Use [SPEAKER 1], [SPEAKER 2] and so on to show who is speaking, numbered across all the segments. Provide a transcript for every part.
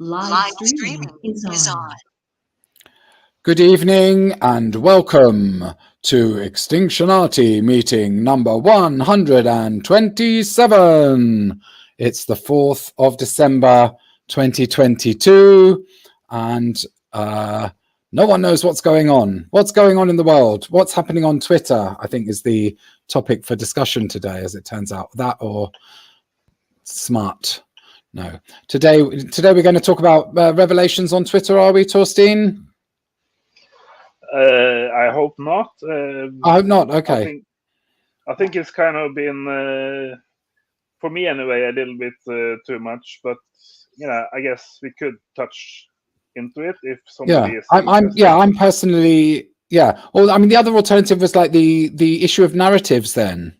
[SPEAKER 1] Live streaming is on.
[SPEAKER 2] Good evening and welcome to Extinctionati meeting number 127. It's the 4th of December 2022 and no one knows what's going on. What's going on in the world? What's happening on Twitter, I think is the topic for discussion today, as it turns out. That or smart. No. Today we're going to talk about revelations on Twitter, are we, Torstein?
[SPEAKER 3] I hope not.
[SPEAKER 2] I hope not. Okay.
[SPEAKER 3] I think it's kind of been, for me anyway, a little bit too much. But I guess we could touch into it if somebody is.
[SPEAKER 2] I'm personally. Yeah. Well, I mean, the other alternative was like the issue of narratives. Then,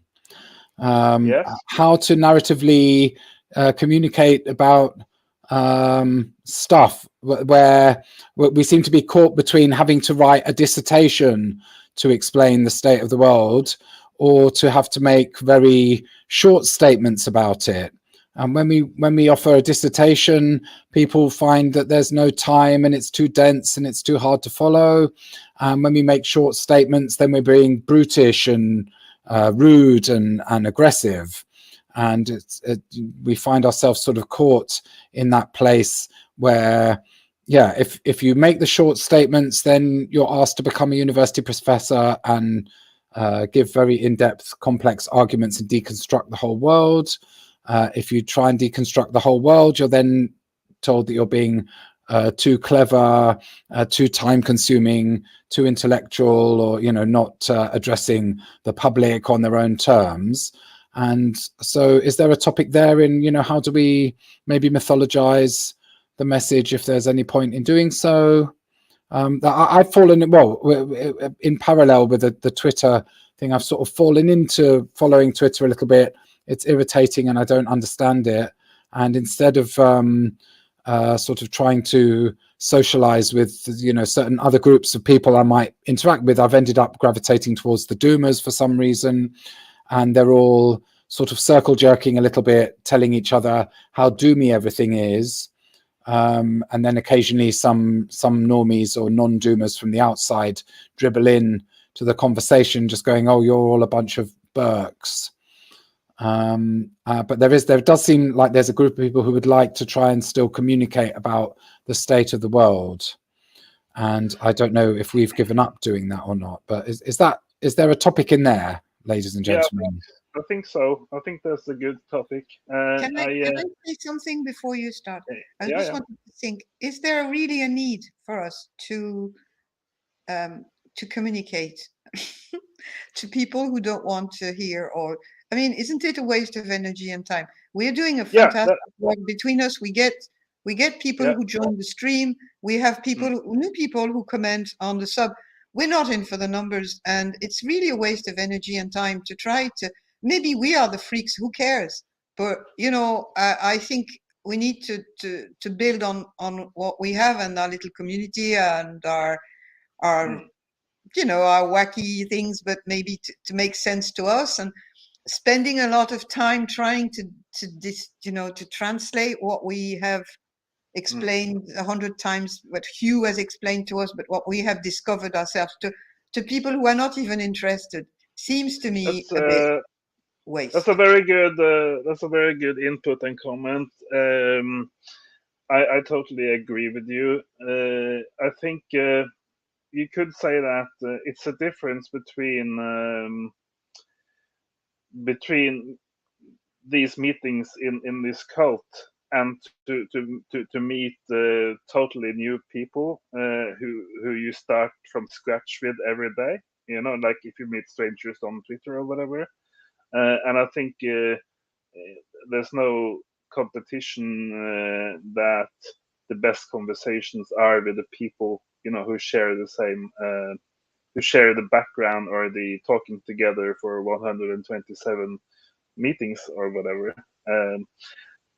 [SPEAKER 3] yes.
[SPEAKER 2] How to narratively communicate about stuff where we seem to be caught between having to write a dissertation to explain the state of the world or to have to make very short statements about it. And when we offer a dissertation, people find that there's no time and it's too dense and it's too hard to follow. And when we make short statements, then we're being brutish and rude and aggressive. And we find ourselves sort of caught in that place where, if you make the short statements, then you're asked to become a university professor and give very in-depth, complex arguments and deconstruct the whole world. If you try and deconstruct the whole world, you're then told that you're being too clever, too time-consuming, too intellectual, or not addressing the public on their own terms. And so is there a topic there in, how do we maybe mythologize the message if there's any point in doing so? I've fallen, in parallel with the Twitter thing, I've sort of fallen into following Twitter a little bit. It's irritating and I don't understand it. And instead of sort of trying to socialize with, certain other groups of people I might interact with, I've ended up gravitating towards the doomers for some reason. And they're all sort of circle jerking a little bit, telling each other how doomy everything is. And then occasionally some normies or non-doomers from the outside dribble in to the conversation, just going, "Oh, you're all a bunch of Burks." But there does seem like there's a group of people who would like to try and still communicate about the state of the world. And I don't know if we've given up doing that or not. But is there a topic in there, ladies and gentlemen?
[SPEAKER 3] Yeah, I think so. I think that's a good topic.
[SPEAKER 1] Can I say something before you start? I just wanted to think: is there really a need for us to communicate to people who don't want to hear? Or, I mean, isn't it a waste of energy and time? We're doing a fantastic work between us. We get people who join the stream. We have new people who comment on the sub. We're not in for the numbers, and it's really a waste of energy and time to try to. Maybe we are the freaks. Who cares? But I think we need to build on what we have and our little community and our wacky things, but maybe to make sense to us, and spending a lot of time trying to translate what we have explained 100 times, what Hugh has explained to us, but what we have discovered ourselves to people who are not even interested, seems to me a bit waste.
[SPEAKER 3] That's a very good input and comment. I totally agree with you. I think you could say that it's a difference between these meetings in this cult and to meet totally new people who you start from scratch with every day. Like if you meet strangers on Twitter or whatever. And I think there's no competition that the best conversations are with the people who share the same, who share the background or the talking together for 127 meetings or whatever.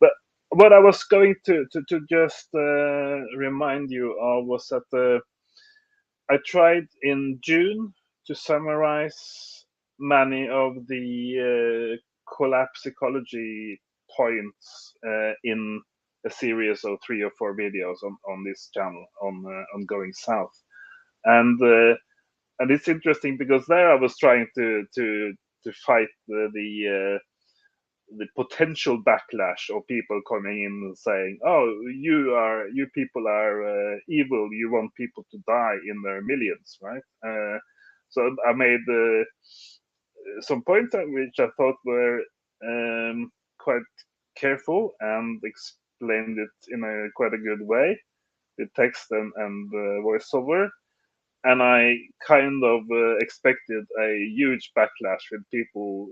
[SPEAKER 3] But what I was going to just remind you of was that I tried in June to summarize many of the collapse ecology points in a series of 3 or 4 videos on this channel on Going South, and it's interesting because there I was trying to fight the potential backlash of people coming in and saying, "Oh, you people are evil. You want people to die in their millions, right?" So I made some points which I thought were quite careful and explained it in a quite a good way with text and voiceover. And I kind of expected a huge backlash with people,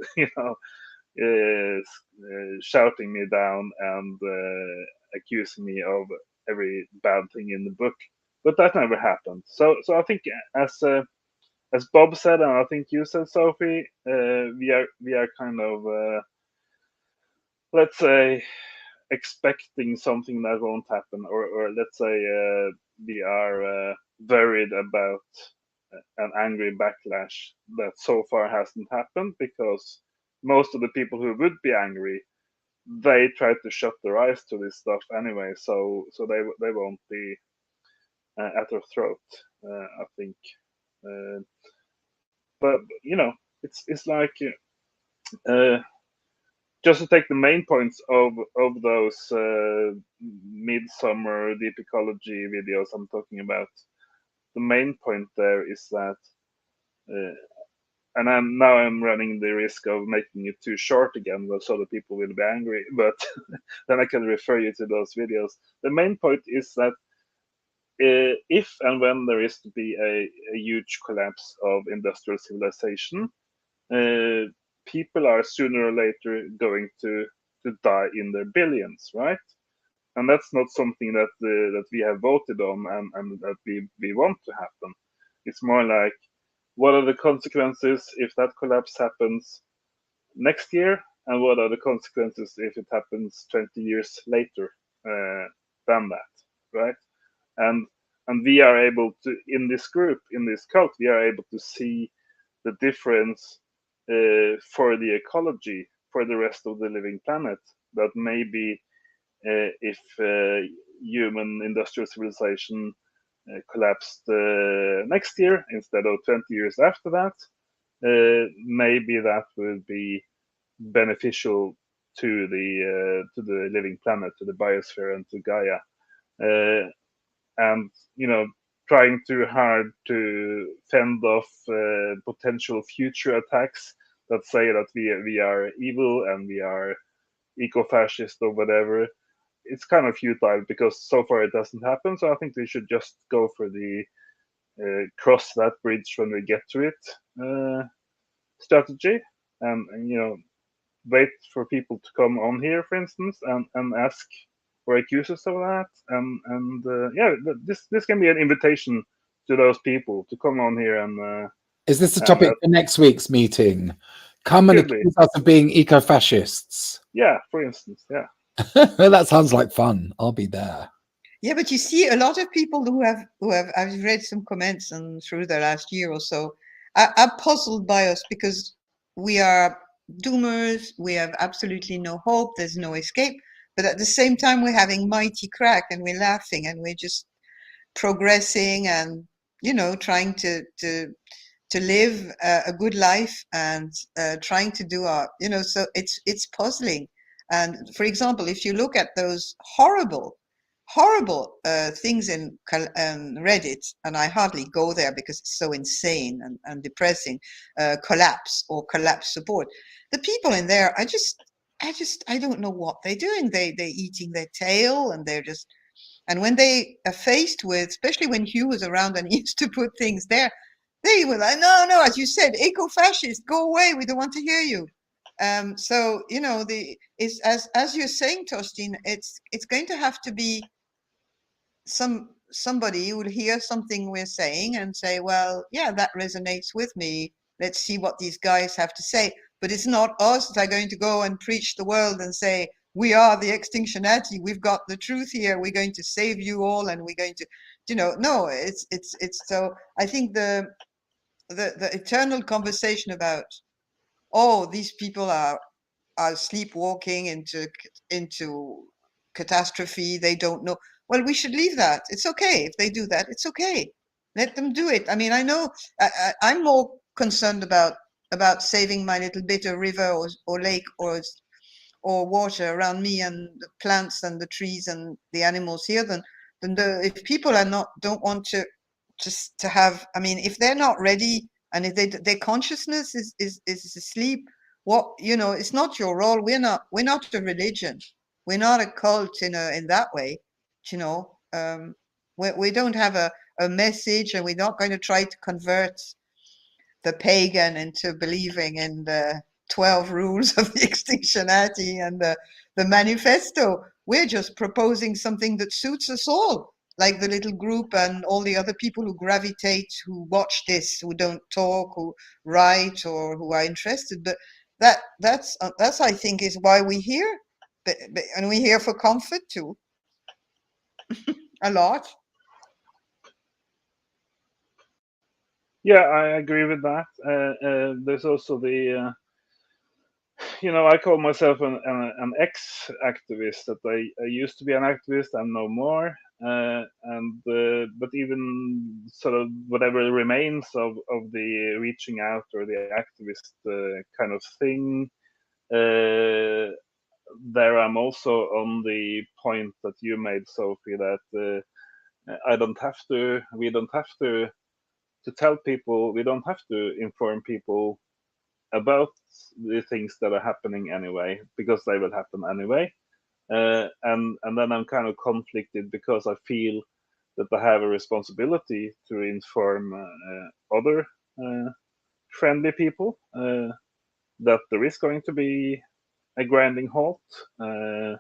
[SPEAKER 3] shouting me down and accusing me of every bad thing in the book. But that never happened. So I think as Bob said, and I think you said, Sophie, we are kind of let's say expecting something that won't happen, or let's say we are worried about an angry backlash that so far hasn't happened, because most of the people who would be angry, they try to shut their eyes to this stuff anyway, so they won't be at our throat, I think. But it's like just to take the main points of those midsummer deep ecology videos I'm talking about. The main point there is that, and I'm running the risk of making it too short again, so that people will be angry. But then I can refer you to those videos. The main point is that if and when there is to be a huge collapse of industrial civilization, people are sooner or later going to die in their billions, right? And that's not something that we have voted on and that we want to happen. It's more like, what are the consequences if that collapse happens next year, and what are the consequences if it happens 20 years later than that, right? And we are able to, in this group, in this cult, we are able to see the difference for the ecology, for the rest of the living planet, that maybe if human industrial civilization collapsed next year instead of 20 years after that, maybe that would be beneficial to the living planet, to the biosphere, and to Gaia. And trying too hard to fend off potential future attacks that say that we are evil and we are eco-fascist or whatever, it's kind of futile, because so far it doesn't happen. So I think we should just go for the cross that bridge when we get to it strategy, and wait for people to come on here, for instance, and ask or accuse us of that, and yeah, this can be an invitation to those people to come on here and.
[SPEAKER 2] Is this a topic for next week's meeting? Come and accuse us of being eco-fascists.
[SPEAKER 3] Yeah, for instance, yeah.
[SPEAKER 2] That sounds like fun. I'll be there.
[SPEAKER 1] Yeah, but you see, a lot of people who have I've read some comments and through the last year or so are puzzled by us, because we are doomers. We have absolutely no hope. There's no escape. But at the same time, we're having mighty crack, and we're laughing, and we're just progressing, and trying to live a good life, and trying to do our so it's puzzling. And for example, if you look at those horrible things in Reddit, and I hardly go there because it's so insane and depressing, collapse or collapse support, the people in there, I don't know what they're doing. They're eating their tail, and they're just, and when they are faced with, especially when Hugh was around and he used to put things there, they were like, no, as you said, eco-fascist, go away, we don't want to hear you. So it's as you're saying, Torstein, it's going to have to be somebody who will hear something we're saying and say, well, yeah, that resonates with me. Let's see what these guys have to say. But it's not us that are going to go and preach the world and say, we are the Extinctionati, we've got the truth here, we're going to save you all, and we're going to, no, it's so I think the eternal conversation about, oh, these people are sleepwalking into catastrophe. They don't know. Well, we should leave that. It's okay if they do that. It's okay. Let them do it. I mean, I know I'm more concerned about saving my little bit of river or lake or water around me and the plants and the trees and the animals here than if people are not don't want to just to have. I mean, if they're not ready and if their consciousness is asleep, what, you know, it's not your role. We're not a religion. We're not a cult in that way, you know. We don't have a message, and we're not going to try to convert the pagan into believing in the 12 rules of the Extinctionati and the manifesto. We're just proposing something that suits us all, like the little group and all the other people who gravitate, who watch this, who don't talk, who write, or who are interested. But that's I think is why we're here, and we're here for comfort too, a lot.
[SPEAKER 3] Yeah, I agree with that. There's also the I call myself an ex-activist. That I used to be an activist. I'm no more. And but even sort of whatever remains of the reaching out or the activist kind of thing, there I'm also on the point that you made, Sophie, that I don't have to. We don't have to tell people. We don't have to inform people about the things that are happening anyway, because they will happen anyway. And then I'm kind of conflicted because I feel that I have a responsibility to inform other friendly people that there is going to be a grinding halt. I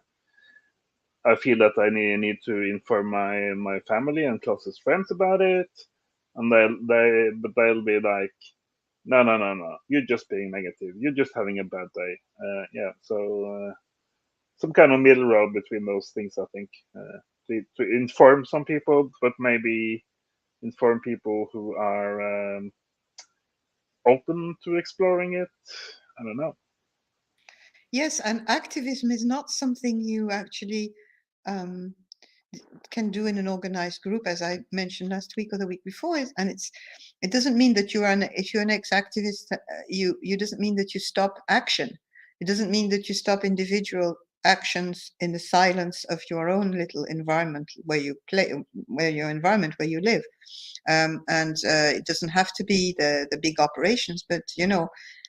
[SPEAKER 3] feel that I need to inform my family and closest friends about it, and they'll be like, no, no, no, no. You're just being negative. You're just having a bad day. Yeah. So some kind of middle road between those things, I think, to inform some people, but maybe inform people who are open to exploring it. I don't know.
[SPEAKER 1] Yes, and activism is not something you actually um, can do in an organized group, as I mentioned last week or the week before. And it doesn't mean that if you're an ex-activist, you doesn't mean that you stop action. It doesn't mean that you stop individual actions in the silence of your own little environment where you live. And it doesn't have to be the big operations, but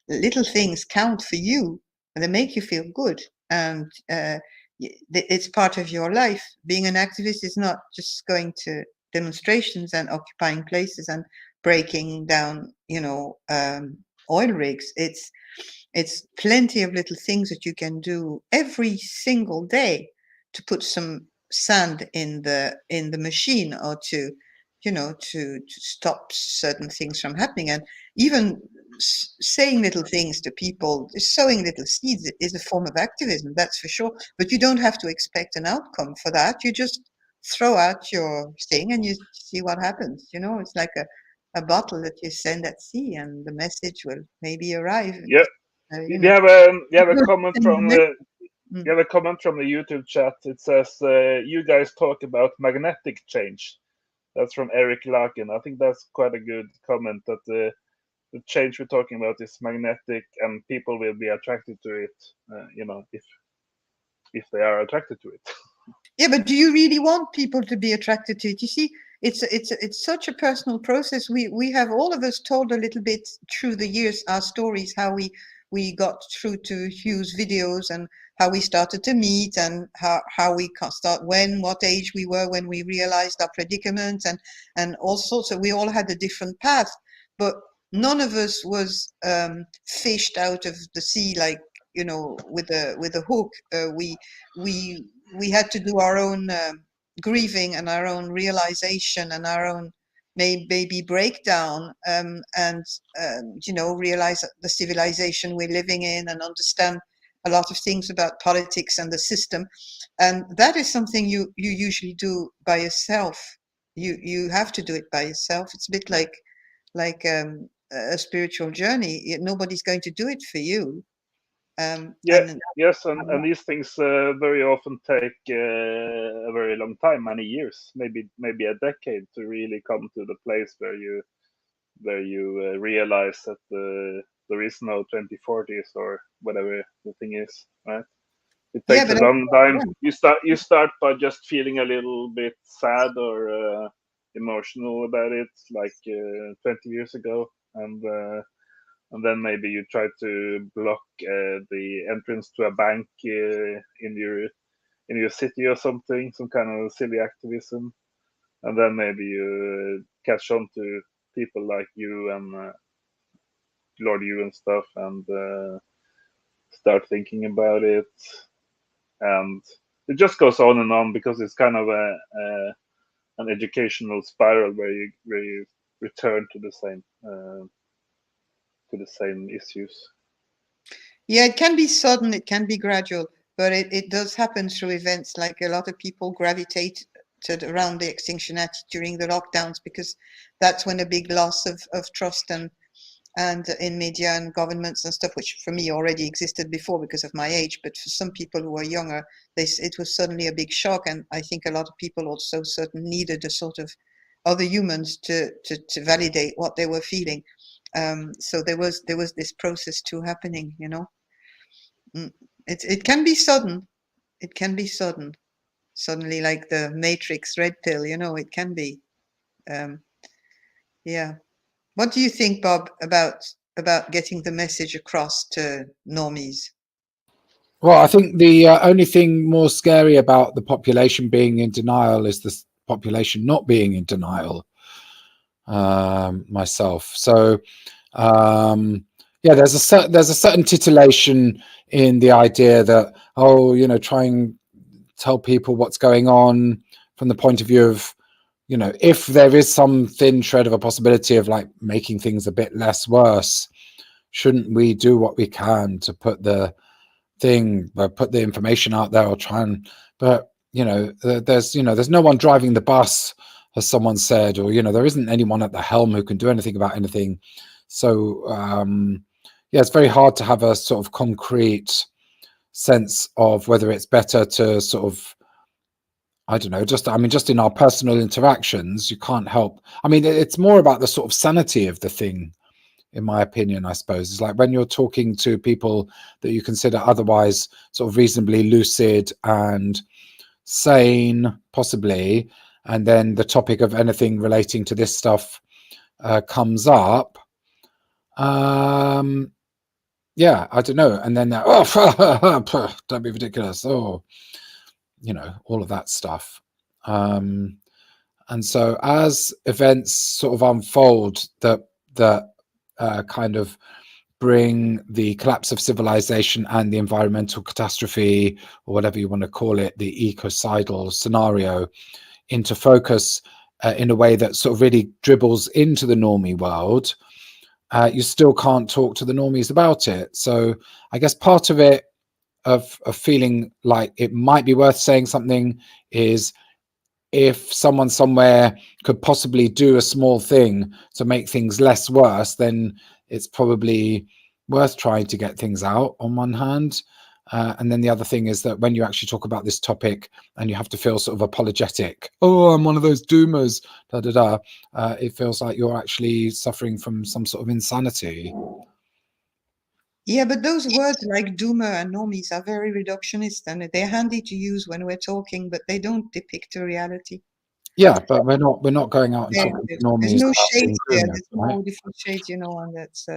[SPEAKER 1] little things count for you, and they make you feel good. And it's part of your life. Being an activist is not just going to demonstrations and occupying places and breaking down, oil rigs. It's plenty of little things that you can do every single day to put some sand in the machine, or to stop certain things from happening. And even saying little things to people, sowing little seeds, is a form of activism, that's for sure. But you don't have to expect an outcome for that. You just throw out your thing and you see what happens. It's like a bottle that you send at sea, and the message will maybe arrive.
[SPEAKER 3] Yeah.
[SPEAKER 1] You
[SPEAKER 3] We
[SPEAKER 1] know.
[SPEAKER 3] have a comment from
[SPEAKER 1] Mm.
[SPEAKER 3] we have a comment from the YouTube chat. It says, "You guys talk about magnetic change." That's from Eric Larkin. I think that's quite a good comment. That the change we're talking about is magnetic, and people will be attracted to it. If they are attracted to it.
[SPEAKER 1] Yeah, but do you really want people to be attracted to it? You see, it's such a personal process. We have, all of us, told a little bit through the years our stories, how we got through to Hugh's videos, and how we started to meet, and how we start, what age we were when we realized our predicament, and all sorts of. We all had a different path, but none of us was fished out of the sea, like, with a hook. We had to do our own grieving and our own realization and our own maybe breakdown, and realize the civilization we're living in, and understand a lot of things about politics and the system. And that is something you usually do by yourself. You have to do it by yourself. It's a bit like a spiritual journey. Nobody's going to do it for you.
[SPEAKER 3] Yes, and these things very often take a very long time, many years, maybe a decade, to really come to the place where you realize that there is no 2040s or whatever the thing is, right? It takes a long time. You start by just feeling a little bit sad or emotional about it, like 20 years ago, and then maybe you try to block the entrance to a bank in your city or something, some kind of silly activism, and then maybe you catch on to people like you and Lord you and stuff, and start thinking about it, and it just goes on and on because it's kind of an educational spiral where you return to the same issues.
[SPEAKER 1] Yeah, it can be sudden, it can be gradual, but it does happen through events. Like a lot of people gravitated around the Extinctionati during the lockdowns because that's when a big loss of trust and in media and governments and stuff, which for me already existed before because of my age, but for some people who are younger, it was suddenly a big shock. And I think a lot of people also certainly needed a sort of other humans to validate what they were feeling. So there was this process too happening, you know. It can be sudden. It can be sudden. Suddenly, like the Matrix red pill, you know, it can be. Yeah. What do you think, Bob, about getting the message across to normies?
[SPEAKER 2] Well, I think the only thing more scary about the population being in denial is the population not being in denial. Myself, so yeah, there's a certain titillation in the idea that, oh, you know, try and tell people what's going on from the point of view of, you know, if there is some thin shred of a possibility of like making things a bit less worse, shouldn't we do what we can to put the information out there, or try and, but you know, there's no one driving the bus, as someone said, or, you know, there isn't anyone at the helm who can do anything about anything. So yeah, it's very hard to have a sort of concrete sense of whether it's better to sort of, I don't know, just in our personal interactions, you can't help. I mean, it's more about the sort of sanity of the thing, in my opinion, I suppose. It's like when you're talking to people that you consider otherwise sort of reasonably lucid and sane, possibly, and then the topic of anything relating to this stuff comes up. Yeah, I don't know. And then they're, oh, don't be ridiculous. Oh, you know, all of that stuff. And so as events sort of unfold that kind of bring the collapse of civilization and the environmental catastrophe, or whatever you want to call it, the ecocidal scenario, into focus in a way that sort of really dribbles into the normie world, you still can't talk to the normies about it. So I guess part of it, of feeling like it might be worth saying something, is if someone somewhere could possibly do a small thing to make things less worse, then it's probably worth trying to get things out, on one hand. And then the other thing is that when you actually talk about this topic and you have to feel sort of apologetic, oh, I'm one of those doomers, it feels like you're actually suffering from some sort of insanity.
[SPEAKER 1] Yeah, but those words like doomer and normies are very reductionist, and they're handy to use when we're talking, but they don't depict a reality.
[SPEAKER 2] Yeah, but we're not going out and talking to normies.
[SPEAKER 1] There's no shades there. There's no different shades, you know, and that's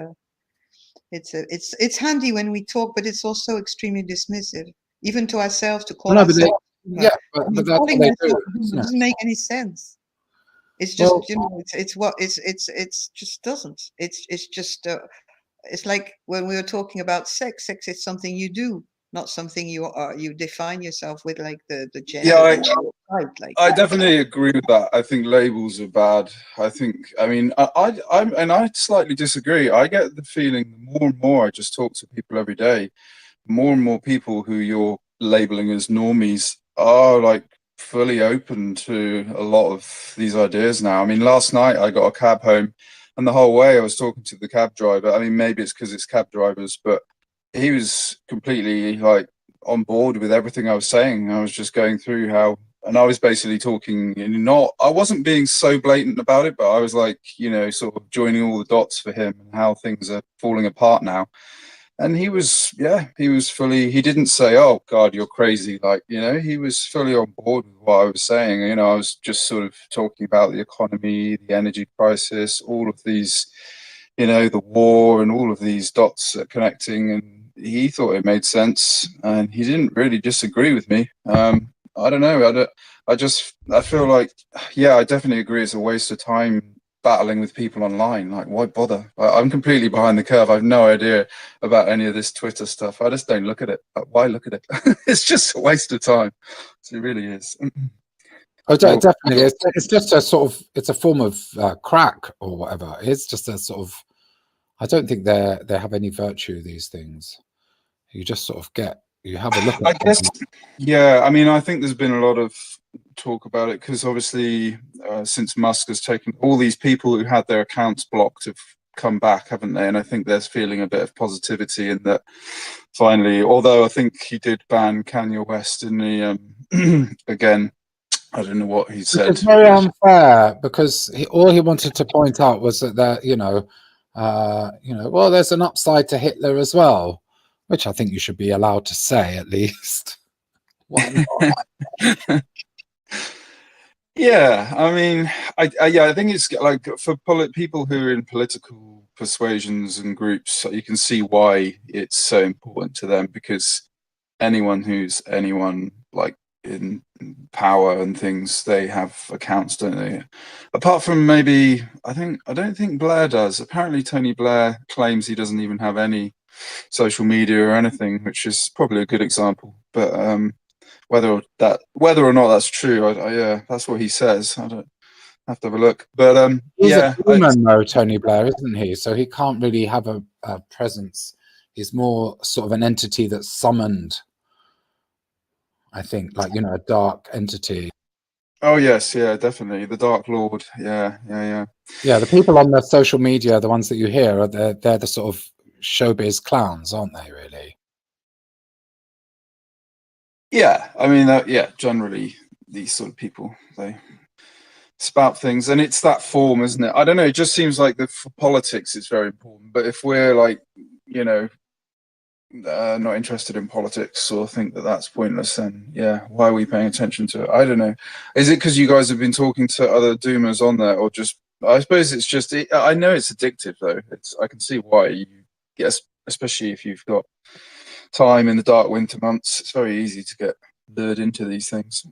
[SPEAKER 1] it's handy when we talk, but it's also extremely dismissive, even to ourselves, to call ourselves.
[SPEAKER 2] Yeah, but that's what they do.
[SPEAKER 1] It doesn't make any sense. It's just, you know, it's just doesn't. It's just it's like when we were talking about sex. Sex is something you do, not something you define yourself with, like the gender.
[SPEAKER 4] Yeah, I definitely agree with that. I think labels are bad. I mean, I slightly disagree. I get the feeling more and more I just talk to people every day, more and more people who you're labeling as normies are like fully open to a lot of these ideas now. I mean, last night I got a cab home, and the whole way I was talking to the cab driver. I mean, maybe it's because it's cab drivers, but he was completely like on board with everything I was saying. I was just going through how, and I was basically talking, I wasn't being so blatant about it, but I was like, sort of joining all the dots for him and how things are falling apart now. And he was fully, he didn't say, "Oh God, you're crazy." Like, he was fully on board with what I was saying. I was just sort of talking about the economy, the energy crisis, all of these, the war and all of these dots connecting. And he thought it made sense, and he didn't really disagree with me. I don't know. I feel like, yeah, I definitely agree. It's a waste of time battling with people online. Like, why bother? I'm completely behind the curve. I have no idea about any of this Twitter stuff. I just don't look at it. Why look at it? It's just a waste of time. It really is.
[SPEAKER 2] Oh, definitely. It's just a sort of, it's a form of crack or whatever. It's just a sort of, I don't think they have any virtue, these things. You just sort of you have a look at
[SPEAKER 4] I guess, yeah. I mean, I think there's been a lot of talk about it because obviously since Musk has taken, all these people who had their accounts blocked have come back, haven't they? And I think there's feeling a bit of positivity in that finally, although I think he did ban Kanye West in the again, I don't know what he said.
[SPEAKER 2] It's very unfair because all he wanted to point out was that well, there's an upside to Hitler as well, which I think you should be allowed to say at least. Why not?
[SPEAKER 4] Yeah, I mean, I think it's like for people who are in political persuasions and groups, you can see why it's so important to them, because anyone like in power and things, they have accounts, don't they? Apart from maybe, I don't think Blair does. Apparently, Tony Blair claims he doesn't even have any social media or anything, which is probably a good example. But whether or not that's true, yeah, that's what he says. I don't have to have a look, but
[SPEAKER 2] he's a human though, Tony Blair, isn't he? So he can't really have a presence. He's more sort of an entity that's summoned, I think, like, a dark entity.
[SPEAKER 4] Oh yes, yeah, definitely the Dark Lord. Yeah.
[SPEAKER 2] Yeah, the people on the social media, the ones that you hear, they're the sort of showbiz clowns, aren't they? Really.
[SPEAKER 4] Yeah, I mean, yeah, generally these sort of people, they spout things, and it's that form, isn't it? I don't know. It just seems like for politics, it's very important. But if we're like, not interested in politics or think that that's pointless, then yeah, why are we paying attention to it? I don't know. Is it because you guys have been talking to other doomers on there, or just? I suppose it's just. I know it's addictive though. I can see why you. Yes, especially if you've got time in the dark winter months, it's very easy to get lured into these things.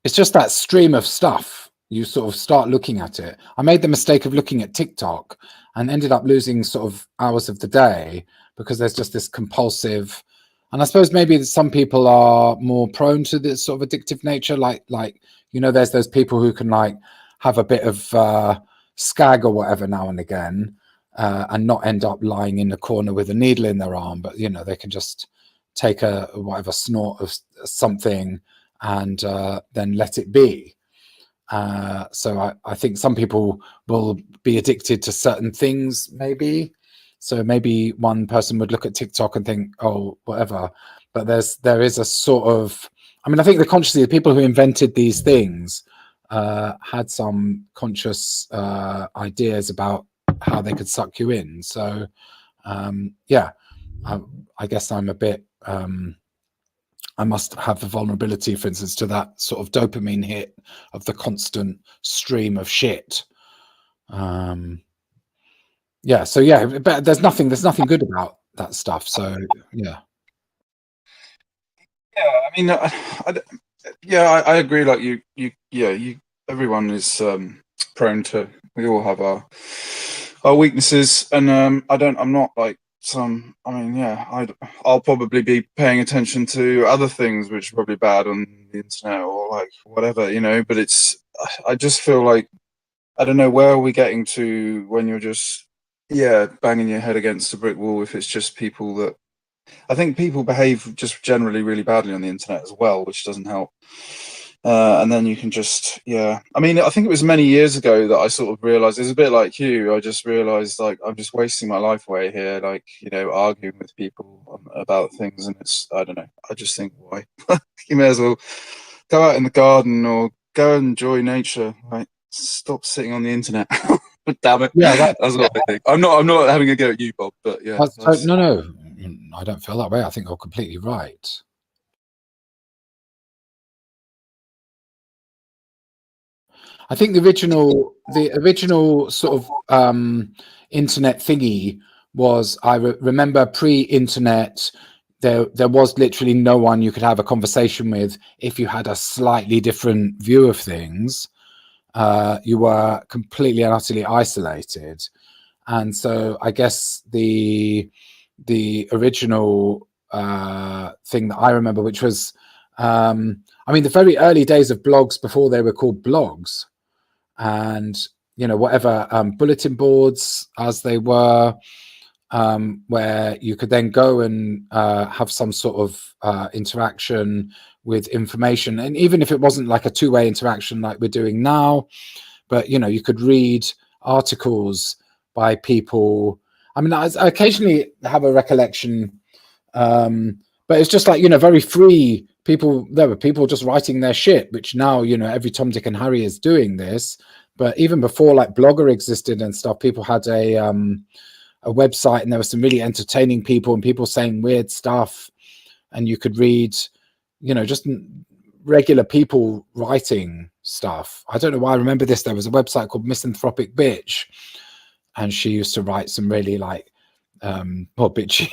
[SPEAKER 2] It's just that stream of stuff. You sort of start looking at it. I made the mistake of looking at TikTok and ended up losing sort of hours of the day because there's just this compulsive, and I suppose maybe some people are more prone to this sort of addictive nature. Like there's those people who can like have a bit of skag or whatever now and again, and not end up lying in a corner with a needle in their arm, but they can just take a whatever snort of something and then let it be. So I think some people will be addicted to certain things, maybe. So maybe one person would look at TikTok and think, oh, whatever. But there is a sort of, I mean, I think the people who invented these things had some conscious ideas about how they could suck you in. So yeah, I guess I'm a bit, I must have the vulnerability, for instance, to that sort of dopamine hit of the constant stream of shit. Yeah, so yeah, but there's nothing good about that stuff. So yeah.
[SPEAKER 4] Yeah, I mean, I agree. Like everyone is prone to. We all have our weaknesses, and I'm not like some. I mean, yeah, I'll probably be paying attention to other things which are probably bad on the internet or like whatever, But I just feel like, I don't know, where are we getting to when you're just banging your head against a brick wall? If it's just people that, I think people behave just generally really badly on the internet as well, which doesn't help. And then you can just, I mean, I think it was many years ago that I sort of realized, it's a bit like you, I just realized, like, I'm just wasting my life away here, like, you know, arguing with people about things, and it's, I don't know, I just think, why? You may as well go out in the garden or go and enjoy nature, right? Stop sitting on the internet. Damn it.
[SPEAKER 2] Yeah,
[SPEAKER 4] that's what I think. I'm not having a go at you, Bob, but yeah.
[SPEAKER 2] No, I don't feel that way. I think you're completely right. I think the original sort of internet thingy was, I remember pre-internet, there was literally no one you could have a conversation with if you had a slightly different view of things. You were completely and utterly isolated. And so I guess the original thing that I remember, which was, I mean, the very early days of blogs before they were called blogs, and, you know, whatever, bulletin boards as they were, where you could then go and have some sort of interaction with information. And even if it wasn't like a two-way interaction like we're doing now, but, you know, you could read articles by people. I mean, I occasionally have a recollection, but it's just like, you know, very free people. There were people just writing their shit, which now, you know, every Tom, Dick and Harry is doing this. But even before like Blogger existed and stuff, people had a website, and there were some really entertaining people and people saying weird stuff, and you could read, you know, just regular people writing stuff. I don't know why I remember this. There was a website called Misanthropic Bitch, and she used to write some really like bitchy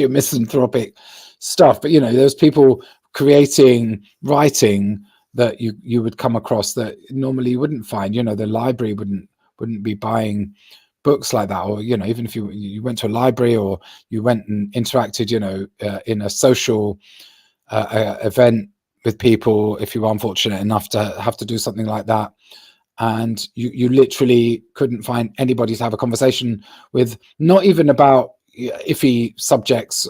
[SPEAKER 2] and misanthropic stuff. But, you know, there's people writing that you would come across that normally you wouldn't find. You know, the library wouldn't be buying books like that, or, you know, even if you went to a library or you went and interacted, you know, in a social event with people, if you were unfortunate enough to have to do something like that, and you literally couldn't find anybody to have a conversation with, not even about iffy subjects,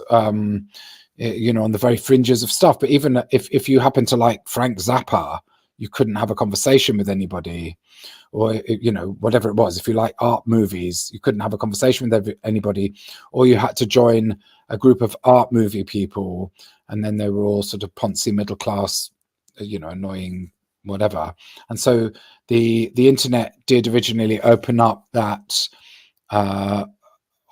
[SPEAKER 2] you know, on the very fringes of stuff, but even if you happen to like Frank Zappa, you couldn't have a conversation with anybody. Or, you know, whatever it was, if you like art movies, you couldn't have a conversation with anybody, or you had to join a group of art movie people, and then they were all sort of poncy middle class, you know, annoying whatever. And so the internet did originally open up that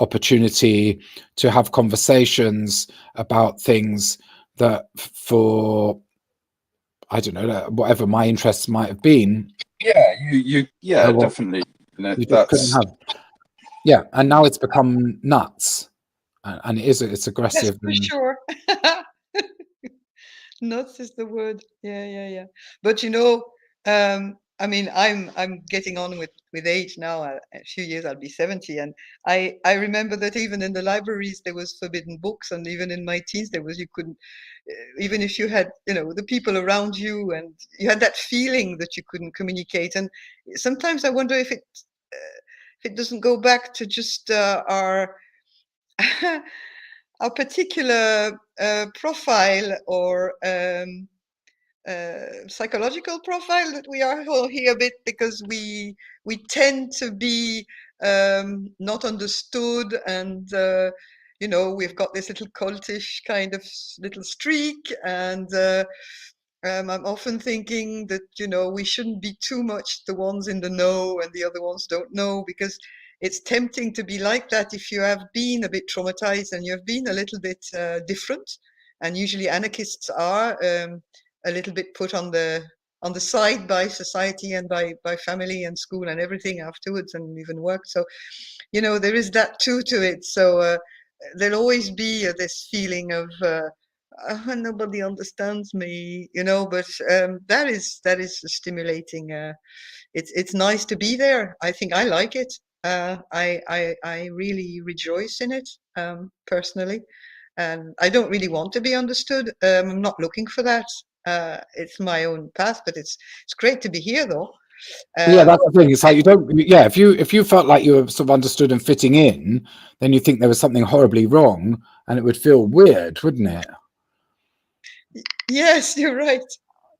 [SPEAKER 2] opportunity to have conversations about things that, for, I don't know, whatever my interests might have been.
[SPEAKER 4] Definitely.
[SPEAKER 2] You just couldn't have. Yeah, and now it's become nuts, and it's aggressive.
[SPEAKER 1] Yes, for sure. Nuts is the word. Yeah. But, you know, I mean, I'm getting on with age now. A few years I'll be 70, and I remember that even in the libraries there was forbidden books, and even in my teens there was, you couldn't, even if you had, you know, the people around you, and you had that feeling that you couldn't communicate. And sometimes I wonder if it doesn't go back to just our our particular profile, or psychological profile, that we are all here a bit because we tend to be not understood, and you know, we've got this little cultish kind of little streak, and I'm often thinking that, you know, we shouldn't be too much the ones in the know and the other ones don't know, because it's tempting to be like that if you have been a bit traumatized and you have been a little bit different. And usually anarchists are a little bit put on the side by society and by family and school and everything afterwards, and even work. So, you know, there is that too to it. So there'll always be this feeling of nobody understands me, you know. But that is stimulating. It's nice to be there. I think I like it. I really rejoice in it, personally, and I don't really want to be understood. I'm not looking for that. It's my own path, but it's great to be here, though.
[SPEAKER 2] Yeah, that's the thing. It's like, you don't. Yeah, if you felt like you were sort of understood and fitting in, then you think there was something horribly wrong, and it would feel weird, wouldn't it?
[SPEAKER 1] Yes, you're right.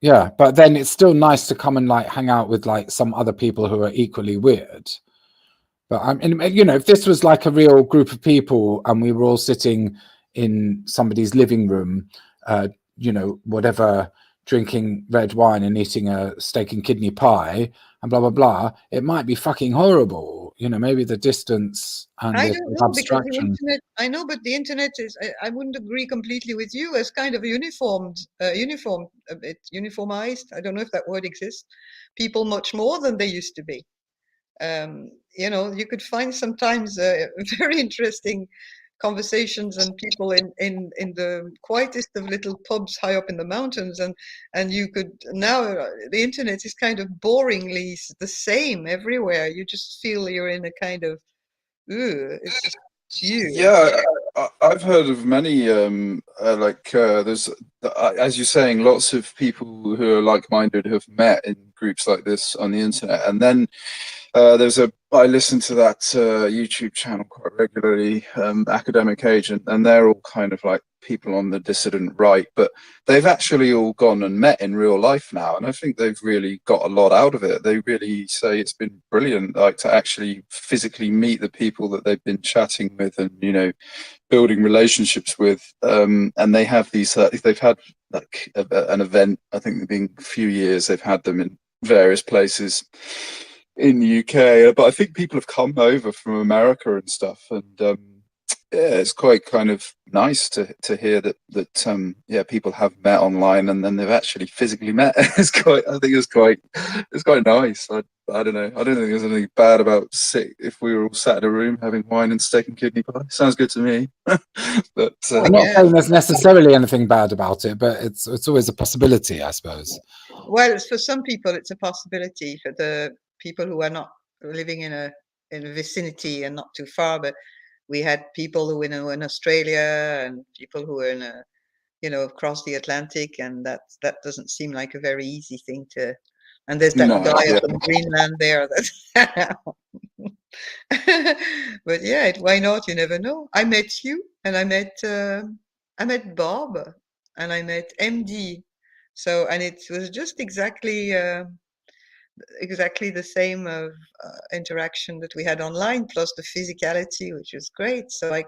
[SPEAKER 2] Yeah, but then it's still nice to come and like hang out with like some other people who are equally weird. But I mean, you know, if this was like a real group of people and we were all sitting in somebody's living room, you know, whatever, drinking red wine and eating a steak and kidney pie and blah blah blah, it might be fucking horrible. You know, maybe the distance and
[SPEAKER 1] I
[SPEAKER 2] the
[SPEAKER 1] don't know, because the
[SPEAKER 2] abstraction.
[SPEAKER 1] internet, I know, but the internet is, I wouldn't agree completely with you, as kind of uniformed, a bit uniformized. I don't know if that word exists. People much more than they used to be. You know, you could find sometimes very interesting conversations and people in the quietest of little pubs high up in the mountains, and you could now the internet is kind of boringly the same everywhere. You just feel you're in a kind of, ooh, it's just huge.
[SPEAKER 4] Yeah, I've heard of many, there's, as you're saying, lots of people who are like-minded who have met in groups like this on the internet. And then I listen to that YouTube channel quite regularly, Academic Agent, and they're all kind of like people on the dissident right, but they've actually all gone and met in real life now, and I think they've really got a lot out of it. They really say it's been brilliant, like to actually physically meet the people that they've been chatting with and, you know, building relationships with. And they have these, they've had like an event, I think it's been a few years, they've had them in various places in the UK, but I think people have come over from America and stuff, and yeah, it's quite kind of nice to hear that yeah, people have met online and then they've actually physically met. I think it's quite nice. I don't know. I don't think there's anything bad about if we were all sat in a room having wine and steak and kidney pie. Sounds good to me. But
[SPEAKER 2] I'm not saying there's necessarily anything bad about it, but it's always a possibility, I suppose.
[SPEAKER 1] Well, for some people, it's a possibility. For the people who are not living in a vicinity and not too far, but we had people who were in Australia and people who were in across the Atlantic, and that doesn't seem like a very easy thing to. And there's that guy from Greenland there. That but yeah, why not? You never know. I met you, and I met Bob, and I met MD. So, and it was just exactly the same of interaction that we had online, plus the physicality, which was great. So I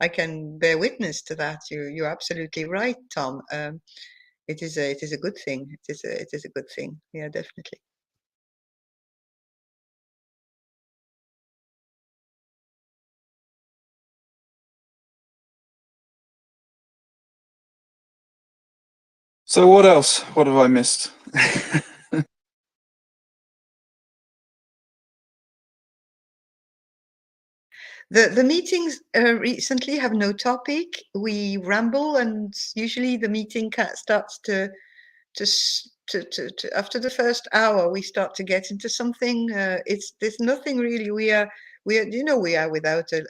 [SPEAKER 1] can bear witness to that. You're absolutely right, Tom. It is a good thing. It is a good thing. Yeah, definitely.
[SPEAKER 4] So what else? What have I missed?
[SPEAKER 1] The meetings recently have no topic. We ramble, and usually the meeting starts to after the first hour we start to get into something. There's nothing really. We are without a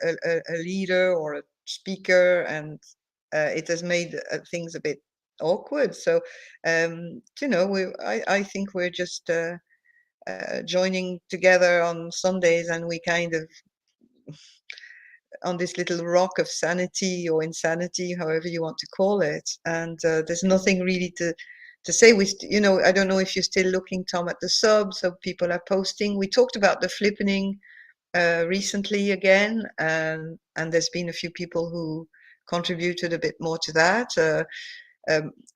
[SPEAKER 1] leader or a speaker, and it has made things a bit awkward. So I think we're just joining together on Sundays, and we kind of on this little rock of sanity or insanity, however you want to call it. And there's nothing really to say. I don't know if you're still looking, Tom, at the subs, so people are posting. We talked about the flippening recently again, and there's been a few people who contributed a bit more to that.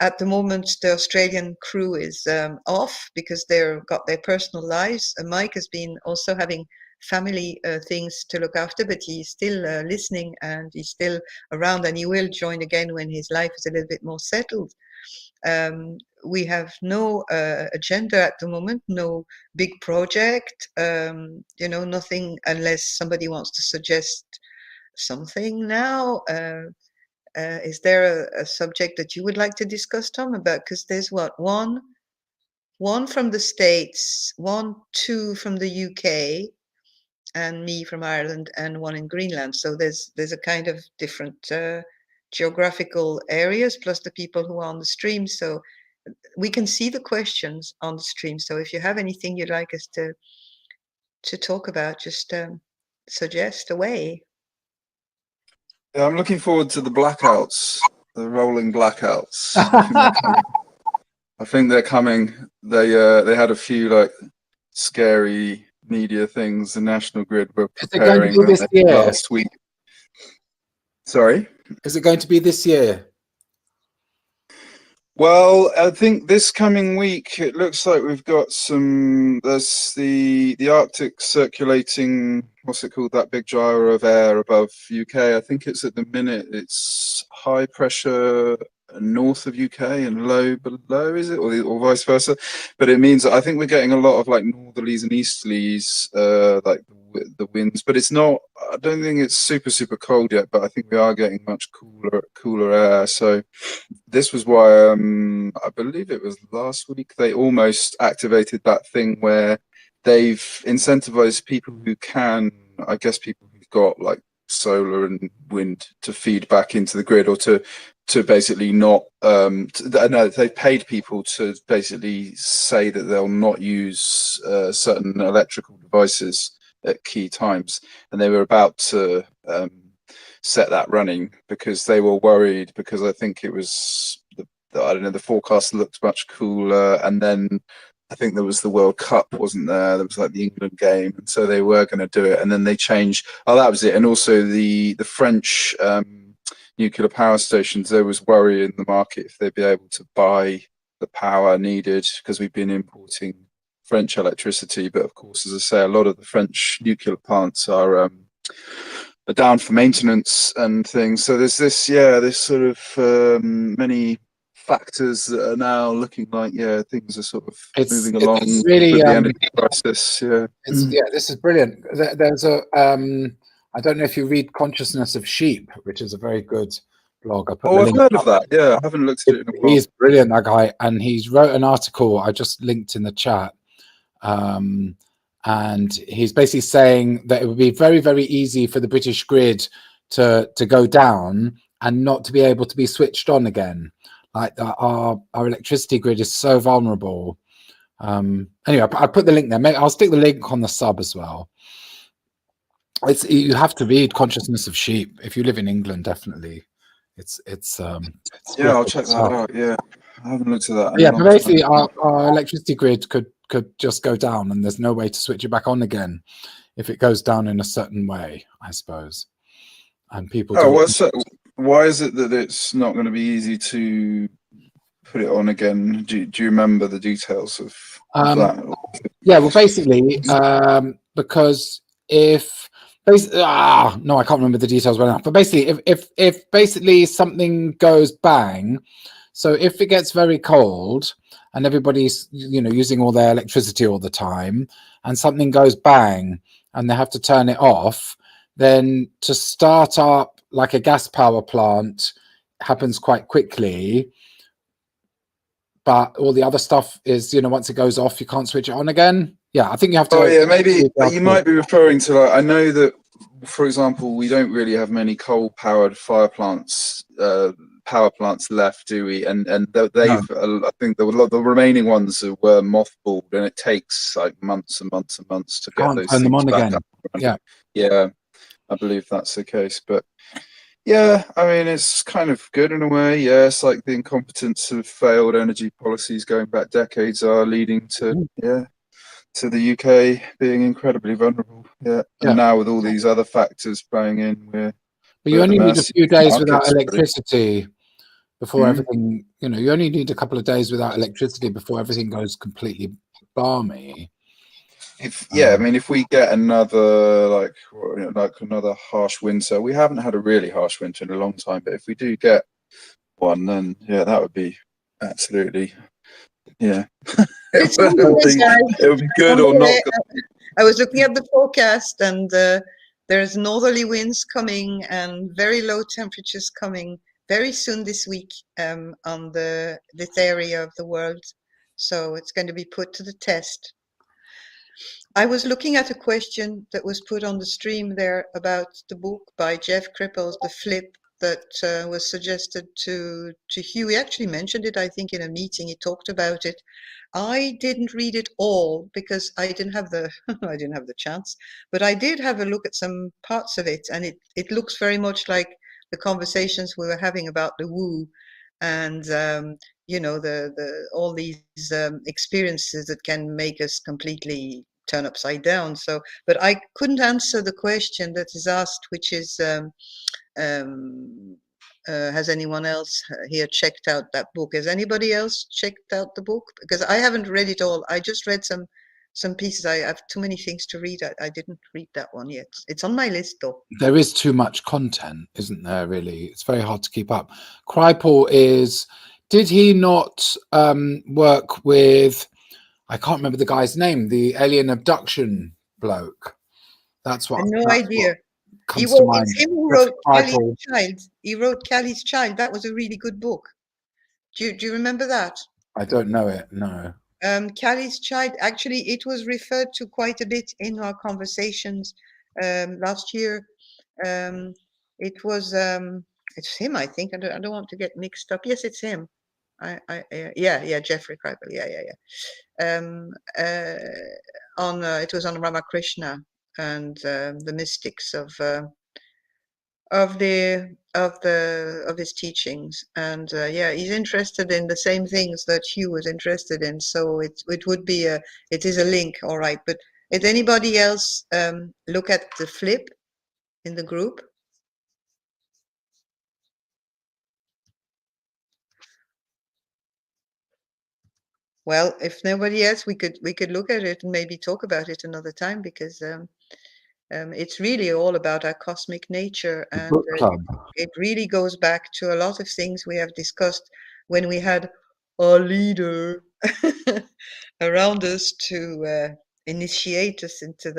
[SPEAKER 1] At the moment, the Australian crew is off because they've got their personal lives. Mike has been also having family things to look after, but he's still listening, and he's still around, and he will join again when his life is a little bit more settled. We have no agenda at the moment, no big project, nothing, unless somebody wants to suggest something now. Is there a subject that you would like to discuss, Tom, about? Because there's one from the States, two from the UK, and me from Ireland, and one in Greenland. So there's a kind of different geographical areas, plus the people who are on the stream. So we can see the questions on the stream. So if you have anything you'd like us to talk about, just suggest away.
[SPEAKER 4] Yeah, I'm looking forward to the blackouts, the rolling blackouts. I think they're coming. They had a few like scary media things. The National Grid were preparing
[SPEAKER 2] Is it going to be this year?
[SPEAKER 4] last week. Sorry?
[SPEAKER 2] Is it going to be this year?
[SPEAKER 4] Well, I think this coming week it looks like we've got some. There's the Arctic circulating. What's it called? That big gyre of air above UK. I think it's at the minute. It's high pressure north of UK and low below, is it, or vice versa? But it means that I think we're getting a lot of like northerlies and easterlies, like the winds. But it's not. I don't think it's super cold yet. But I think we are getting much cooler air. So this was why I believe it was last week they almost activated that thing where they've incentivized people who can, I guess people who've got like solar and wind to feed back into the grid, or to basically not no, they've paid people to basically say that they'll not use certain electrical devices at key times, and they were about to set that running because they were worried, because I think it was I don't know, the forecast looked much cooler, and then I think there was the World Cup, wasn't there? There was like the England game, and so they were going to do it, and then they changed. Oh, that was it. And also the French nuclear power stations, there was worry in the market if they'd be able to buy the power needed, because we've been importing French electricity. But of course, as I say, a lot of the French nuclear plants are down for maintenance and things. So there's this sort of many factors that are now looking like things are sort of moving along
[SPEAKER 2] really,
[SPEAKER 4] with the energy crisis.
[SPEAKER 2] This is brilliant. There's a I don't know if you read Consciousness of Sheep, which is a very good blog.
[SPEAKER 4] I've heard of that. I haven't looked at it in a while.
[SPEAKER 2] He's brilliant, that guy, and he's wrote an article I just linked in the chat, and he's basically saying that it would be very, very easy for the British grid to go down and not to be able to be switched on again. Like our electricity grid is so vulnerable. Anyway, I put the link there. Maybe I'll stick the link on the sub as well. You have to read Consciousness of Sheep if you live in England. Definitely, it's
[SPEAKER 4] I'll check that out. I haven't looked at that.
[SPEAKER 2] But basically, our electricity grid could just go down, and there's no way to switch it back on again if it goes down in a certain way, I suppose. And people.
[SPEAKER 4] Why is it that it's not going to be easy to put it on again? Do you remember the details of that?
[SPEAKER 2] Yeah, well, basically, because if no, I can't remember the details right now. But basically, if basically something goes bang, so if it gets very cold and everybody's using all their electricity all the time, and something goes bang and they have to turn it off, then to start up like a gas power plant happens quite quickly. But all the other stuff is, once it goes off, you can't switch it on again. Yeah, I think you have to.
[SPEAKER 4] Maybe you might be referring to, like, I know that, for example, we don't really have many coal-powered power plants left, do we? And they've, I think the remaining ones were mothballed, and it takes like months and months and months to get those things back up. Yeah, I believe that's the case, but. Yeah, I mean, it's kind of good in a way. Yeah, it's like the incompetence of failed energy policies going back decades are leading to the UK being incredibly vulnerable. Yeah, and now with all these other factors playing in,
[SPEAKER 2] but you only need a few days without electricity before everything. You only need a couple of days without electricity before everything goes completely balmy.
[SPEAKER 4] I mean, if we get another like another harsh winter, we haven't had a really harsh winter in a long time, but if we do get one, then that would be absolutely it would be good or not.
[SPEAKER 1] I was looking at the forecast, and there's northerly winds coming and very low temperatures coming very soon this week on this area of the world. So it's going to be put to the test. I was looking at a question that was put on the stream there about the book by Jeff Krippels, The Flip, that was suggested to Hugh. He actually mentioned it, I think, in a meeting. He talked about it. I didn't read it all because I didn't have the I didn't have the chance, but I did have a look at some parts of it, and it looks very much like the conversations we were having about the woo, and you know, the all these experiences that can make us completely turn upside down. So, but I couldn't answer the question that is asked, which is, has anyone else here checked out that book? Has anybody else checked out the book? Because I haven't read it all. I just read some pieces. I have too many things to read. I didn't read that one yet. It's on my list though.
[SPEAKER 2] There is too much content, isn't there, really? It's very hard to keep up. Kripal is, did he not work with, I can't remember the guy's name, the alien abduction bloke? That's what.
[SPEAKER 1] No idea.
[SPEAKER 2] Comes to mind.
[SPEAKER 1] It's him who wrote Callie's Child. He wrote Callie's Child. That was a really good book. Do you remember that?
[SPEAKER 2] I don't know it. No.
[SPEAKER 1] Callie's Child. Actually, it was referred to quite a bit in our conversations last year. It was it's him, I think. I don't want to get mixed up. Yes, it's him. Yeah, Jeffrey Kripal. Yeah. It was on Ramakrishna and the mystics of his teachings, and yeah, he's interested in the same things that Hugh was interested in. So it would be it is a link, all right. But did anybody else look at the flip in the group? Well, if nobody else, we could look at it and maybe talk about it another time, because it's really all about our cosmic nature, and
[SPEAKER 2] Book club.
[SPEAKER 1] it really goes back to a lot of things we have discussed when we had our leader around us to initiate us into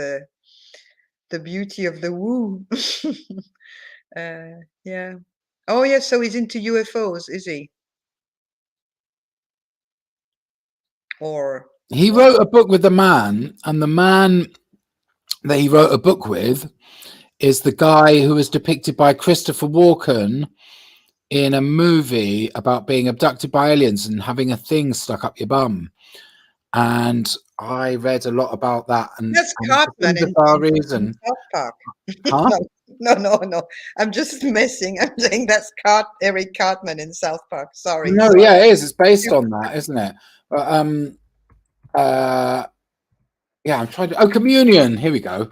[SPEAKER 1] the beauty of the woo. Yeah. Oh, yes. So he's into UFOs, is he? Or
[SPEAKER 2] he wrote a book with the man, and the man that he wrote a book with is the guy who was depicted by Christopher Walken in a movie about being abducted by aliens and having a thing stuck up your bum. And I read a lot about that. And
[SPEAKER 1] that's Cartman in South Park.
[SPEAKER 2] Huh?
[SPEAKER 1] No. I'm just messing. I'm saying that's Eric Cartman in South Park. Sorry.
[SPEAKER 2] No, yeah, it is. It's based on that, isn't it? Yeah, I'm trying to. Oh, Communion. Here we go.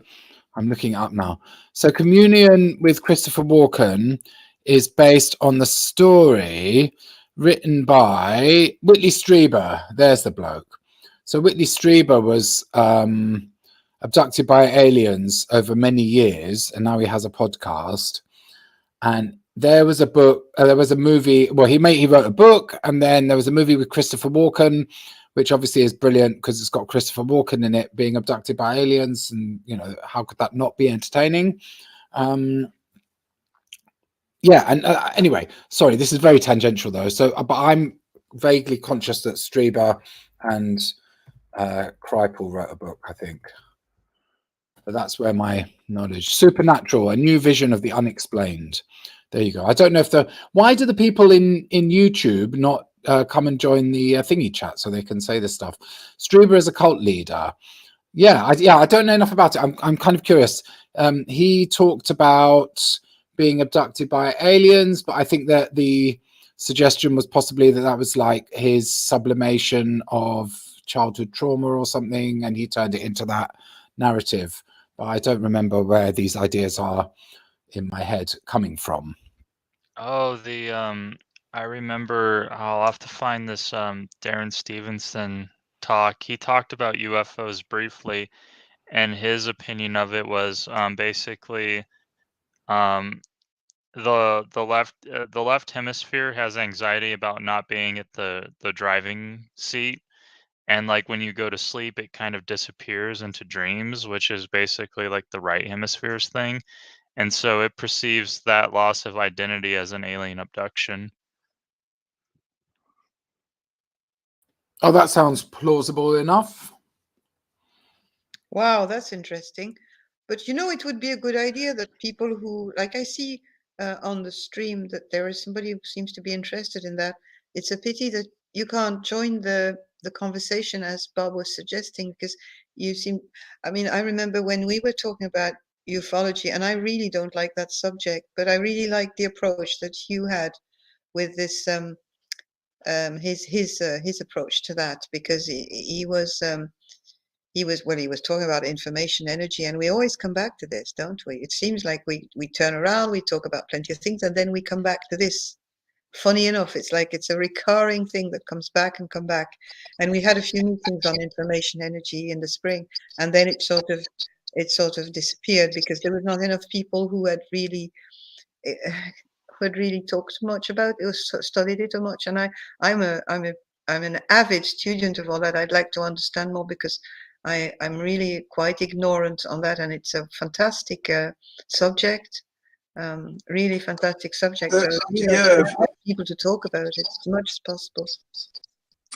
[SPEAKER 2] I'm looking it up now. So, Communion with Christopher Walken is based on the story written by Whitley Strieber. There's the bloke. So, Whitley Strieber was abducted by aliens over many years, and now he has a podcast. And there was a book, there was a movie. Well, he wrote a book, and then there was a movie with Christopher Walken, which obviously is brilliant because it's got Christopher Walken in it being abducted by aliens, and you know, how could that not be entertaining? Yeah, and anyway, sorry, this is very tangential though. So, but I'm vaguely conscious that Strieber and Kripal wrote a book, I think. But that's where my knowledge. Supernatural, a new vision of the unexplained. There you go. I don't know if why do the people in YouTube not come and join the thingy chat so they can say this stuff? Strieber is a cult leader. Yeah, I don't know enough about it. I'm kind of curious. He talked about being abducted by aliens, but I think that the suggestion was possibly that was like his sublimation of childhood trauma or something, and he turned it into that narrative. But I don't remember where these ideas are in my head coming from.
[SPEAKER 5] Oh, I remember. I'll have to find this Darren Stevenson talk. He talked about UFOs briefly, and his opinion of it was basically the left hemisphere has anxiety about not being at the driving seat, and like when you go to sleep it kind of disappears into dreams, which is basically like the right hemisphere's thing, and so it perceives that loss of identity as an alien abduction.
[SPEAKER 2] Oh, that sounds plausible enough.
[SPEAKER 1] Wow, that's interesting. But you know, it would be a good idea that people who, like I see on the stream that there is somebody who seems to be interested in that. It's a pity that you can't join the conversation as Bob was suggesting, because you seem, I mean, I remember when we were talking about ufology, and I really don't like that subject, but I really like the approach that Hugh had with this his approach to that, because he was talking about information energy, and we always come back to this, don't we? It seems like we turn around, we talk about plenty of things, and then we come back to this. Funny enough, it's like it's a recurring thing that comes back and come back. And we had a few meetings on information energy in the spring, and then it sort of disappeared because there was not enough people who had really talked much about it, or studied it too much. And I'm an avid student of all that. I'd like to understand more, because I'm really quite ignorant on that, and it's a fantastic subject. Really fantastic subject. So
[SPEAKER 4] yeah,
[SPEAKER 1] people to talk about it as much as possible.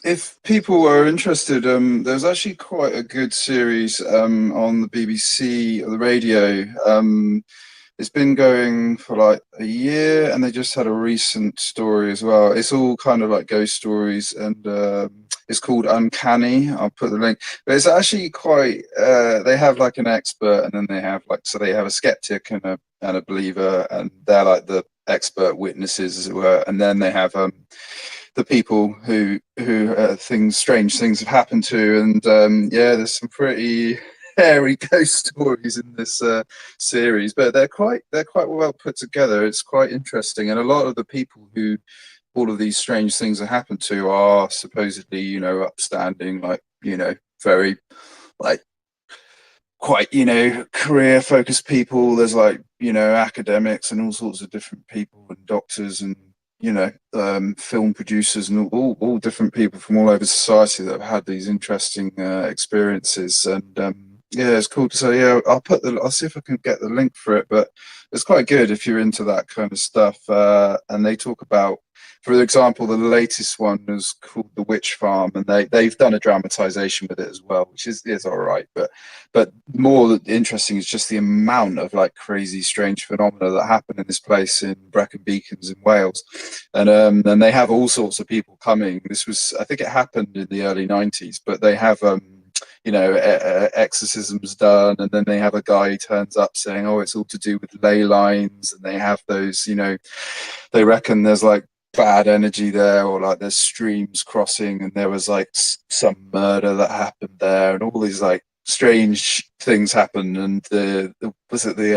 [SPEAKER 4] If people are interested, there's actually quite a good series on the BBC or the radio. It's been going for like a year, and they just had a recent story as well. It's all kind of like ghost stories, and it's called Uncanny. I'll put the link. But it's actually quite. They have like an expert, and then they have they have a skeptic and a believer, and they're like the expert witnesses, as it were. And then they have the people who strange things have happened to, and yeah, there's some pretty hairy ghost stories in this series, but they're quite well put together. It's quite interesting, and a lot of the people who all of these strange things have happened to are supposedly, upstanding, very quite career focused people. There's academics and all sorts of different people, and doctors, and film producers, and all different people from all over society that have had these interesting experiences. And yeah, it's cool. So yeah, I'll see if I can get the link for it, but it's quite good if you're into that kind of stuff. And they talk about, for example, the latest one was called The Witch Farm, and they've done a dramatization with it as well, which is all right. But more interesting is just the amount of crazy, strange phenomena that happen in this place in Brecon Beacons in Wales, and they have all sorts of people coming. This was, I think, it happened in the early 90s, but they have exorcisms done, and then they have a guy who turns up saying, oh, it's all to do with ley lines, and they have those, they reckon there's bad energy there, or there's streams crossing, and there was some murder that happened there, and all these strange things happen, and the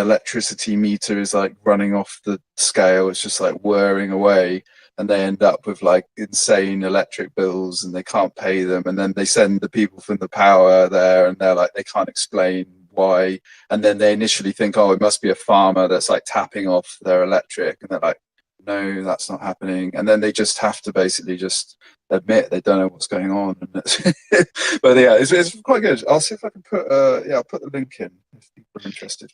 [SPEAKER 4] electricity meter is running off the scale. It's just whirring away, and they end up with insane electric bills, and they can't pay them, and then they send the people from the power there, and they're they can't explain why, and then they initially think, oh, it must be a farmer that's tapping off their electric, and they're no, that's not happening, and then they just have to basically just admit they don't know what's going on. And but yeah, it's quite good. I'll see if I can put I'll put the link in if people are interested.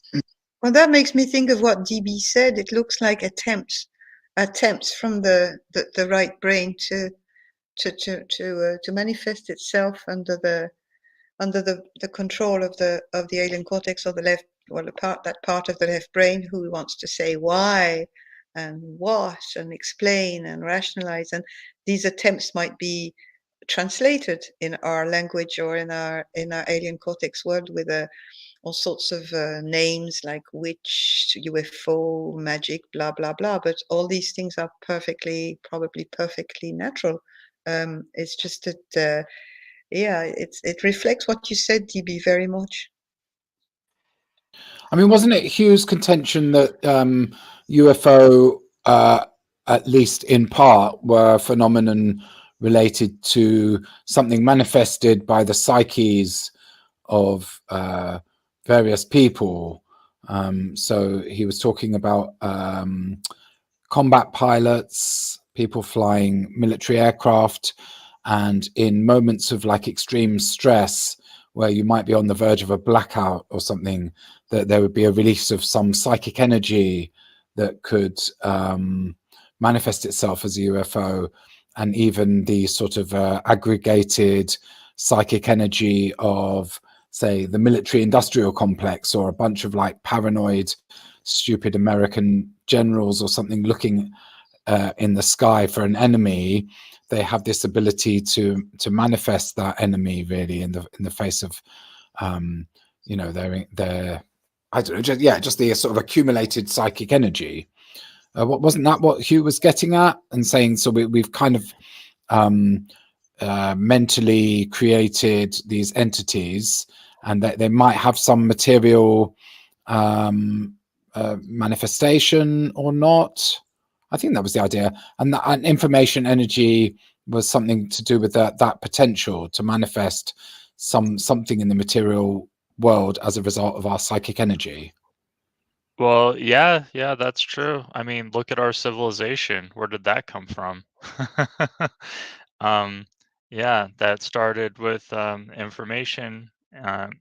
[SPEAKER 1] Well, that makes me think of what DB said. It looks like attempts from the right brain to manifest itself under the control of the alien cortex, or the left, well, that part of the left brain who wants to say why and what and explain and rationalize. And these attempts might be translated in our language or in our alien cortex world with all sorts of names like witch, UFO, magic, blah blah blah. But all these things are probably perfectly natural. It's just that it reflects what you said, DB, very much.
[SPEAKER 2] I mean, wasn't it Hugh's contention that UFO, at least in part, were a phenomenon related to something manifested by the psyches of various people? So he was talking about combat pilots, people flying military aircraft, and in moments of extreme stress, where you might be on the verge of a blackout or something, that there would be a release of some psychic energy that could manifest itself as a UFO, and even the sort of aggregated psychic energy of, say, the military industrial complex, or a bunch of paranoid, stupid American generals or something looking in the sky for an enemy. They have this ability to manifest that enemy really in the face of their I don't know, just the sort of accumulated psychic energy. Wasn't that what Hugh was getting at and saying? So we've kind of mentally created these entities, and that they might have some material manifestation or not. I think that was the idea. And information energy was something to do with that potential to manifest something in the material world as a result of our psychic energy.
[SPEAKER 5] Well, yeah, that's true. I mean, look at our civilization. Where did that come from? Yeah, that started with information in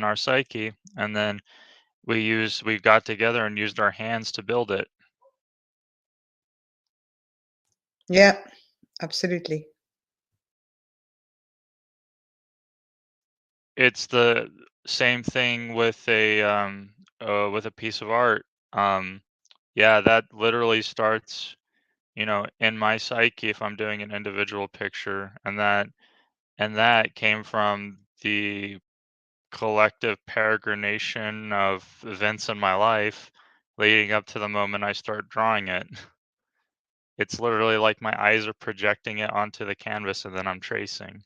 [SPEAKER 5] our psyche, and then we got together and used our hands to build it.
[SPEAKER 1] Yeah, absolutely.
[SPEAKER 5] It's the same thing with a piece of art. Yeah, that literally starts, in my psyche if I'm doing an individual picture, and that came from the collective peregrination of events in my life leading up to the moment I start drawing it. It's literally like my eyes are projecting it onto the canvas and then I'm tracing.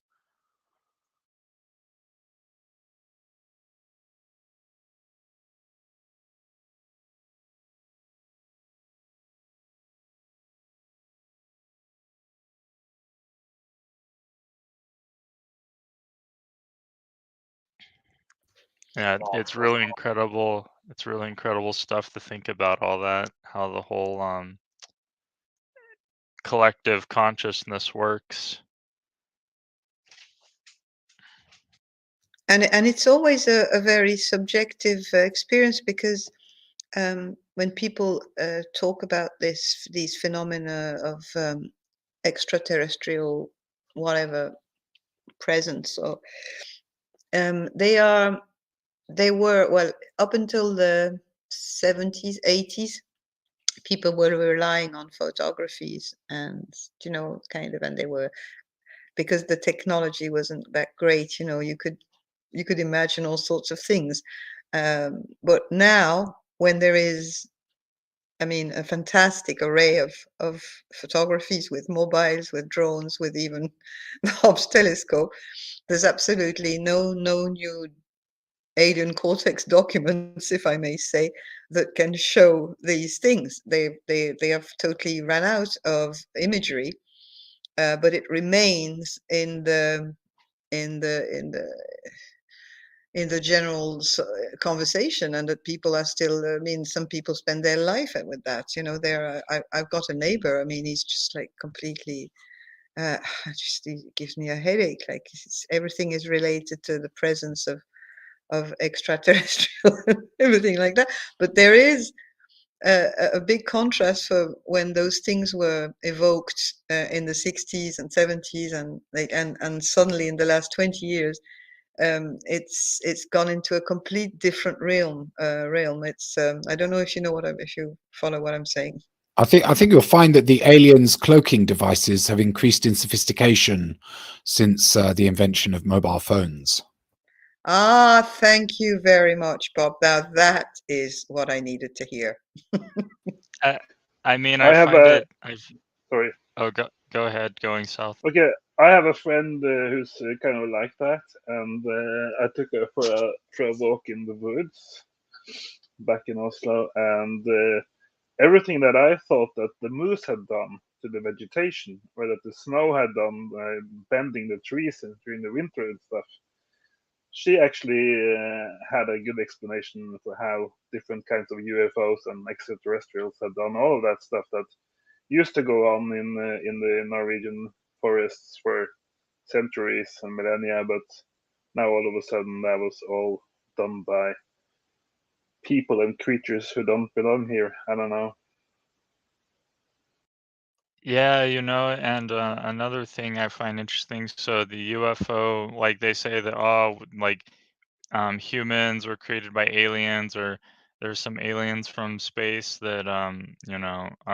[SPEAKER 5] Yeah, it's really incredible. It's really incredible stuff to think about all that, how the whole collective consciousness works.
[SPEAKER 1] And it's always a very subjective experience, because when people talk about these phenomena of extraterrestrial whatever presence, or they were, well, up until the 70s, 80s, people were relying on photographies, and kind of, and they were, because the technology wasn't that great, you could imagine all sorts of things. But now, when there is, I mean, a fantastic array of photographies with mobiles, with drones, with even the Hobbes telescope, there's absolutely no new alien cortex documents, if I may say, that can show these things. They have totally run out of imagery, but it remains in the in the in the in the general conversation, and that people are still, I mean, some people spend their life with that. I've got a neighbor, I mean, he's just like completely just, it gives me a headache. Like, everything is related to the presence of extraterrestrial and everything like that. But there is a big contrast for when those things were evoked in the 60s and 70s, and and suddenly in the last 20 years, it's gone into a complete different realm. It's I don't know if you know if you follow what I'm saying.
[SPEAKER 2] I think you'll find that the aliens' cloaking devices have increased in sophistication since the invention of mobile phones.
[SPEAKER 1] Ah, thank you very much, Bob. Now that is what I needed to hear.
[SPEAKER 5] I mean,
[SPEAKER 3] I have
[SPEAKER 5] find
[SPEAKER 3] a
[SPEAKER 5] it.
[SPEAKER 3] sorry.
[SPEAKER 5] Oh, go ahead. Going south.
[SPEAKER 3] Okay, I have a friend who's kind of like that, and I took her for a walk in the woods back in Oslo, and everything that I thought that the moose had done to the vegetation, or that the snow had done by bending the trees during the winter and stuff, she actually had a good explanation for how different kinds of UFOs and extraterrestrials had done all of that stuff that used to go on in the Norwegian forests for centuries and millennia, but now all of a sudden that was all done by people and creatures who don't belong here. I don't know.
[SPEAKER 5] Yeah, and another thing I find interesting. So the UFO, like they say that, like humans were created by aliens, or there's some aliens from space that are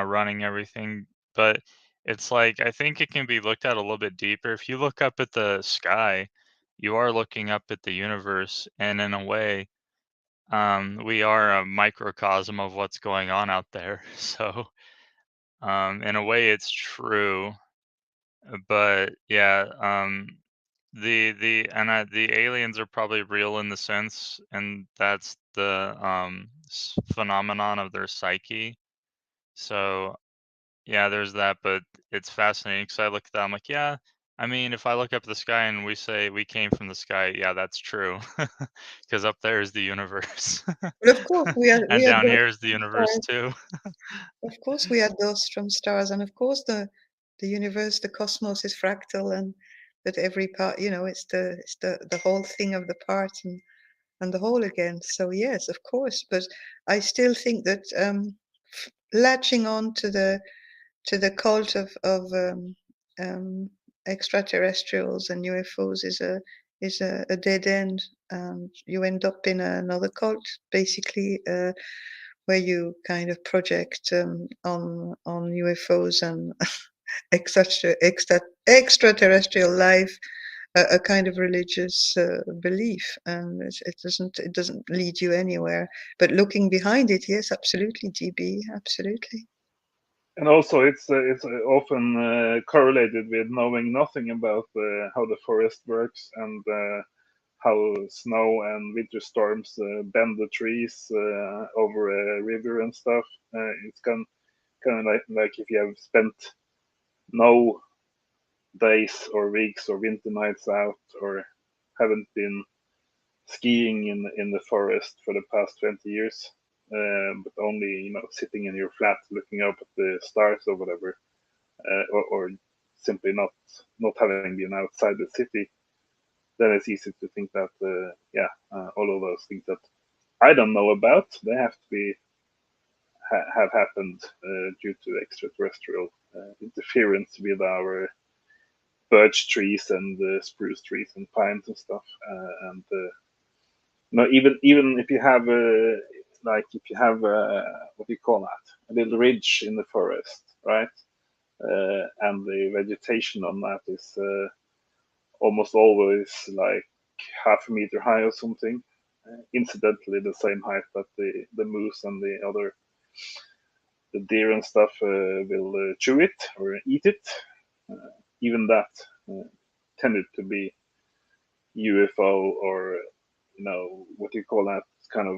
[SPEAKER 5] running everything. But it's like, I think it can be looked at a little bit deeper. If you look up at the sky, you are looking up at the universe, and in a way, we are a microcosm of what's going on out there. So in a way, it's true. But yeah, the aliens are probably real in the sense, and that's the phenomenon of their psyche. So yeah, there's that, but it's fascinating because I look at that, I'm like, yeah, I mean, if I look up at the sky and we say we came from the sky, yeah, that's true, because up there is the universe,
[SPEAKER 1] But of course,
[SPEAKER 5] and
[SPEAKER 1] we are
[SPEAKER 5] down
[SPEAKER 1] those
[SPEAKER 5] here is the
[SPEAKER 1] from
[SPEAKER 5] universe
[SPEAKER 1] stars.
[SPEAKER 5] too.
[SPEAKER 1] Of course, we are dust from stars, and of course, the universe, the cosmos is fractal, and that every part, you know, it's the whole thing of the part and the whole again. So yes, of course, but I still think that latching on to the cult of um, extraterrestrials and UFOs is a dead end. You end up in another cult, basically, where you kind of project on UFOs and extraterrestrial life a kind of religious belief, and it doesn't lead you anywhere. But looking behind it, yes, absolutely, GB, absolutely.
[SPEAKER 3] And also, it's often correlated with knowing nothing about how the forest works and how snow and winter storms bend the trees over a river and stuff. It's kind of like if you have spent no days or weeks or winter nights out, or haven't been skiing in the forest for the past 20 years, but only sitting in your flat looking up at the stars or whatever, or simply not having been outside the city, then it's easy to think that all of those things that I don't know about, they have to be have happened due to extraterrestrial interference with our birch trees and spruce trees and pines and stuff. And no, even if you have what do you call that? A little ridge in the forest, right? And the vegetation on that is almost always like half a meter high or something. Incidentally, the same height that the moose and the deer and stuff will chew it or eat it. Even that tended to be UFO, or what do you call that kind of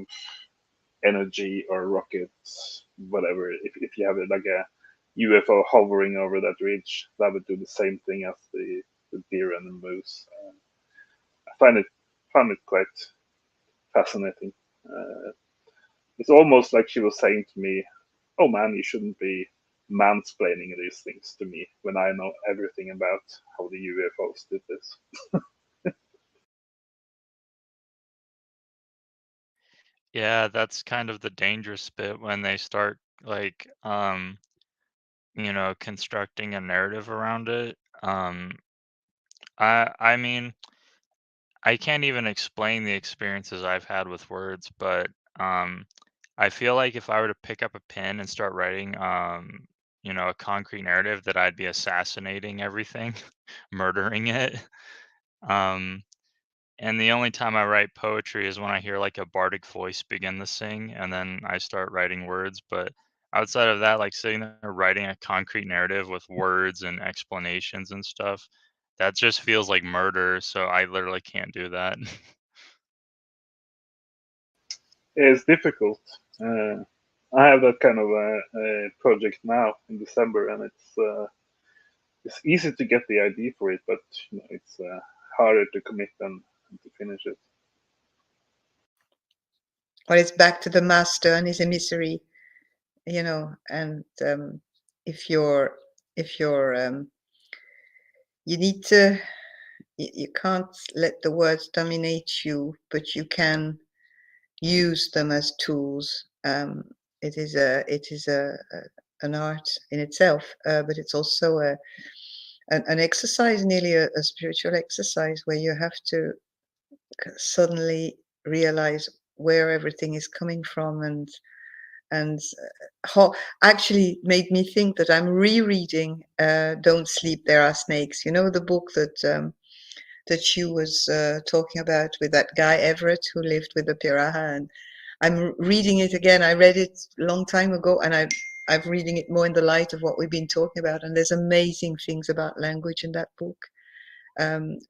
[SPEAKER 3] energy or rockets, whatever. If you have like a UFO hovering over that ridge, that would do the same thing as the deer and the moose. I find it quite fascinating. It's almost like she was saying to me, "Oh man, you shouldn't be mansplaining these things to me when I know everything about how the UFOs did this."
[SPEAKER 5] Yeah, that's kind of the dangerous bit when they start like constructing a narrative around it. I mean, I can't even explain the experiences I've had with words, but um I feel like if I were to pick up a pen and start writing a concrete narrative, that I'd be assassinating everything, murdering it. Um And the only time I write poetry is when I hear like a bardic voice begin to sing, and then I start writing words. But outside of that, like sitting there writing a concrete narrative with words and explanations and stuff, that just feels like murder. So I literally can't do that.
[SPEAKER 3] It's difficult. Uh, I have that kind of a project now in December, and it's easy to get the idea for it, but it's harder to commit than to finish it.
[SPEAKER 1] Well, it's back to the master and his emissary, and if you're you need to you can't let the words dominate you, but you can use them as tools. It is an art in itself, but it's also an exercise, nearly a spiritual exercise, where you have to suddenly realize where everything is coming from, and how actually made me think that I'm rereading "Don't Sleep, There Are Snakes." You know, the book that you was talking about with that guy Everett who lived with the piranha, and I'm reading it again. I read it a long time ago, and I'm reading it more in the light of what we've been talking about, and there's amazing things about language in that book.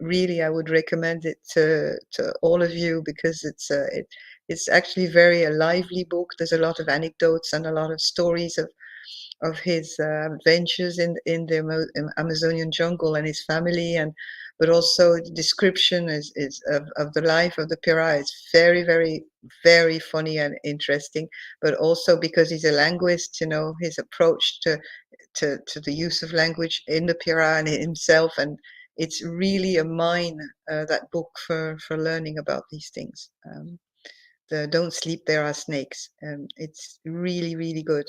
[SPEAKER 1] Really, I would recommend it to all of you because it's actually very a lively book. There's a lot of anecdotes and a lot of stories of his adventures in the Amazonian jungle and his family, and but also the description is of the life of the Pira is very, very, very funny and interesting. But also because he's a linguist, his approach to the use of language in the Pira and himself, and it's really a mine, that book for learning about these things. The Don't Sleep, There Are Snakes. It's really, really good.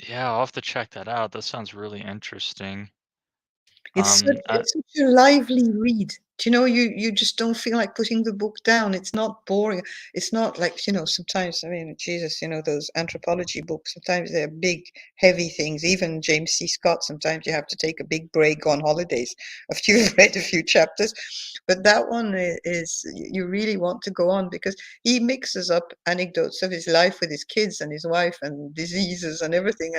[SPEAKER 5] Yeah, I'll have to check that out. That sounds really interesting.
[SPEAKER 1] It's such a lively read. Do you know, you just don't feel like putting the book down. It's not boring. It's not like, sometimes, I mean, Jesus, those anthropology books, sometimes they're big, heavy things. Even James C. Scott, sometimes you have to take a big break on holidays after you've read a few chapters. But that one is, you really want to go on because he mixes up anecdotes of his life with his kids and his wife and diseases and everything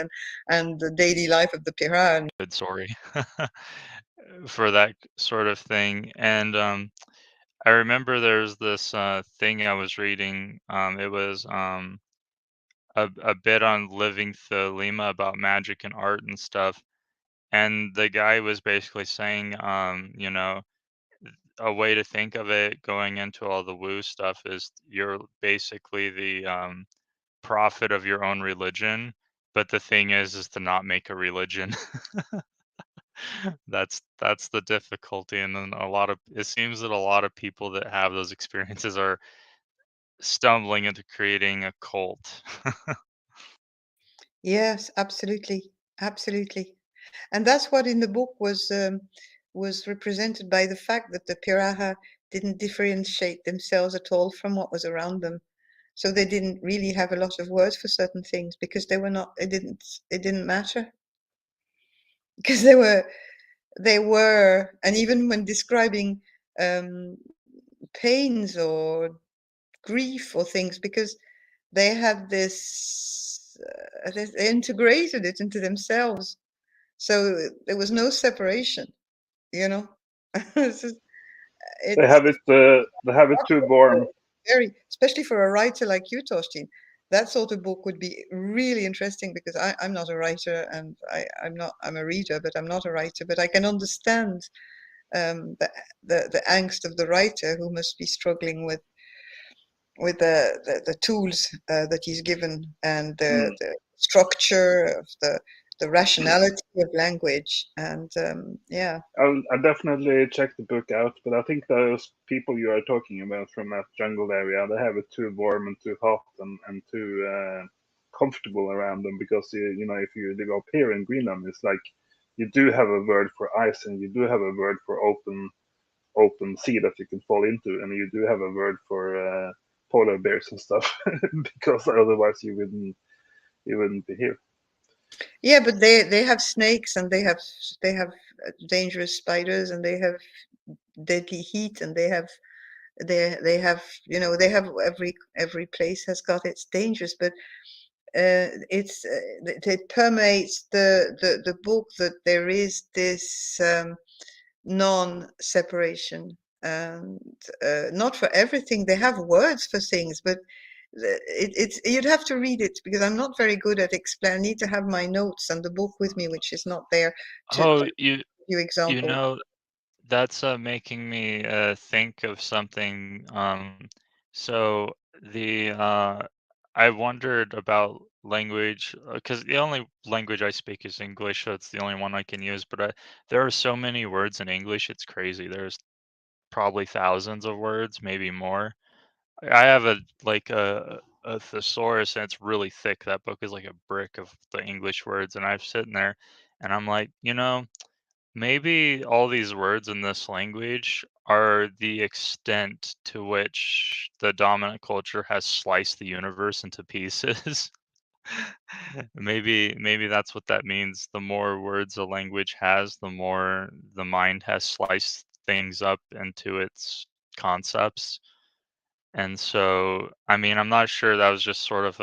[SPEAKER 1] and the daily life of the Pira.
[SPEAKER 5] Good story for that sort of thing. And I remember there's this thing I was reading. It was a bit on living Thelema about magic and art and stuff. And the guy was basically saying, a way to think of it going into all the woo stuff is you're basically the prophet of your own religion. But the thing is to not make a religion. That's the difficulty, and then it seems that a lot of people that have those experiences are stumbling into creating a cult.
[SPEAKER 1] Yes, absolutely, absolutely, and that's what in the book was represented by the fact that the Piraha didn't differentiate themselves at all from what was around them, so they didn't really have a lot of words for certain things because they were not. It didn't matter because they were, and even when describing um, pains or grief or things, because they had this, they integrated it into themselves. So there was no separation, you know. It's just-
[SPEAKER 3] They
[SPEAKER 1] it's
[SPEAKER 3] have it. They have it too warm.
[SPEAKER 1] very, especially for a writer like you, Torstein. That sort of book would be really interesting because I'm not a writer and I'm a reader, but I'm not a writer. But I can understand the angst of the writer who must be struggling with the tools that he's given and the structure of the rationality of language and yeah.
[SPEAKER 3] I'll definitely check the book out, but I think those people you are talking about from that jungle area, they have it too warm and too hot and too comfortable around them because if you live up here in Greenland, it's like you do have a word for ice and you do have a word for open sea that you can fall into, and you do have a word for polar bears and stuff because otherwise you wouldn't be here.
[SPEAKER 1] Yeah, but they have snakes and they have dangerous spiders and they have deadly heat and they have they have every place has got its dangers, but it permeates the book that there is this non-separation and not for everything. They have words for things, but it's you'd have to read it because I'm not very good at explain. I need to have my notes and the book with me, which is not there to
[SPEAKER 5] Oh,
[SPEAKER 1] give you
[SPEAKER 5] you
[SPEAKER 1] examples.
[SPEAKER 5] know, that's making me think of something. So the I wondered about language because the only language I speak is English, so it's the only one I can use. But there are so many words in English, it's crazy. There's probably thousands of words, maybe more. I have a thesaurus and it's really thick. That book is like a brick of the English words, and I'm sitting there, and I'm like, maybe all these words in this language are the extent to which the dominant culture has sliced the universe into pieces. Maybe that's what that means. The more words a language has, the more the mind has sliced things up into its concepts. And so, I mean, I'm not sure, that was just sort of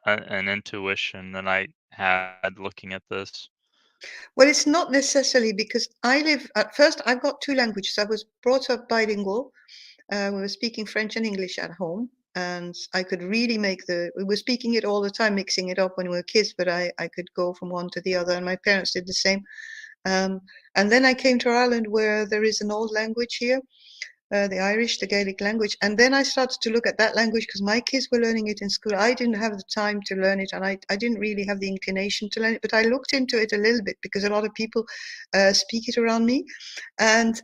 [SPEAKER 5] an intuition that I had looking at this.
[SPEAKER 1] Well, it's not necessarily, because at first, I've got two languages. I was brought up bilingual. We were speaking French and English at home, and I could really we were speaking it all the time, mixing it up when we were kids, but I could go from one to the other, and my parents did the same. And then I came to Ireland, where there is an old language here, the Irish, the Gaelic language. And then I started to look at that language because my kids were learning it in school. I didn't have the time to learn it, and I didn't really have the inclination to learn it, but I looked into it a little bit because a lot of people speak it around me. And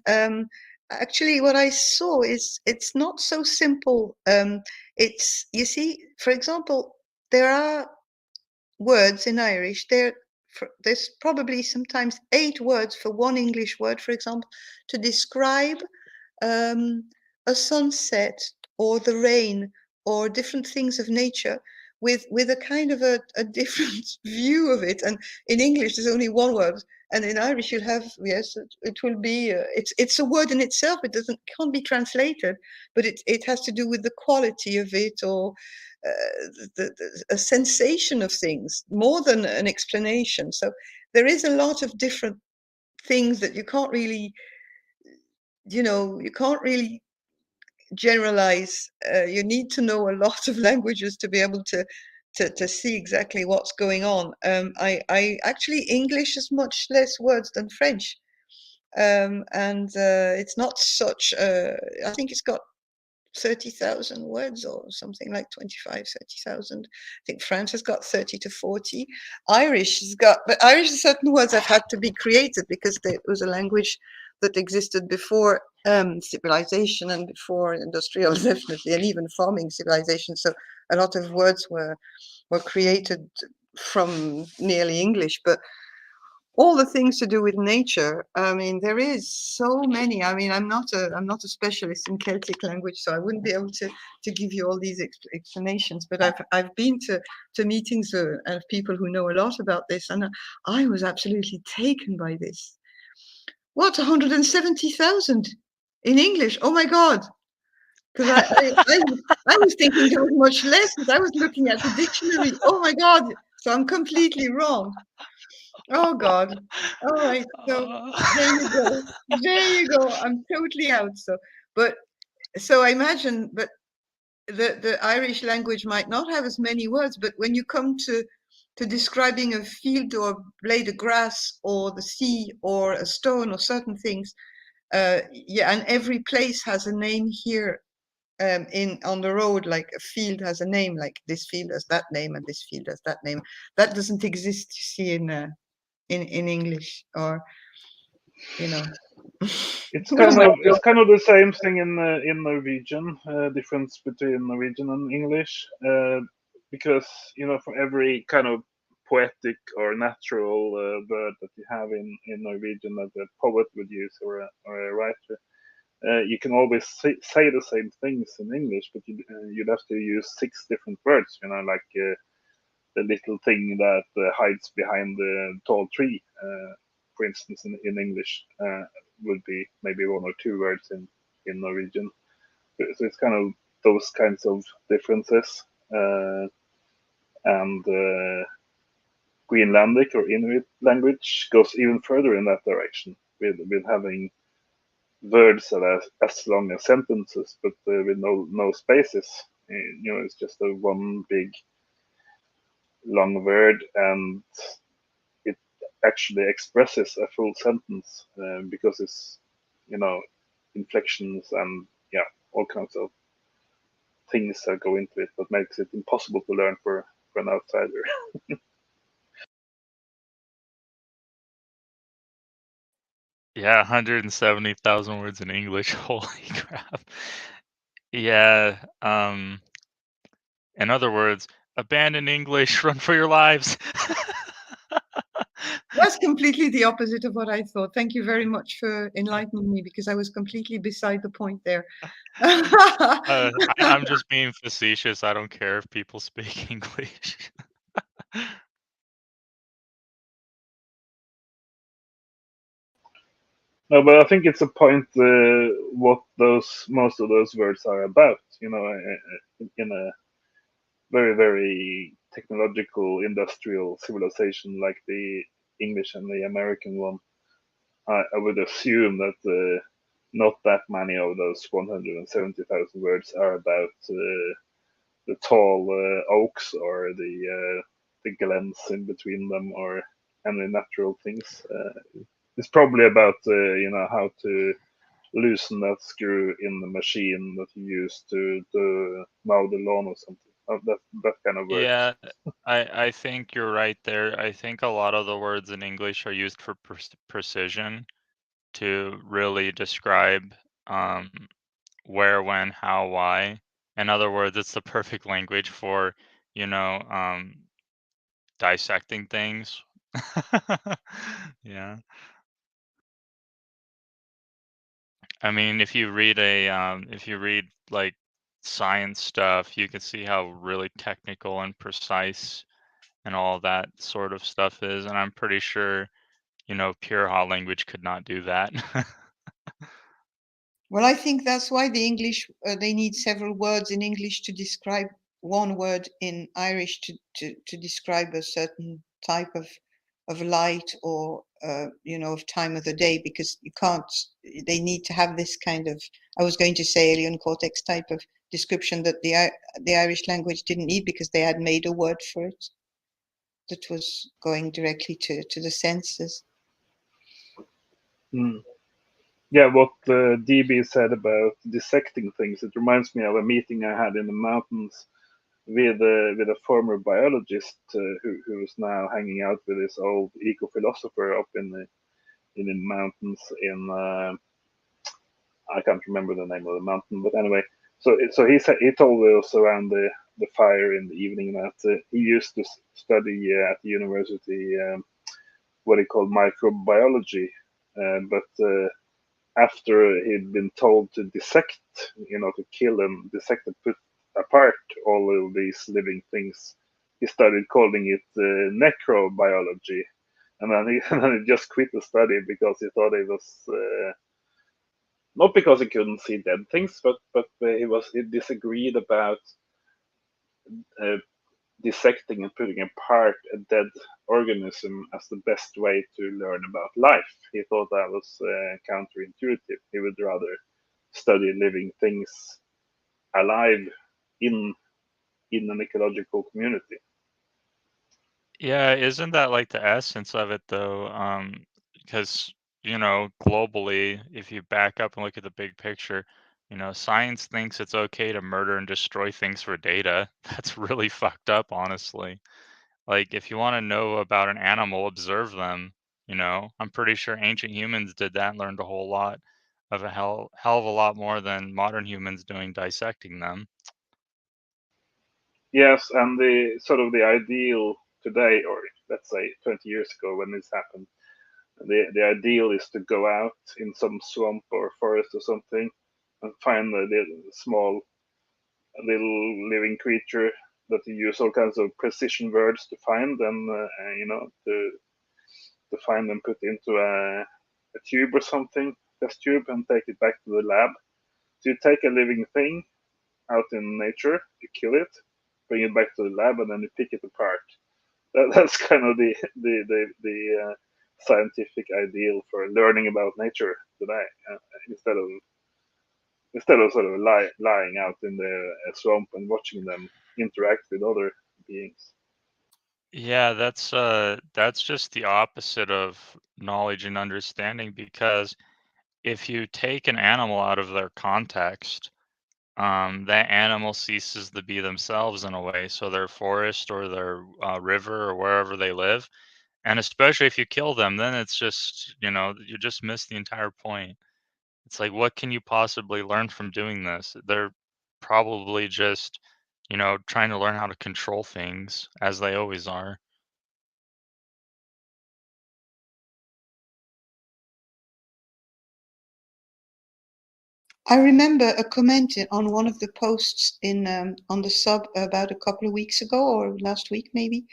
[SPEAKER 1] actually, what I saw is it's not so simple. You see, for example, there are words in Irish. There's probably sometimes 8 words for one English word, for example, to describe um, a sunset or the rain or different things of nature with a kind of a different view of it. And in English, there's only one word, and in Irish, you'll have, yes, it will be. It's a word in itself. It can't be translated, but it has to do with the quality of it, or a sensation of things more than an explanation. So there is a lot of different things that you can't really generalize. You need to know a lot of languages to be able to see exactly what's going on. I actually, English has much less words than French, and it's not such. I think it's got 30,000 words or something like 25, 30,000. I think France has got 30 to 40. But Irish, certain words have had to be created because it was a language that existed before civilization and before industrial, definitely, and even farming civilization. So a lot of words were created from nearly English, but all the things to do with nature. I mean, there is so many. I mean, I'm not a specialist in Celtic language, so I wouldn't be able to give you all these explanations. But I've been to meetings of people who know a lot about this, and I was absolutely taken by this. What, 170,000 in English? Oh my God! Because I was thinking there was much less, because I was looking at the dictionary. Oh my God! So I'm completely wrong. Oh God. All right. So there you go. There you go. I'm totally out. So I imagine, but the Irish language might not have as many words, but when you come to describing a field or a blade of grass or the sea or a stone or certain things, yeah, and every place has a name here. On the road, like a field has a name, like this field has that name and this field has that name. That doesn't exist, you see, in English, or
[SPEAKER 3] It's
[SPEAKER 1] What am
[SPEAKER 3] kind of the same thing in Norwegian. Difference between Norwegian and English, because for every kind of poetic or natural word that you have in Norwegian that a poet would use, or a writer, you can always say the same things in English, but you'd have to use 6 different words. Like the little thing that hides behind the tall tree, for instance, in English, would be maybe 1 or 2 words in Norwegian. So it's kind of those kinds of differences. And Greenlandic or Inuit language goes even further in that direction, with having words that are as long as sentences, but with no spaces. It's just a one big long word, and it actually expresses a full sentence, because it's inflections and all kinds of things that go into it that makes it impossible to learn for an outsider.
[SPEAKER 5] Yeah, 170,000 words in English. Holy crap. Yeah, in other words, abandon English, run for your lives.
[SPEAKER 1] That's completely the opposite of what I thought. Thank you very much for enlightening me, because I was completely beside the point there.
[SPEAKER 5] I'm just being facetious. I don't care if people speak English.
[SPEAKER 3] No, but I think it's a point what most of those words are about. in a very, very technological industrial civilization like the English and the American one, I would assume that not that many of those 170,000 words are about the tall oaks or the glens in between them or any natural things. It's probably about how to loosen that screw in the machine that you use to mow the lawn or something. That kind of words.
[SPEAKER 5] Yeah, I think you're right there. I think a lot of the words in English are used for precision to really describe where, when, how, why. In other words, it's the perfect language for, dissecting things. Yeah. I mean, if you read like science stuff, you can see how really technical and precise and all that sort of stuff is. And I'm pretty sure, pure HA language could not do that.
[SPEAKER 1] Well, I think that's why the English, they need several words in English to describe one word in Irish to describe a certain type of light or, of time of the day, because you can't, they need to have this kind of, I was going to say alien cortex type of description that the Irish language didn't need, because they had made a word for it that was going directly to the senses.
[SPEAKER 3] Mm. Yeah, what DB said about dissecting things, it reminds me of a meeting I had in the mountains with a former biologist who is now hanging out with this old eco-philosopher up in the mountains in I can't remember the name of the mountain, but anyway. So he told us around the fire in the evening that he used to study at the university what he called microbiology, but after he'd been told to dissect, to kill and dissect and put apart all of these living things, he started calling it necrobiology, and then he just quit the study because he thought it was not because he couldn't see dead things, but he disagreed about uh, dissecting and putting apart a dead organism as the best way to learn about life. He thought that was counterintuitive. He would rather study living things alive in an ecological community.
[SPEAKER 5] Yeah, isn't that like the essence of it though? Because, globally, if you back up and look at the big picture, science thinks it's okay to murder and destroy things for data. That's really fucked up, honestly. Like, if you want to know about an animal, observe them. I'm pretty sure ancient humans did that and learned a whole lot of a hell of a lot more than modern humans doing dissecting them.
[SPEAKER 3] Yes, and the ideal today, or let's say 20 years ago when this happened, the ideal is to go out in some swamp or forest or something and find a little living creature that you use all kinds of precision words to find, and to find and put into a tube or something, test tube, and take it back to the lab. So you take a living thing out in nature, you kill it, bring it back to the lab, and then you pick it apart. That's kind of the scientific ideal for learning about nature today, instead of sort of lying out in the swamp and watching them interact with other beings.
[SPEAKER 5] Yeah, that's just the opposite of knowledge and understanding, because if you take an animal out of their context, that animal ceases to be themselves in a way. So their forest or their river or wherever they live, and especially if you kill them, then it's just, you just miss the entire point. It's like, what can you possibly learn from doing this? They're probably just, trying to learn how to control things as they always are.
[SPEAKER 1] I remember a comment on one of the posts in on the sub about a couple of weeks ago, or last week maybe,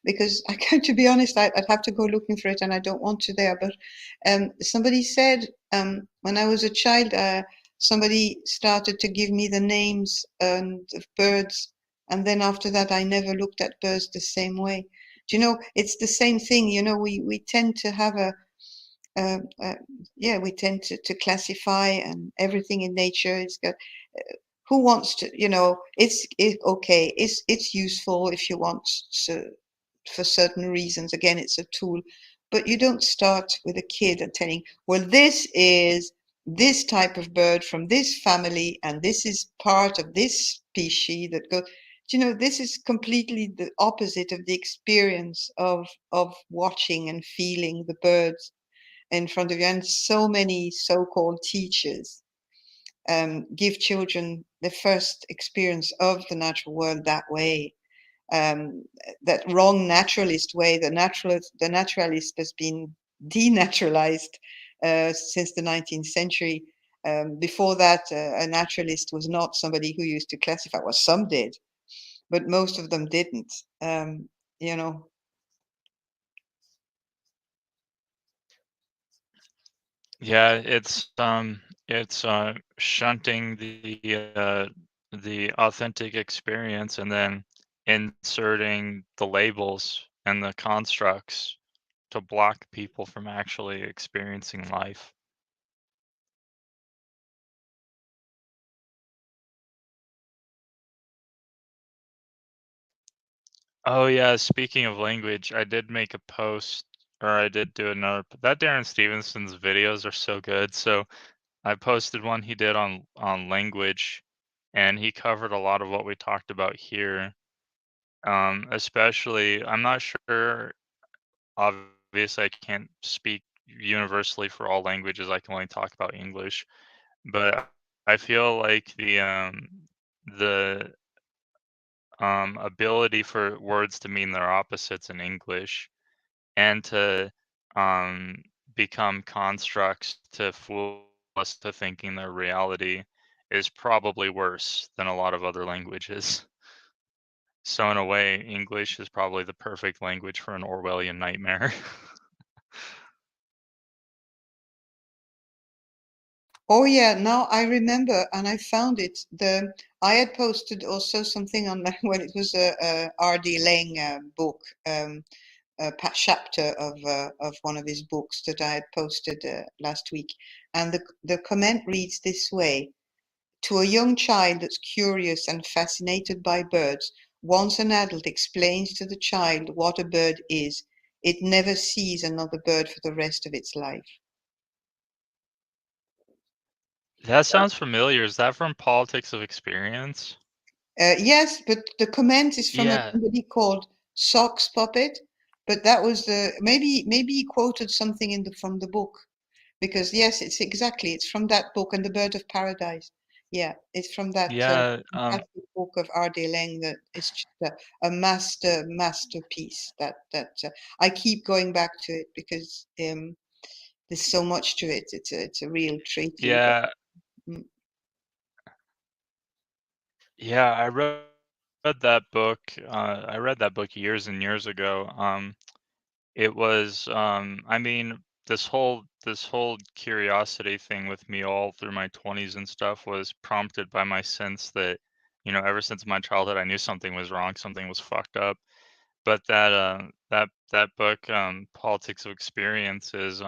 [SPEAKER 1] because I can't, to be honest, I'd have to go looking for it, and I don't want to there. But somebody said, when I was a child, somebody started to give me the names of birds, and then after that I never looked at birds the same way. Do you know, it's the same thing. You know, we tend to have we tend to classify, and everything in nature is got. Who wants to? You know, okay. It's useful if you want to, for certain reasons. Again, it's a tool, but you don't start with a kid and telling, well, this is this type of bird from this family, and this is part of this species that go. You know, this is completely the opposite of the experience of watching and feeling the birds in front of you. And so many so-called teachers give children the first experience of the natural world that way. That wrong naturalist way. The naturalist has been denaturalized since the 19th century. Before that, a naturalist was not somebody who used to classify. Well, some did, but most of them didn't. You know.
[SPEAKER 5] Yeah, it's shunting the authentic experience and then inserting the labels and the constructs to block people from actually experiencing life. Oh yeah, speaking of language, I did make a post, or I did do another. That Darren Stevenson's videos are so good. So I posted one he did on language, and he covered a lot of what we talked about here. Especially, I'm not sure. Obviously, I can't speak universally for all languages. I can only talk about English, but I feel like the ability for words to mean their opposites in English and to um, become constructs to fool us to thinking they're reality is probably worse than a lot of other languages. So in a way, English is probably the perfect language for an Orwellian nightmare.
[SPEAKER 1] Oh yeah, now I remember, and I found it. I had posted also something on my, well, it was a R.D. Laing book, a chapter of one of his books that I had posted last week, and the comment reads this way: to a young child that's curious and fascinated by birds, once an adult explains to the child what a bird is, it never sees another bird for the rest of its life.
[SPEAKER 5] That sounds familiar. Is that from Politics of Experience?
[SPEAKER 1] Yes, but the comment is from
[SPEAKER 5] Yeah.
[SPEAKER 1] somebody called Socks Puppet, but that was the maybe he quoted something from the book, because yes, it's from that book, and the Bird of Paradise. Yeah, it's from that
[SPEAKER 5] Yeah.
[SPEAKER 1] fantastic book of R.D. Laing that is just a masterpiece. That I keep going back to it because there's so much to it. It's a real treat.
[SPEAKER 5] Yeah.
[SPEAKER 1] Mm.
[SPEAKER 5] Yeah. I read that book. I read that book years and years ago. It was, I mean, this whole curiosity thing with me all through my 20s and stuff was prompted by my sense that, ever since my childhood, I knew something was wrong, something was fucked up. But that book, Politics of Experience, is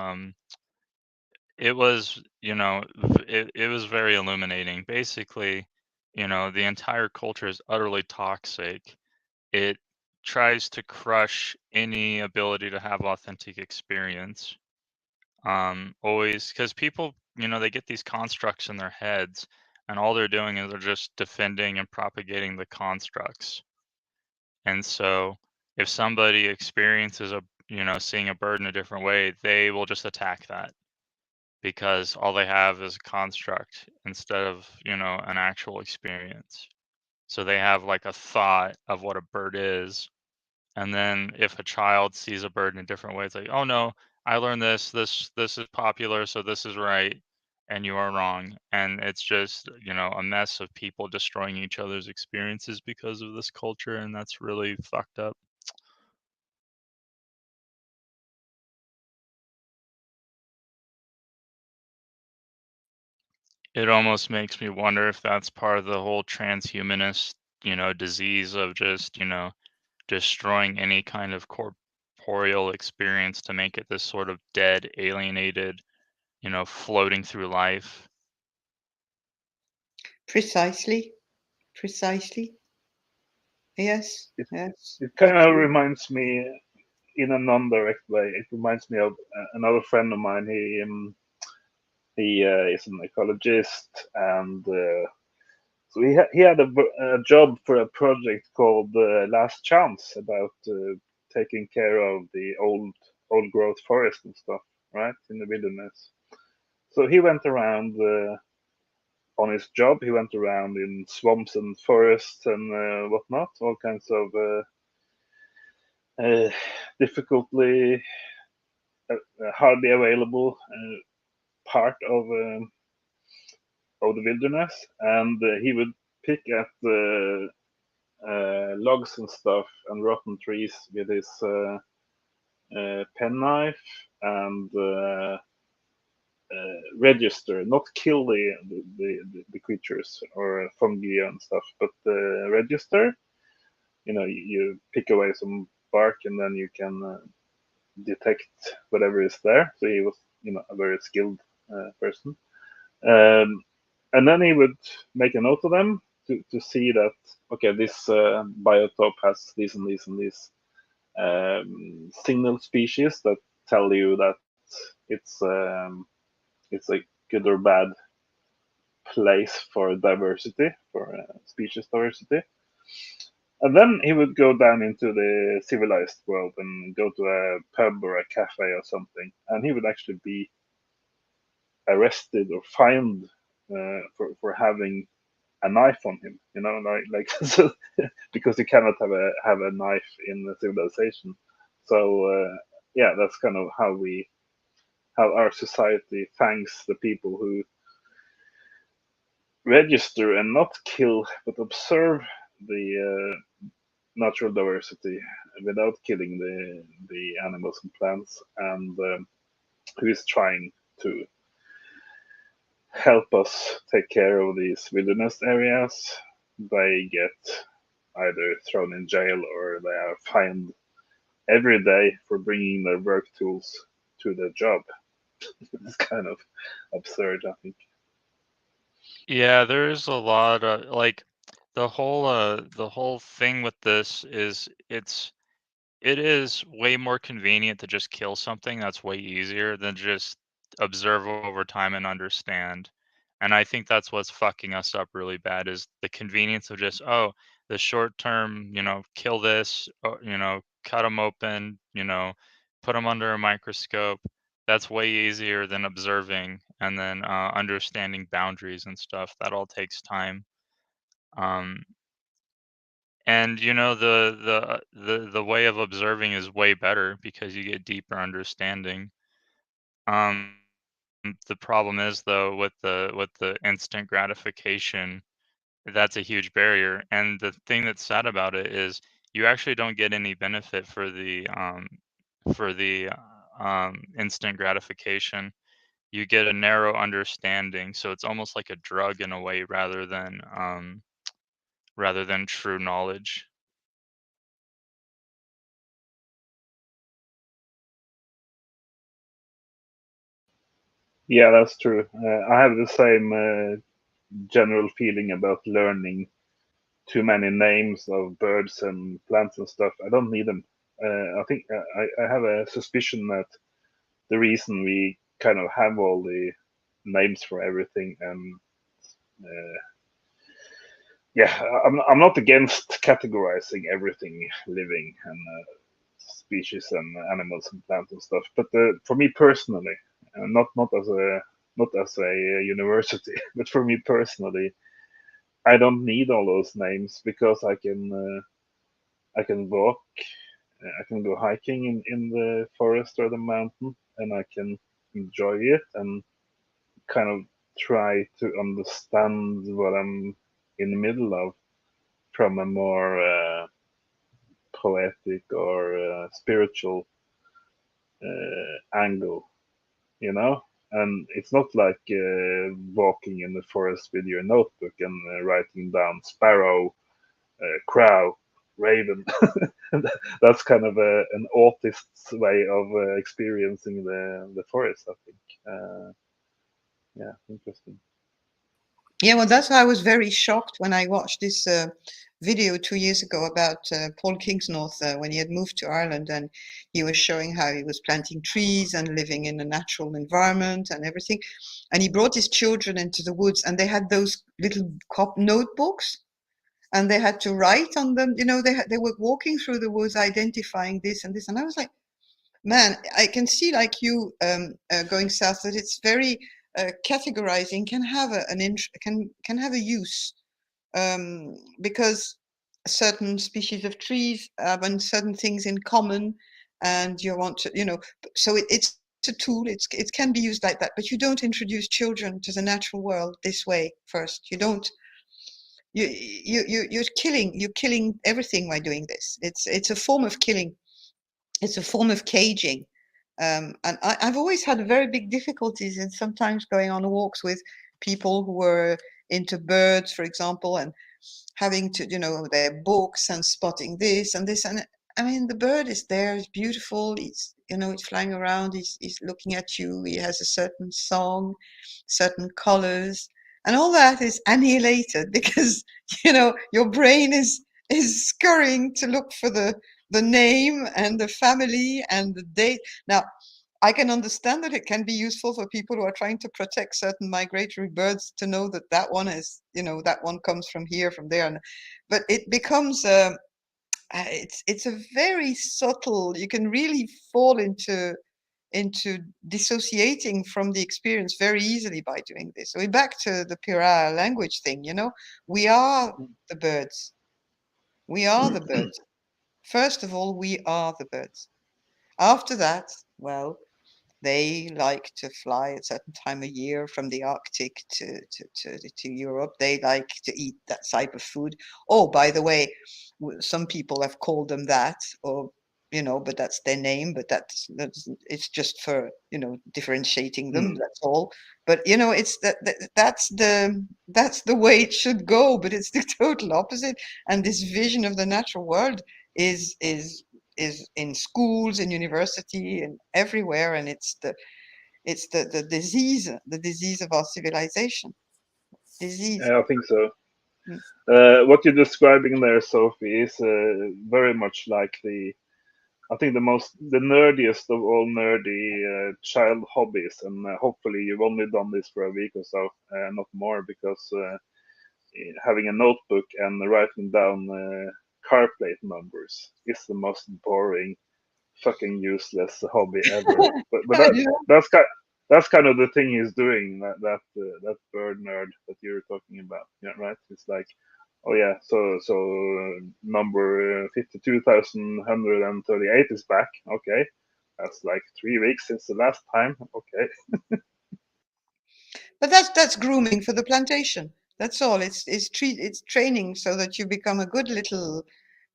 [SPEAKER 5] it was, it was very illuminating. Basically, the entire culture is utterly toxic. It tries to crush any ability to have authentic experience. Always, because people, they get these constructs in their heads, and all they're doing is they're just defending and propagating the constructs. And so if somebody experiences seeing a bird in a different way, they will just attack that because all they have is a construct instead of, an actual experience. So they have like a thought of what a bird is. And then if a child sees a bird in a different way, it's like, oh no, I learned this is popular, so this is right, and you are wrong. And it's just, a mess of people destroying each other's experiences because of this culture, and that's really fucked up. It almost makes me wonder if that's part of the whole transhumanist, disease of just, destroying any kind of corporeal experience to make it this sort of dead, alienated, floating through life.
[SPEAKER 1] Precisely. Yes.
[SPEAKER 3] It,
[SPEAKER 1] Yes.
[SPEAKER 3] it kind of
[SPEAKER 1] Absolutely.
[SPEAKER 3] reminds me, in a non-direct way, it reminds me of another friend of mine. He is an ecologist, and so he had a job for a project called Last Chance about taking care of the old growth forest and stuff, right, in the wilderness. So he went around on his job. He went around in swamps and forests and whatnot, all kinds of difficultly hardly available part of the wilderness, and he would pick at the logs and stuff and rotten trees with his penknife and register, not kill the creatures or fungi and stuff, but register. You pick away some bark and then you can detect whatever is there. So he was, a very skilled person. Um, and then he would make a note of them to see that, okay, this biotope has these and these and these signal species that tell you that it's it's a good or bad place for diversity, for species diversity. And then he would go down into the civilized world and go to a pub or a cafe or something, and he would actually be arrested or fined for having a knife on him. So, because you cannot have a knife in the civilization. So yeah, that's kind of how our society thanks the people who register and not kill but observe the natural diversity without killing the animals and plants, and who is trying to help us take care of these wilderness areas. They get either thrown in jail or they are fined every day for bringing their work tools to their job. It's kind of absurd, I think.
[SPEAKER 5] Yeah, there's a lot of like the whole thing with this is it is way more convenient to just kill something. That's way easier than just observe over time and understand. And I think that's what's fucking us up really bad is the convenience of just, oh, the short term, kill this, cut them open, put them under a microscope. That's way easier than observing and then understanding boundaries and stuff. That all takes time. Um, and the way of observing is way better because you get deeper understanding. Um, the problem is though with the instant gratification, that's a huge barrier. And the thing that's sad about it is you actually don't get any benefit for the instant gratification. You get a narrow understanding, so it's almost like a drug in a way rather than true knowledge.
[SPEAKER 3] Yeah, that's true. I have the same general feeling about learning too many names of birds and plants and stuff. I don't need them. I think I have a suspicion that the reason we kind of have all the names for everything, and uh, yeah, I'm not against categorizing everything living and species and animals and plants and stuff, but for me personally, not as a university, but for me personally, I don't need all those names because I can walk, I can go hiking in the forest or the mountain, and I can enjoy it and kind of try to understand what I'm in the middle of from a more poetic or spiritual angle, you know. and it's not like walking in the forest with your notebook and writing down sparrow, crow, raven. That's kind of an autist's way of experiencing the forest, I think. Yeah, interesting.
[SPEAKER 1] Yeah, well, that's why I was very shocked when I watched this video 2 years ago about Paul Kingsnorth when he had moved to Ireland, and he was showing how he was planting trees and living in a natural environment and everything. And he brought his children into the woods, and they had those little notebooks, and they had to write on them. You know, they were walking through the woods, identifying this and this, and I was like, man, I can see, like you going south, that it's very categorizing, can have can have a use, because certain species of trees have certain things in common, and you want to, so it's a tool. It can be used like that, but you don't introduce children to the natural world this way first. You don't. You're killing everything by doing this. It's a form of killing. It's a form of caging. And I've always had very big difficulties in sometimes going on walks with people who were into birds, for example, and having to, their books and spotting this and this. And I mean, the bird is there, it's beautiful, it's flying around, he's looking at you, he has a certain song, certain colors, and all that is annihilated because, your brain is scurrying to look for the name and the family and the date. Now, I can understand that it can be useful for people who are trying to protect certain migratory birds to know that that one is, that one comes from here, from there. But it becomes, it's a very subtle, you can really fall into dissociating from the experience very easily by doing this. So we're back to the Pira language thing, we are the birds. We are the birds. First of all, we are the birds. After that, well, they like to fly at a certain time of year from the Arctic to Europe. They like to eat that type of food. Oh, by the way, some people have called them that, or but that's their name. But that's it's just for differentiating them. That's all. But it's that's the way it should go. But it's the total opposite. And this vision of the natural world is in schools, in university, and everywhere, and it's the disease of our civilization. Disease.
[SPEAKER 3] Yeah, I think so.
[SPEAKER 1] Mm.
[SPEAKER 3] What you're describing there, Sophie, is very much like I think the nerdiest of all nerdy child hobbies, and hopefully you've only done this for a week or so, not more, because having a notebook and writing down car plate numbers is the most boring, fucking useless hobby ever. But that's kind of the thing he's doing. That bird nerd that you're talking about, yeah, right? It's like, oh yeah, so number 52,138 is back. Okay, that's like 3 weeks since the last time. Okay.
[SPEAKER 1] But that's grooming for the plantation. That's all. It's training so that you become a good little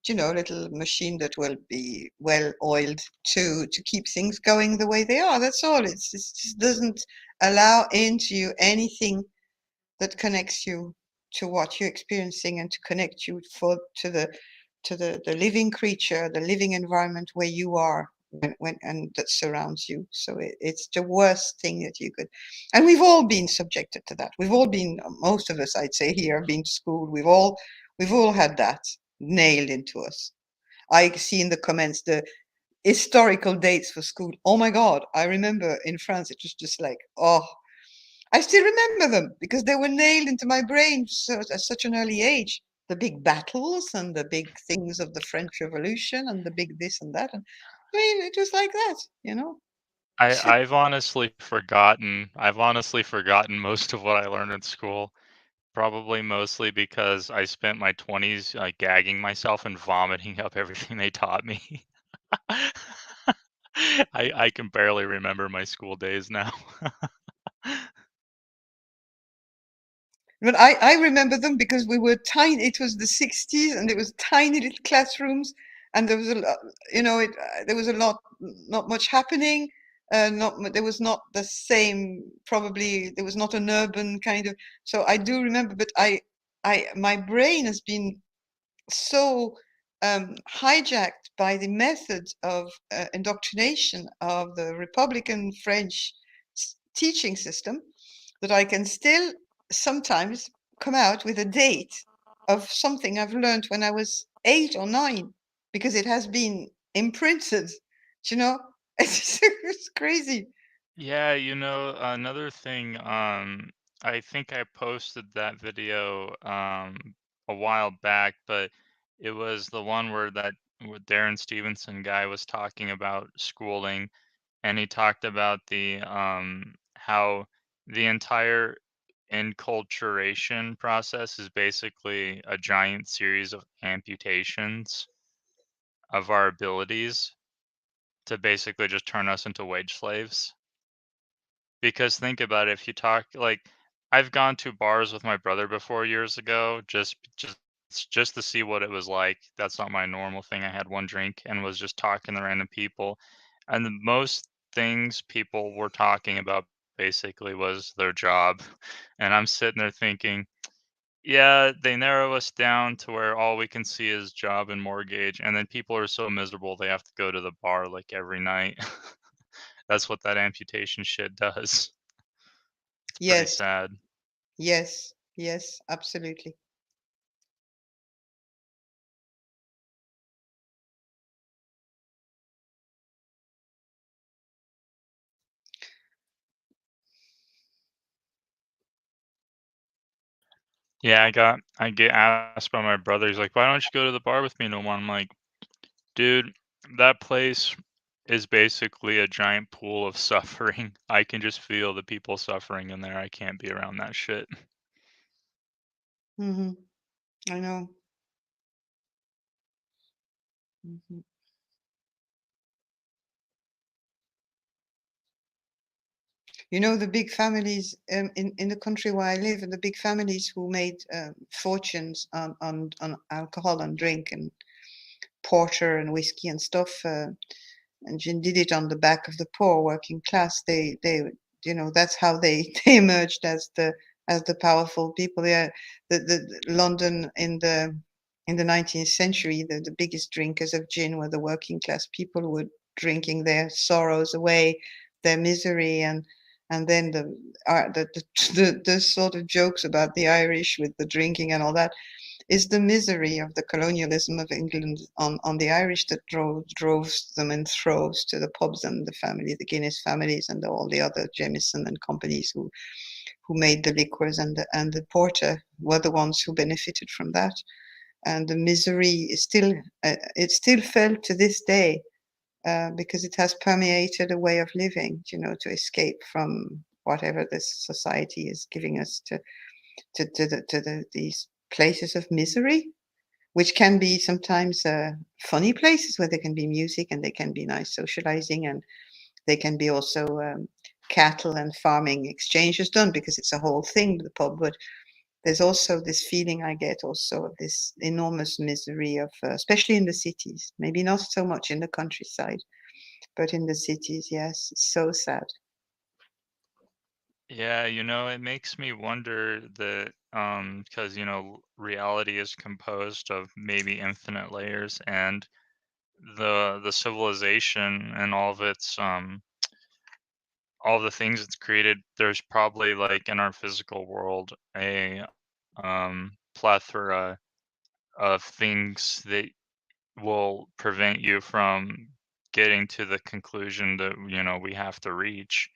[SPEAKER 1] little machine that will be well oiled to keep things going the way they are. That's all. It just doesn't allow into you anything that connects you to what you're experiencing, and to connect you to the living creature, the living environment where you are, and that surrounds you. So it's the worst thing that you could. And we've all been subjected to that. We've all been, most of us, I'd say, here, been to school. We've all had that nailed into us. I see in the comments the historical dates for school. Oh my God, I remember in France, it was just like, oh, I still remember them because they were nailed into my brain at such an early age. The big battles and the big things of the French Revolution and the big this and that. And I mean, it was like that.
[SPEAKER 5] I've honestly forgotten most of what I learned in school. Probably mostly because I spent my 20s gagging myself and vomiting up everything they taught me. I can barely remember my school days now.
[SPEAKER 1] But I remember them because we were tiny. It was the 60s, and it was tiny little classrooms, and there was a lot, there was a lot, not much happening. there was not the same, probably there was not an urban kind of, so I do remember, but my brain has been so hijacked by the method of indoctrination of the Republican French teaching system that I can still sometimes come out with a date of something I've learned when I was 8 or 9 because it has been imprinted, you know. It's crazy.
[SPEAKER 5] Yeah, another thing, I think I posted that video a while back, but it was the one where Darren Stevenson guy was talking about schooling, and he talked about the how the entire enculturation process is basically a giant series of amputations of our abilities to basically just turn us into wage slaves. Because think about it, if you talk like I've gone to bars with my brother before years ago, just to see what it was like. That's not my normal thing. I had one drink and was just talking to random people, and the most things people were talking about basically was their job. And I'm sitting there thinking, yeah, they narrow us down to where all we can see is job and mortgage, and then people are so miserable they have to go to the bar like every night. That's what that amputation shit does. It's pretty
[SPEAKER 1] Yes,
[SPEAKER 5] sad.
[SPEAKER 1] yes, yes, absolutely.
[SPEAKER 5] Yeah, I get asked by my brother. He's like, "Why don't you go to the bar with me no more?" I'm like, "Dude, that place is basically a giant pool of suffering. I can just feel the people suffering in there. I can't be around that shit."
[SPEAKER 1] Hmm. I know. Hmm. You know, the big families in the country where I live, and the big families who made fortunes on alcohol and drink and porter and whiskey and stuff, and did it on the back of the poor working class. That's how they they emerged as the powerful people. Yeah, the London in the 19th century, the biggest drinkers of gin were the working class people who were drinking their sorrows away, their misery, and then the sort of jokes about the Irish with the drinking and all that is the misery of the colonialism of England on the Irish that drove them in droves to the pubs, and the family, the Guinness families, and all the other Jameson and companies who made the liquors and the porter were the ones who benefited from that. And the misery is still it's still felt to this day because it has permeated a way of living, to escape from whatever this society is giving us these places of misery, which can be sometimes funny places where there can be music and they can be nice socializing, and they can be also cattle and farming exchanges done because it's a whole thing, the pub. But there's also this feeling I get also of this enormous misery of, especially in the cities, maybe not so much in the countryside, but in the cities, yes, it's so sad.
[SPEAKER 5] Yeah, it makes me wonder that because reality is composed of maybe infinite layers, and the civilization and all the things it's created, there's probably like in our physical world a plethora of things that will prevent you from getting to the conclusion that we have to reach.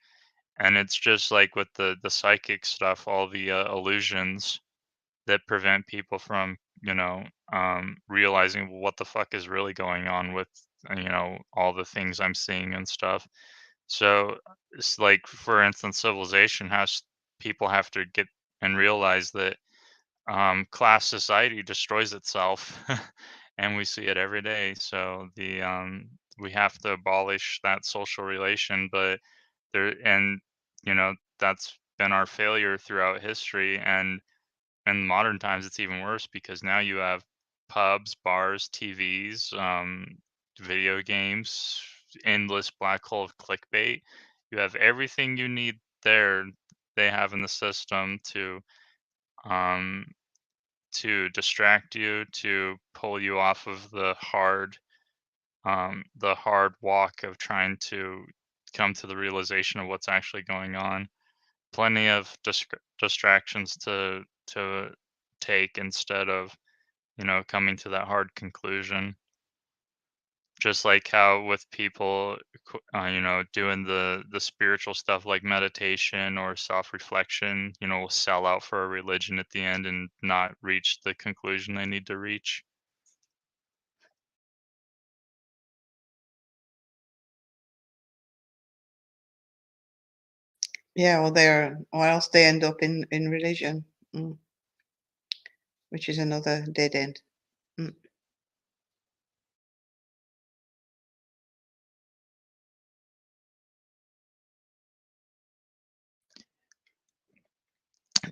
[SPEAKER 5] And it's just like with the psychic stuff, all the illusions that prevent people from realizing what the fuck is really going on with all the things I'm seeing and stuff. So it's like, for instance, civilization has people have to get and realize that class society destroys itself, and we see it every day. So we have to abolish that social relation, but that's been our failure throughout history, and in modern times it's even worse because now you have pubs, bars, TVs, video games, endless black hole of clickbait. You have everything you need there. They have in the system to distract you, to pull you off of the hard walk of trying to come to the realization of what's actually going on. Plenty of distractions to take instead of, coming to that hard conclusion. Just like how with people, doing the spiritual stuff like meditation or self-reflection, will sell out for a religion at the end and not reach the conclusion they need to reach.
[SPEAKER 1] Yeah, or else they end up in religion, which is another dead end.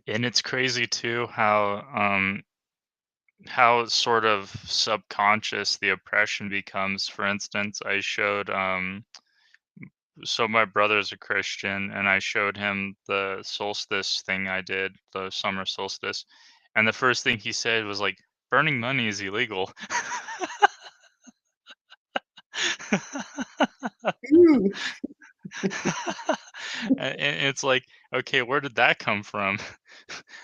[SPEAKER 5] And it's crazy too how sort of subconscious the oppression becomes. For instance, I showed so my brother's a Christian, and I showed him the solstice thing I did, the summer solstice, and the first thing he said was like, "Burning money is illegal." And it's like, okay, where did that come from?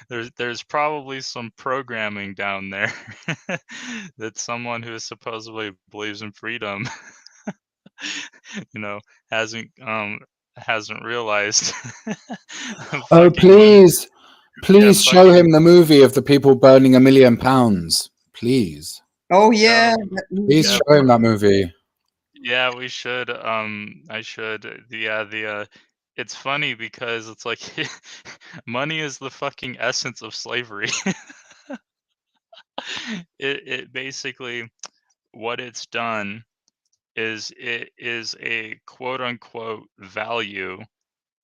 [SPEAKER 5] There's probably some programming down there that someone who supposedly believes in freedom, you know, hasn't realized.
[SPEAKER 2] Oh,
[SPEAKER 5] Fucking
[SPEAKER 2] please show him the movie of the people burning £1 million. Please.
[SPEAKER 1] Oh yeah,
[SPEAKER 2] please show him that movie.
[SPEAKER 5] Yeah, we should. I should. It's funny because it's like money is the fucking essence of slavery. It basically, what it's done is it is a quote unquote value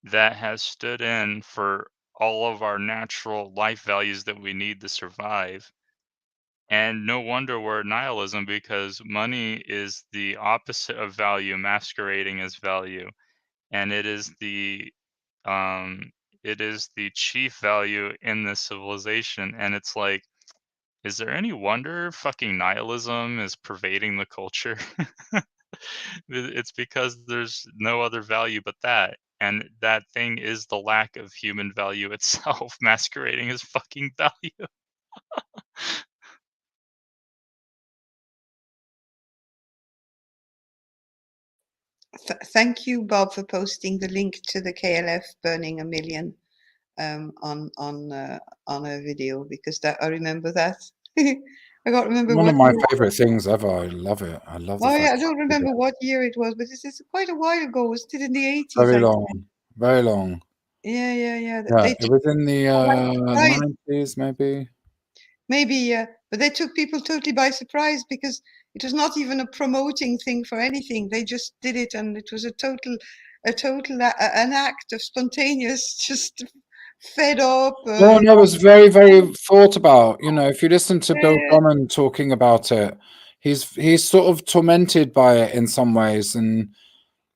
[SPEAKER 5] that has stood in for all of our natural life values that we need to survive. And no wonder we're nihilism, because money is the opposite of value masquerading as value. And um it is the chief value in this civilization. And it's like, is there any wonder fucking nihilism is pervading the culture? It's because there's no other value but that. And that thing is the lack of human value itself masquerading as fucking value.
[SPEAKER 1] Thank you, Bob, for posting the link to the KLF burning 1 million on a video, because that I remember that. I can't remember
[SPEAKER 2] one
[SPEAKER 1] what
[SPEAKER 2] of my
[SPEAKER 1] year.
[SPEAKER 2] favorite things ever. I love it. I love the
[SPEAKER 1] Oh
[SPEAKER 2] fact
[SPEAKER 1] yeah, I don't remember what year it was, but it's quite a while ago. Was it in the 80s?
[SPEAKER 2] very long, very long.
[SPEAKER 1] Yeah.
[SPEAKER 2] Yeah, it was in the 90s, maybe.
[SPEAKER 1] Maybe, yeah, but they took people totally by surprise, because it was not even a promoting thing for anything. They just did it, and it was an act of spontaneous, just fed up.
[SPEAKER 2] No, it was very, very thought about. You know, if you listen to Bill Drummond talking about it, he's sort of tormented by it in some ways. And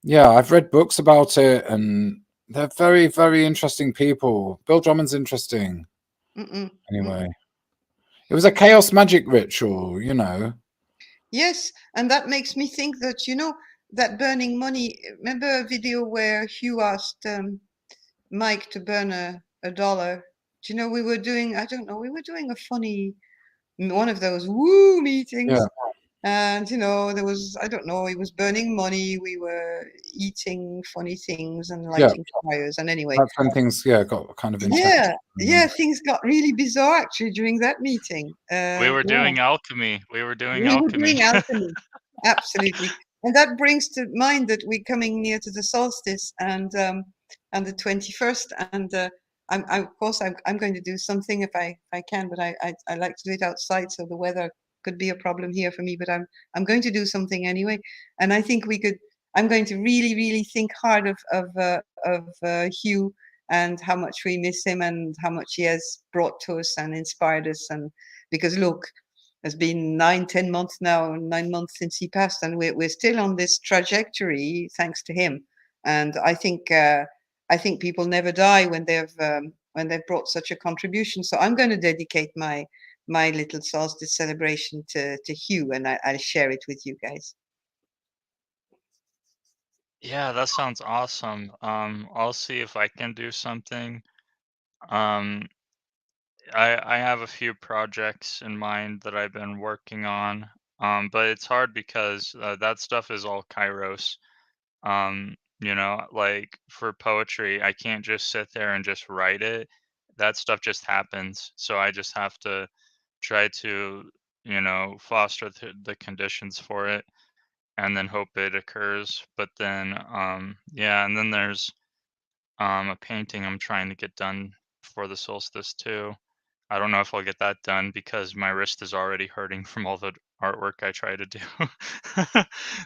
[SPEAKER 2] yeah, I've read books about it, and they're very, very interesting people. Bill Drummond's interesting. Anyway, it was a chaos magic ritual, you know.
[SPEAKER 1] Yes, and that makes me think that, that burning money. Remember a video where Hugh asked Mike to burn a $1? Do you know, we were doing a funny, one of those woo meetings.
[SPEAKER 2] Yeah.
[SPEAKER 1] And, there was, I don't know, he was burning money. We were eating funny things and lighting fires. And anyway.
[SPEAKER 2] That's when things, got kind of intense.
[SPEAKER 1] Yeah, things got really bizarre actually during that meeting.
[SPEAKER 5] We were doing alchemy. We were doing
[SPEAKER 1] alchemy. Absolutely. And that brings to mind that we're coming near to the solstice and the 21st. And I'm going to do something if I can, but I like to do it outside, so the weather could be a problem here for me, but I'm going to do something anyway. And I think I'm going to really, really think hard of Hugh, and how much we miss him, and how much he has brought to us and inspired us. And because look, It's been 9 months now, 9 months since he passed, and we're still on this trajectory thanks to him. And I think people never die when they've brought such a contribution. So I'm going to dedicate my little solstice celebration to Hugh, and I'll share it with you guys.
[SPEAKER 5] Yeah, that sounds awesome. I'll see if I can do something. Um, I have a few projects in mind that I've been working on. But it's hard because that stuff is all Kairos. Like for poetry, I can't just sit there and just write it. That stuff just happens. So I just have to try to, foster the conditions for it and then hope it occurs. But then, yeah, and then there's a painting I'm trying to get done for the solstice too. I don't know if I'll get that done because my wrist is already hurting from all the artwork I try to do.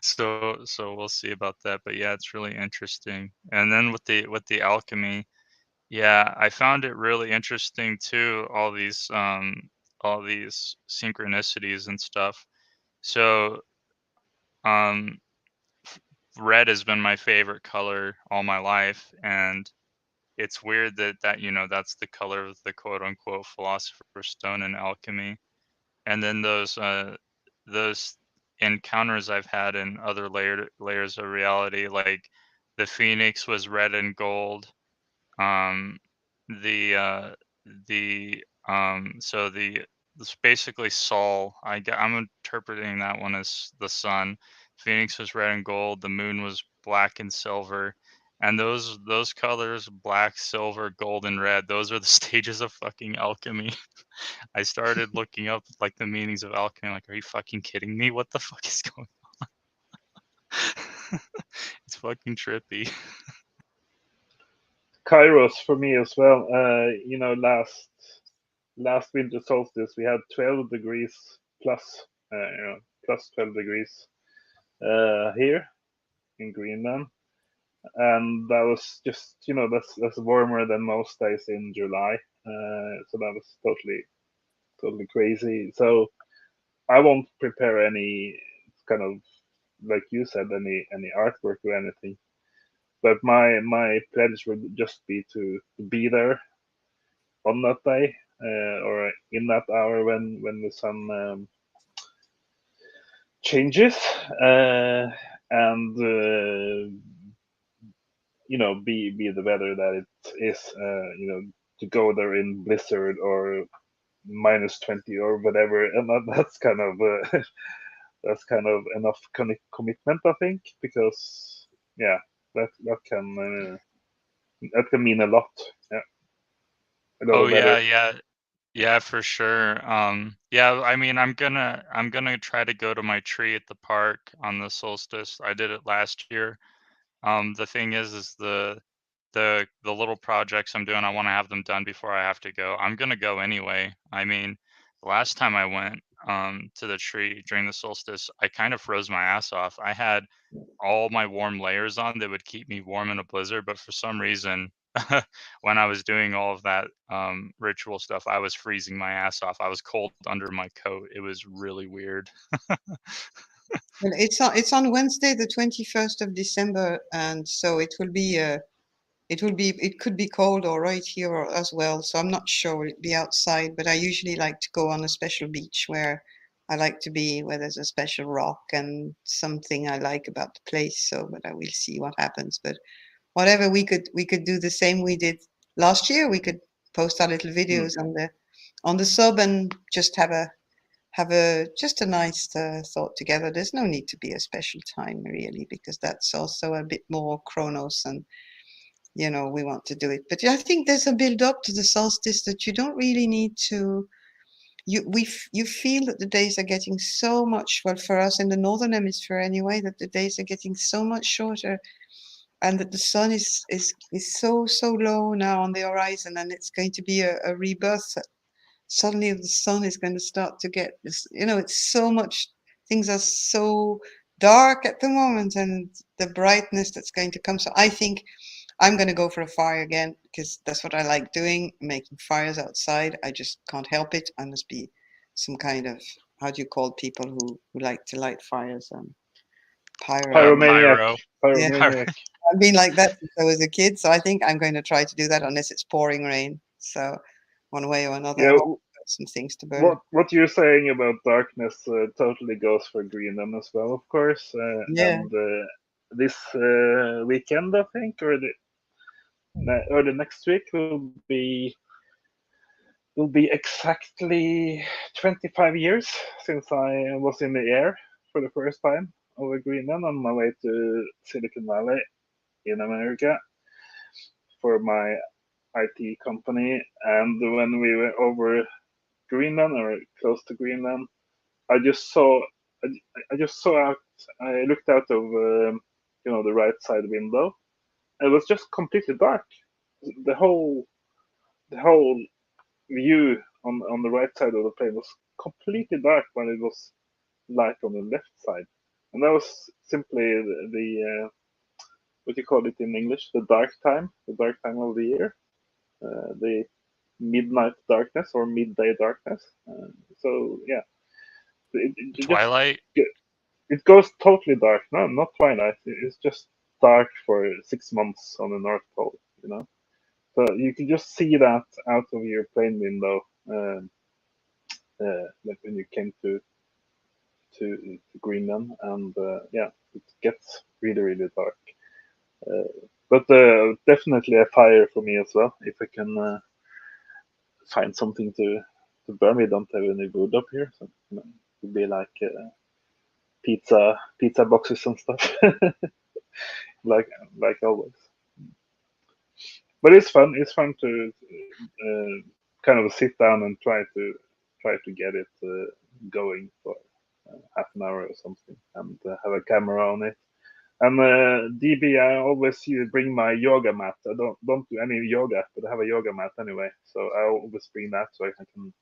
[SPEAKER 5] So we'll see about that. But yeah, it's really interesting. And then with the alchemy, yeah, I found it really interesting too, all these synchronicities and stuff. So um red has been my favorite color all my life, and it's weird that that's the color of the quote unquote philosopher's stone in alchemy. And then those encounters I've had in other layers of reality, like the phoenix was red and gold. Um, the so the It's basically Sol. I'm interpreting that one as the sun. Phoenix was red and gold. The moon was black and silver. And those colors, black, silver, gold, and red, those are the stages of fucking alchemy. I started looking up like the meanings of alchemy. Like, are you fucking kidding me? What the fuck is going on? It's fucking trippy.
[SPEAKER 3] Kairos for me as well. Last winter solstice we had 12 degrees plus, plus 12 degrees here in Greenland, and that was just that's warmer than most days in July. So that was totally crazy. So I won't prepare any kind of, like you said, any artwork or anything. But my pledge would just be to be there on that day, or in that hour when the sun changes, and be the weather that it is. To go there in blizzard or -20 or whatever, and that's kind of that's kind of enough commitment, I think, because yeah, that can mean a lot. Yeah, a lot
[SPEAKER 5] Oh
[SPEAKER 3] of weather.
[SPEAKER 5] yeah, for sure. Yeah, I mean, I'm gonna try to go to my tree at the park on the solstice. I did it last year. The thing is the little projects I'm doing, I want to have them done before I have to go. I'm gonna go anyway. I mean, the last time I went to the tree during the solstice, I kind of froze my ass off. I had all my warm layers on that would keep me warm in a blizzard, but for some reason, when I was doing all of that ritual stuff, I was freezing my ass off. I was cold under my coat. It was really weird.
[SPEAKER 1] Well, it's on Wednesday, the 21st of December, and so it could be cold or right here as well. So I'm not sure it'll be outside, but I usually like to go on a special beach where I like to be, where there's a special rock and something I like about the place. So, but I will see what happens. But whatever, we could do the same we did last year. We could post our little
[SPEAKER 3] Mm.
[SPEAKER 1] videos on the sub and just have a just a nice thought together. There's no need to be a special time really, because that's also a bit more chronos, and we want to do it. But I think there's a build up to the solstice that you don't really need to. You feel that the days are getting so much, well, for us in the northern hemisphere anyway, that the days are getting so much shorter, and that the sun is so low now on the horizon, and it's going to be a rebirth. Suddenly the sun is going to start to get this, it's so much, things are so dark at the moment, and the brightness that's going to come. So I think I'm going to go for a fire again, because that's what I like doing, making fires outside. I just can't help it. I must be some kind of how do you call people who like to light fires?
[SPEAKER 3] Pyromaniac.
[SPEAKER 5] Pyro.
[SPEAKER 1] Yeah.
[SPEAKER 3] Pyromaniac.
[SPEAKER 1] I've been like that since I was a kid, so I think I'm going to try to do that unless it's pouring rain. So one way or another,
[SPEAKER 3] Yeah,
[SPEAKER 1] I've got some things to burn.
[SPEAKER 3] what you're saying about darkness totally goes for Greenland as well, of course.
[SPEAKER 1] Yeah.
[SPEAKER 3] And this weekend, I think, or the next week will be exactly 25 years since I was in the air for the first time over Greenland on my way to Silicon Valley in America for my IT company. And when we were over Greenland or close to Greenland, I just saw I just saw out. I looked out of the right side window. It was just completely dark. The whole view on the right side of the plane was completely dark when it was light on the left side, and that was simply the what do you call it in English? The dark time of the year, the midnight darkness or midday darkness. So yeah, it just
[SPEAKER 5] Twilight.
[SPEAKER 3] it goes totally dark. No, not twilight. It's just dark for 6 months on the North Pole. So you can just see that out of your plane window, like when you came to Greenland, and yeah, it gets really really dark. But definitely a fire for me as well. If I can find something to burn, we don't have any wood up here, so it would be like pizza boxes and stuff, like like always. But it's fun. It's fun to kind of sit down and try to get it going for half an hour or something, and have a camera on it. And DB, I always bring my yoga mat. I don't do any yoga, but I have a yoga mat anyway, so I always bring that so I can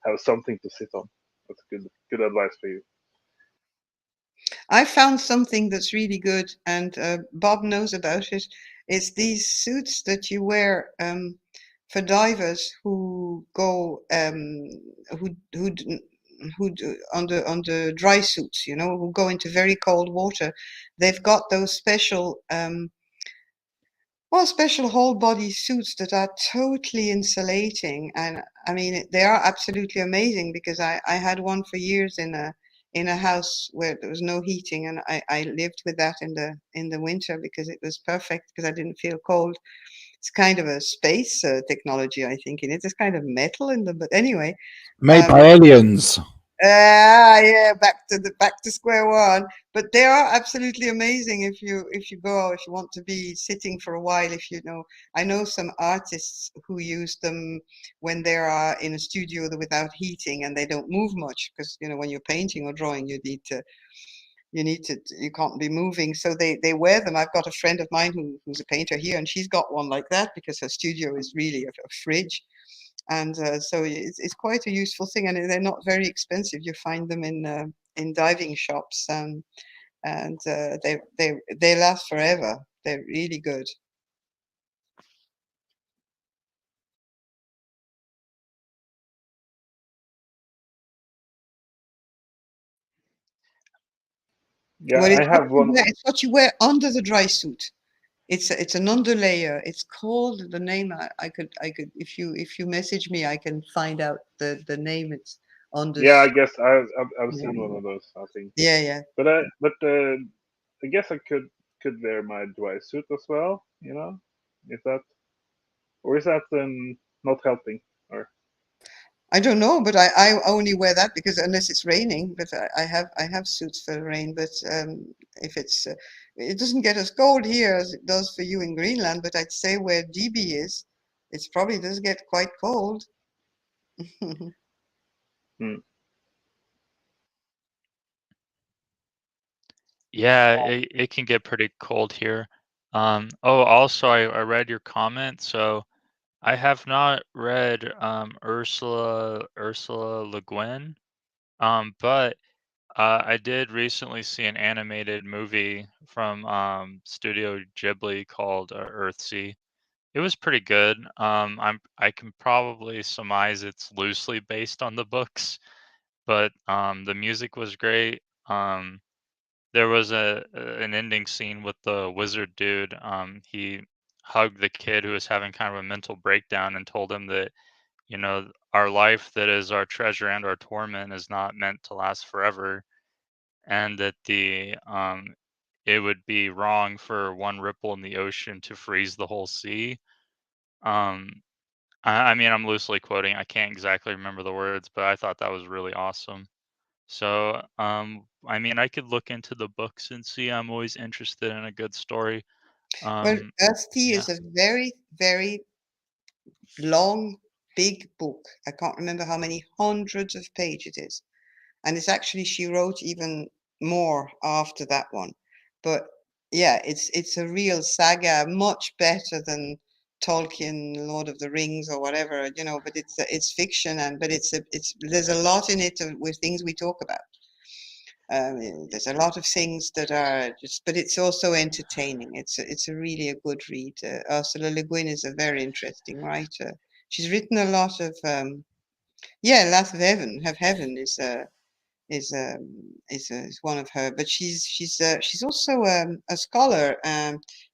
[SPEAKER 3] have something to sit on. That's good advice for you.
[SPEAKER 1] I found something that's really good, and Bob knows about it. It's these suits that you wear for divers who go on the dry suits, who go into very cold water. They've got those special special whole body suits that are totally insulating, and I mean they are absolutely amazing because I had one for years in a house where there was no heating, and I lived with that in the winter because it was perfect because I didn't feel cold. It's kind of a space technology, I think, in it. It's kind of metal in them, but anyway.
[SPEAKER 2] Made by aliens.
[SPEAKER 1] Yeah, back to square one. But they are absolutely amazing if you want to be sitting for a while. I know some artists who use them when they are in a studio without heating and they don't move much because when you're painting or drawing you can't be moving, so they wear them. I've got a friend of mine who's a painter here, and she's got one like that because her studio is really a fridge. And so it's quite a useful thing, and they're not very expensive. You find them in diving shops, and they last forever. They're really good.
[SPEAKER 3] Yeah,
[SPEAKER 1] Well,
[SPEAKER 3] I have one.
[SPEAKER 1] it's what you wear under the dry suit. It's an underlayer. It's called the name. I could if you message me, I can find out the name. It's on
[SPEAKER 3] Yeah, I
[SPEAKER 1] this.
[SPEAKER 3] guess I've seen one of those, I think.
[SPEAKER 1] Yeah.
[SPEAKER 3] But I guess I could wear my dry suit as well. Is that or is that not helping? Or
[SPEAKER 1] I don't know, but I only wear that because unless it's raining, but I have suits for rain. But if it doesn't get as cold here as it does for you in Greenland. But I'd say where DB is, it's probably does get quite cold.
[SPEAKER 3] hmm.
[SPEAKER 5] Yeah, it can get pretty cold here. Also, I read your comment, so I have not read Ursula Le Guin, but I did recently see an animated movie from Studio Ghibli called Earthsea. It was pretty good. I can probably surmise it's loosely based on the books. but the music was great. There was an ending scene with the wizard dude. He hugged the kid who was having kind of a mental breakdown and told him that, you know, our life that is our treasure and our torment is not meant to last forever, and that the it would be wrong for one ripple in the ocean to freeze the whole sea. Um, I mean, I'm loosely quoting. I can't exactly remember the words, but I thought that was really awesome. So, I mean, I could look into the books and see. I'm always interested in a good story.
[SPEAKER 1] Well, Earth-T
[SPEAKER 5] Yeah.
[SPEAKER 1] is a very, very long, big book. I can't remember how many hundreds of pages it is. And it's actually, she wrote even more after that one. But yeah, it's a real saga, much better than Tolkien, Lord of the Rings or whatever, you know, but it's fiction, and but it's there's a lot in it with things we talk about. There's a lot of things that are just, but it's also entertaining. It's a really a good read. Ursula Le Guin is a very interesting writer. She's written a lot of yeah, Last of Heaven, Have Heaven is one of her, but she's also a scholar.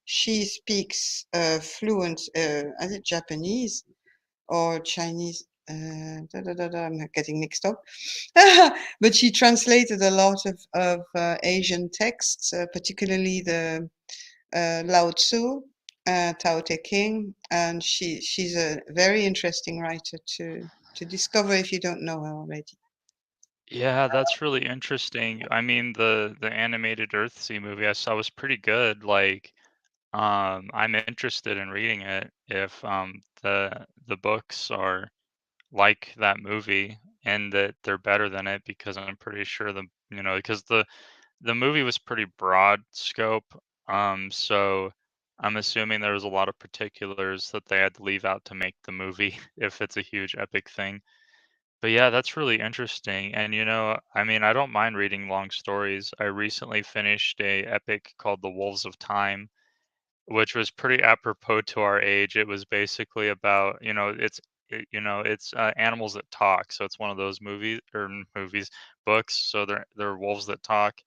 [SPEAKER 1] She speaks fluent, is it Japanese or Chinese? I'm getting mixed up. But she translated a lot of Asian texts, particularly the Lao Tzu, Tao Te Ching, and she's a very interesting writer to discover if you don't know her already.
[SPEAKER 5] Yeah, that's really interesting. I mean, the animated Earthsea movie I saw was pretty good. Like, I'm interested in reading it if the books are like that movie and that they're better than it, because I'm pretty sure because the movie was pretty broad scope. So I'm assuming there was a lot of particulars that they had to leave out to make the movie if it's a huge epic thing. But yeah, that's really interesting. And I mean, I don't mind reading long stories. I recently finished a epic called The Wolves of Time, which was pretty apropos to our age. It was basically about, it's animals that talk. So it's one of those books. So they're wolves that talk,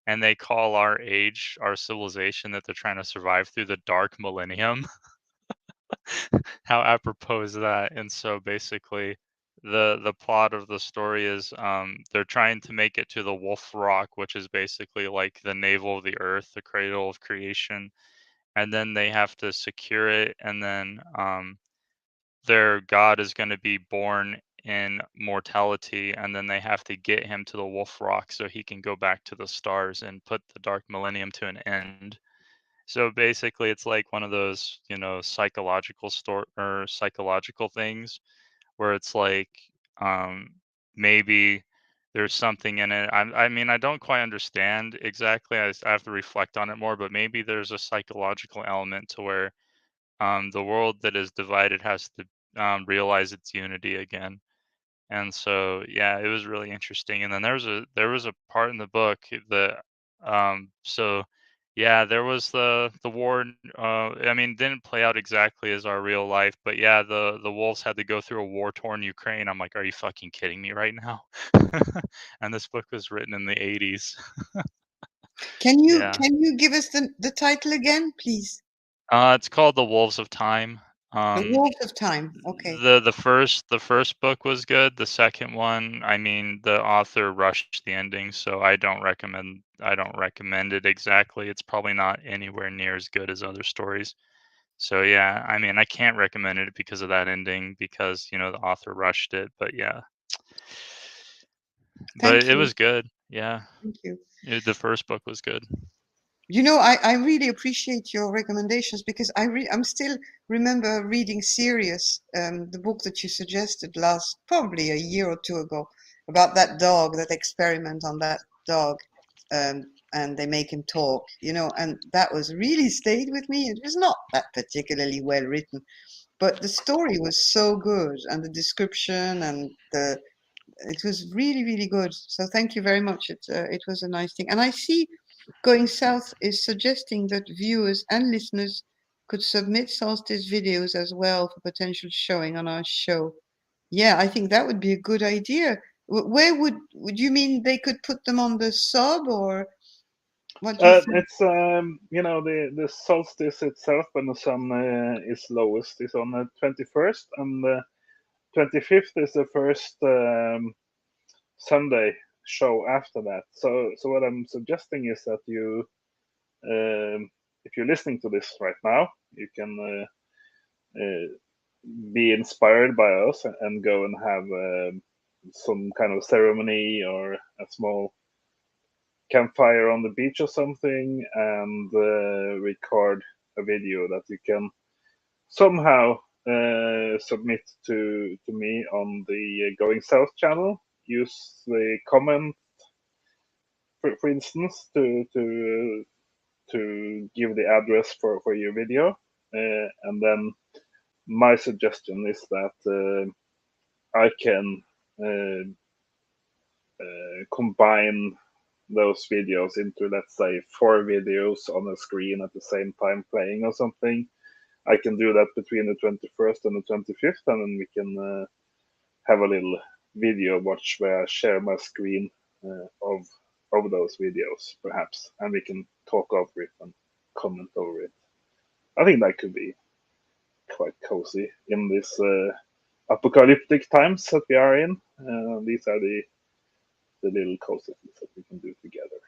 [SPEAKER 5] and they call our age, our civilization that they're trying to survive through the dark millennium. How apropos is that? And so basically, the plot of the story is they're trying to make it to the Wolf Rock, which is basically like the navel of the earth, the cradle of creation, and then they have to secure it, and then their god is going to be born in mortality, and then they have to get him to the Wolf Rock so he can go back to the stars and put the dark millennium to an end. So basically, it's like one of those, psychological things where it's like, um, maybe there's something in it. I mean, I don't quite understand exactly. I have to reflect on it more, but maybe there's a psychological element to where the world that is divided has to realize its unity again. And so, yeah, it was really interesting. And then there was a part in the book that, so yeah, there was the war. I mean, didn't play out exactly as our real life, but yeah, the wolves had to go through a war-torn Ukraine. I'm like, are you fucking kidding me right now? And this book was written in the 80s. Yeah.
[SPEAKER 1] Can you give us the title again, please?
[SPEAKER 5] It's called The Wolves of Time.
[SPEAKER 1] The
[SPEAKER 5] Um,
[SPEAKER 1] Wolves of Time. Okay.
[SPEAKER 5] the first book was good. The second one, I mean, the author rushed the ending, so I don't recommend it exactly. It's probably not anywhere near as good as other stories. So yeah, I mean, I can't recommend it because of that ending, because the author rushed it. But yeah, but
[SPEAKER 1] Thank
[SPEAKER 5] it
[SPEAKER 1] you.
[SPEAKER 5] was good. Yeah,
[SPEAKER 1] Thank you.
[SPEAKER 5] the first book was good.
[SPEAKER 1] You know, I really appreciate your recommendations because I'm still remember reading Sirius, the book that you suggested last probably a year or two ago, about that dog, that experiment on that dog, and they make him talk, you know, and that was really stayed with me. It was not that particularly well written, but the story was so good, and the description and the it was really, really good. So thank you very much. It was a nice thing. And I see Going South is suggesting that viewers and listeners could submit solstice videos as well for potential showing on our show. Yeah, I think that would be a good idea. Where would you mean they could put them on the sub, or what do you think?
[SPEAKER 3] It's the solstice itself when the sun is lowest is on the 21st, and the 25th is the first Sunday show after that. So what I'm suggesting is that you, if you're listening to this right now, you can be inspired by us and go and have some kind of ceremony or a small campfire on the beach or something, and record a video that you can somehow submit to me on the Going South channel. Use the comment, for instance, to give the address for your video, and then my suggestion is that I can combine those videos into, let's say, 4 videos on a screen at the same time playing or something. I can do that between the 21st and the 25th, and then we can have a little video watch where I share my screen of those videos, perhaps, and we can talk over it and comment over it. I think that could be quite cozy in this apocalyptic times that we are in. These are the little cozy things that we can do together.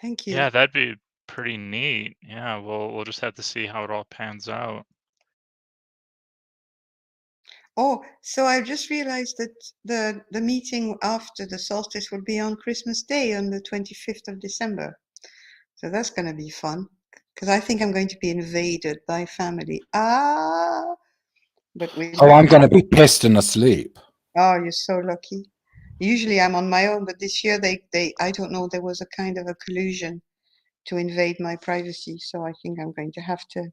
[SPEAKER 1] Thank you.
[SPEAKER 5] Yeah, that'd be pretty neat. Yeah, we'll just have to see how it all pans out.
[SPEAKER 1] Oh, so I just realized that the meeting after the solstice will be on Christmas Day, on the 25th of December. So that's going to be fun, because I think I'm going to be invaded by family. But we.
[SPEAKER 2] Oh, I'm going to be pissed and asleep.
[SPEAKER 1] Oh, you're so lucky. Usually I'm on my own, but this year I don't know, there was a kind of a collusion to invade my privacy. So I think I'm going to have to.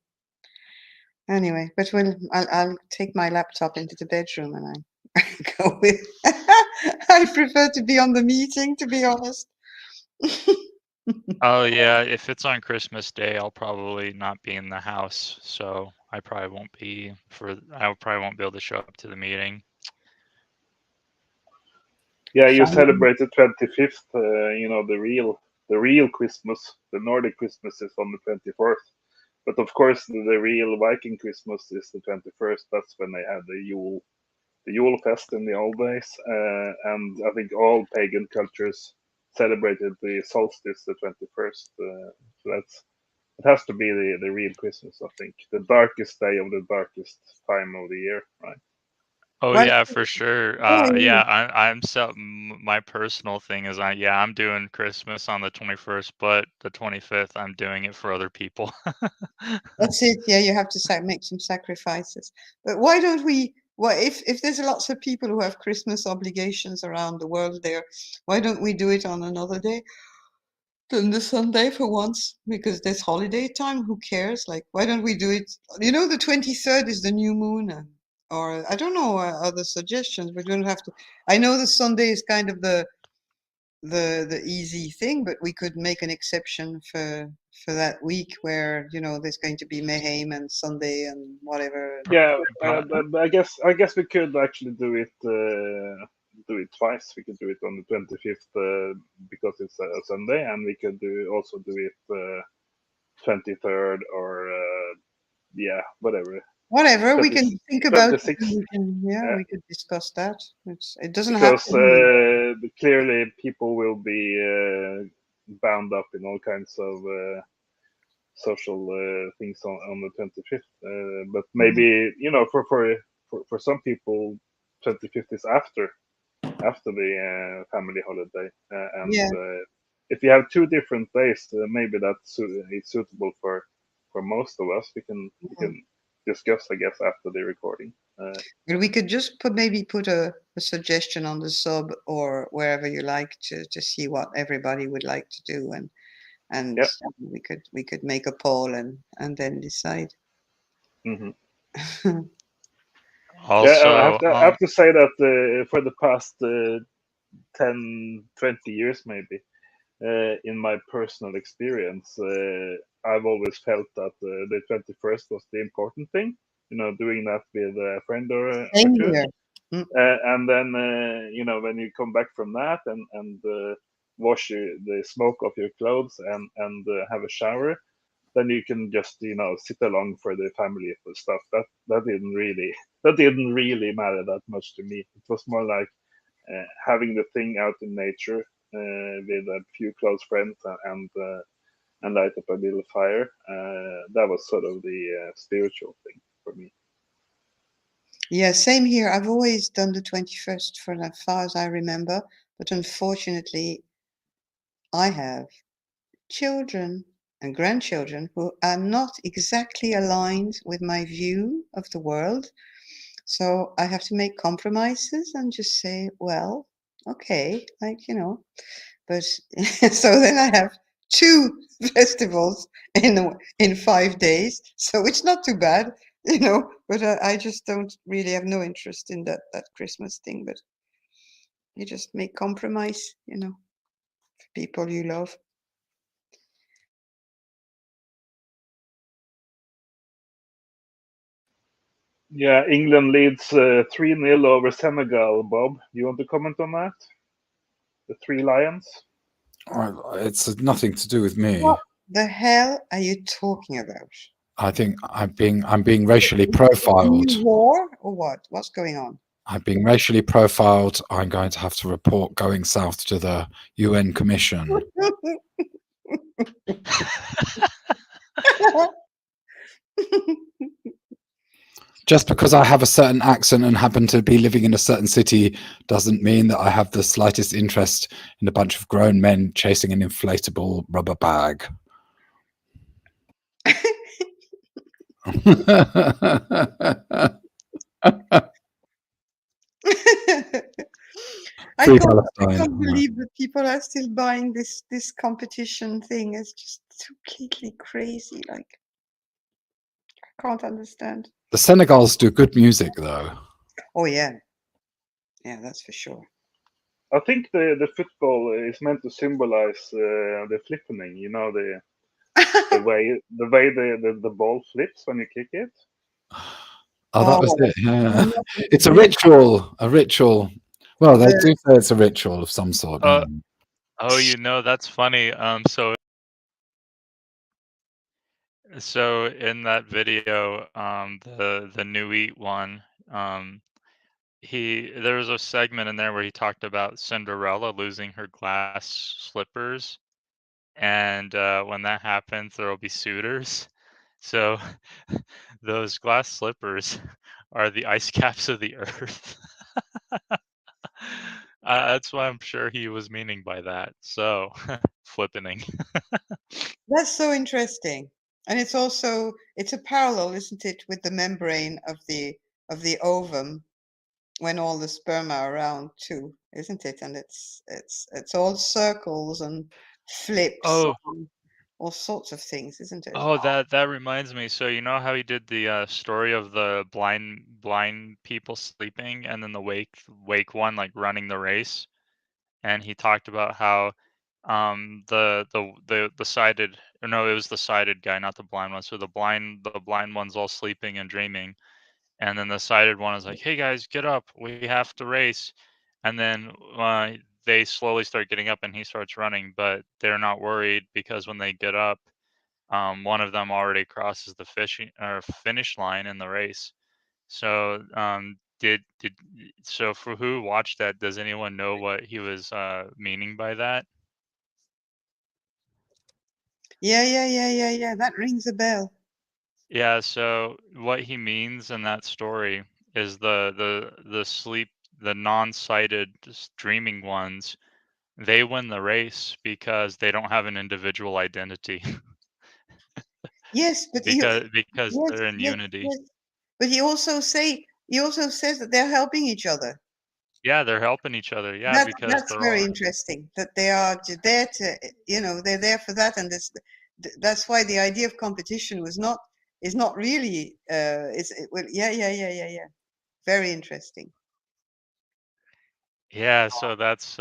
[SPEAKER 1] Anyway, but I'll take my laptop into the bedroom and I go with. I prefer to be on the meeting, to be honest.
[SPEAKER 5] Oh yeah, if it's on Christmas Day, I'll probably not be in the house, so I probably won't be able to show up to the meeting.
[SPEAKER 3] Yeah, you celebrate the 25th. The real Christmas, the Nordic Christmas, is on the 24th. But of course, the real Viking Christmas is the 21st. That's when they had the Yule Fest in the old days, and I think all pagan cultures celebrated the solstice the 21st. So it has to be the real Christmas. I think the darkest day of the darkest time of the year, right?
[SPEAKER 5] Oh
[SPEAKER 1] What?
[SPEAKER 5] yeah, for sure.
[SPEAKER 1] Oh,
[SPEAKER 5] Yeah, my personal thing is I'm doing Christmas on the 21st, but the 25th I'm doing it for other people.
[SPEAKER 1] that's it. Yeah, you have to make some sacrifices. But why don't we? Well, if there's lots of people who have Christmas obligations around the world there, why don't we do it on another day than the Sunday for once? Because there's holiday time. Who cares? Like, why don't we do it? The 23rd is the new moon, or I don't know other suggestions. We don't have to. I know the Sunday is kind of the easy thing, but we could make an exception for that week where there's going to be mayhem and Sunday and whatever.
[SPEAKER 3] Yeah, but I guess we could actually do it twice. We could do it on the 25th because it's a Sunday, and we could also do it 23rd or whatever.
[SPEAKER 1] Whatever, we can think about it.
[SPEAKER 3] 26th.
[SPEAKER 1] We could discuss that. It doesn't have
[SPEAKER 3] Because
[SPEAKER 1] to be.
[SPEAKER 3] clearly people will be bound up in all kinds of social things on the 25th. But maybe for some people, 25th is after the family holiday, and
[SPEAKER 1] Yeah.
[SPEAKER 3] if you have 2 different days, maybe that's it's suitable for most of us. We can discuss, I guess, after the recording.
[SPEAKER 1] But we could just maybe put a suggestion on the sub or wherever you like to see what everybody would like to do, and
[SPEAKER 3] Yeah.
[SPEAKER 1] we could make a poll and then decide.
[SPEAKER 3] Mm-hmm.
[SPEAKER 5] Also,
[SPEAKER 3] I have to say that for the past 10, 20 years, maybe, in my personal experience, I've always felt that the 21st was the important thing. doing that with a friend or
[SPEAKER 1] Same
[SPEAKER 3] two.
[SPEAKER 1] here. Mm.
[SPEAKER 3] And then when you come back from that and wash the smoke off your clothes and have a shower, then you can just sit along for the family for stuff. That didn't really matter that much to me. It was more like having the thing out in nature with a few close friends and light up a little fire. That was sort of the spiritual thing for me.
[SPEAKER 1] Yeah, same here. I've always done the 21st for as far as I remember, but unfortunately, I have children and grandchildren who are not exactly aligned with my view of the world. So I have to make compromises and just say, well, okay, but so then I have two festivals in 5 days. So it's not too bad, but I just don't really have no interest in that Christmas thing. But you just make compromise, for people you love.
[SPEAKER 3] Yeah, England leads 3-0 over Senegal. Bob, do you want to comment on that? The Three Lions.
[SPEAKER 2] It's nothing to do with me.
[SPEAKER 1] What the hell are you talking about?
[SPEAKER 2] I think I'm being racially profiled.
[SPEAKER 1] War or what? What's going on?
[SPEAKER 2] I'm being racially profiled. I'm going to have to report going south to the UN Commission. Just because I have a certain accent and happen to be living in a certain city doesn't mean that I have the slightest interest in a bunch of grown men chasing an inflatable rubber bag.
[SPEAKER 1] I
[SPEAKER 2] Free
[SPEAKER 1] can't
[SPEAKER 2] Palestine.
[SPEAKER 1] believe that people are still buying this competition thing. It's just completely crazy. Like, I can't understand.
[SPEAKER 2] The Senegals do good music, though.
[SPEAKER 1] Oh yeah, that's for sure.
[SPEAKER 3] I think the football is meant to symbolize the flippening. The way the ball flips when you kick it.
[SPEAKER 2] Oh, that was
[SPEAKER 1] Oh,
[SPEAKER 2] it. Yeah,
[SPEAKER 1] not
[SPEAKER 2] it's a
[SPEAKER 1] really.
[SPEAKER 2] ritual. A ritual. Well, they
[SPEAKER 1] The-
[SPEAKER 2] do say it's a ritual of some sort. Yeah.
[SPEAKER 5] Oh, that's funny. So in that video, the New Eat one, there was a segment in there where he talked about Cinderella losing her glass slippers, and when that happens, there will be suitors. So those glass slippers are the ice caps of the earth. That's what I'm sure he was meaning by that. So flippening.
[SPEAKER 1] That's so interesting, and it's a parallel, isn't it, with the membrane of the ovum when all the sperm are around too, isn't it? And it's all circles and flips
[SPEAKER 5] Oh,
[SPEAKER 1] and all sorts of things, isn't it?
[SPEAKER 5] oh, that reminds me. So you know how he did the story of the blind people sleeping, and then the wake one like running the race, and he talked about how the sighted, or no, it was the sighted guy, not the blind one. So the blind one's all sleeping and dreaming, and then the sighted one is like, "Hey guys, get up, we have to race," and then they slowly start getting up, and he starts running, but they're not worried because when they get up, one of them already crosses the finish line in the race. So so for who watched that, does anyone know what he was meaning by that?
[SPEAKER 1] Yeah. That rings a bell.
[SPEAKER 5] Yeah, so what he means in that story is the non-sighted dreaming ones, they win the race because they don't have an individual identity.
[SPEAKER 1] Yes, but
[SPEAKER 5] because
[SPEAKER 1] yes,
[SPEAKER 5] they're in
[SPEAKER 1] yes,
[SPEAKER 5] unity.
[SPEAKER 1] yes. But he also says that they're helping each other.
[SPEAKER 5] Yeah, they're helping each other. Yeah, because
[SPEAKER 1] That's
[SPEAKER 5] they're
[SPEAKER 1] very
[SPEAKER 5] all.
[SPEAKER 1] interesting that they are there to, they're there for that, and that's why the idea of competition is not really well, yeah. Very interesting.
[SPEAKER 5] Yeah, so that's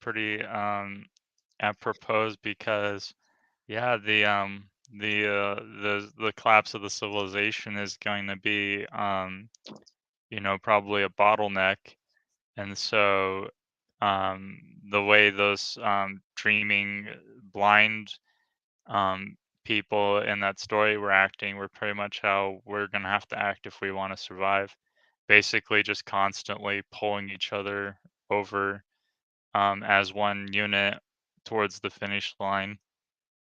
[SPEAKER 5] pretty apropos because yeah, the collapse of the civilization is going to be you know, probably a bottleneck, and so the way those dreaming blind people in that story were acting were pretty much how we're going to have to act if we want to survive. Basically, just constantly pulling each other over as one unit towards the finish line.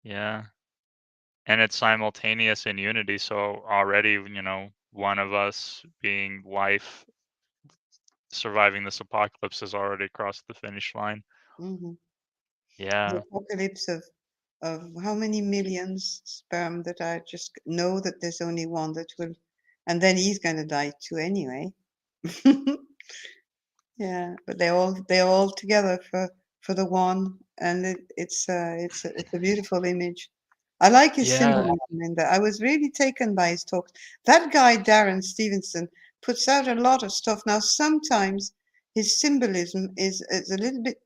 [SPEAKER 5] Yeah. And it's simultaneous in unity. So already, you know, one of us being life surviving this apocalypse has already crossed the finish line.
[SPEAKER 1] Mm-hmm.
[SPEAKER 5] Yeah.
[SPEAKER 1] The apocalypse of how many millions sperm that I just know that there's only one that will, and then he's going to die too anyway. Yeah, but they're all together for the one, and it's a beautiful image. I like his symbolism in that. I was really taken by his talks. That guy Darren Stevenson puts out a lot of stuff now. Sometimes his symbolism is a little bit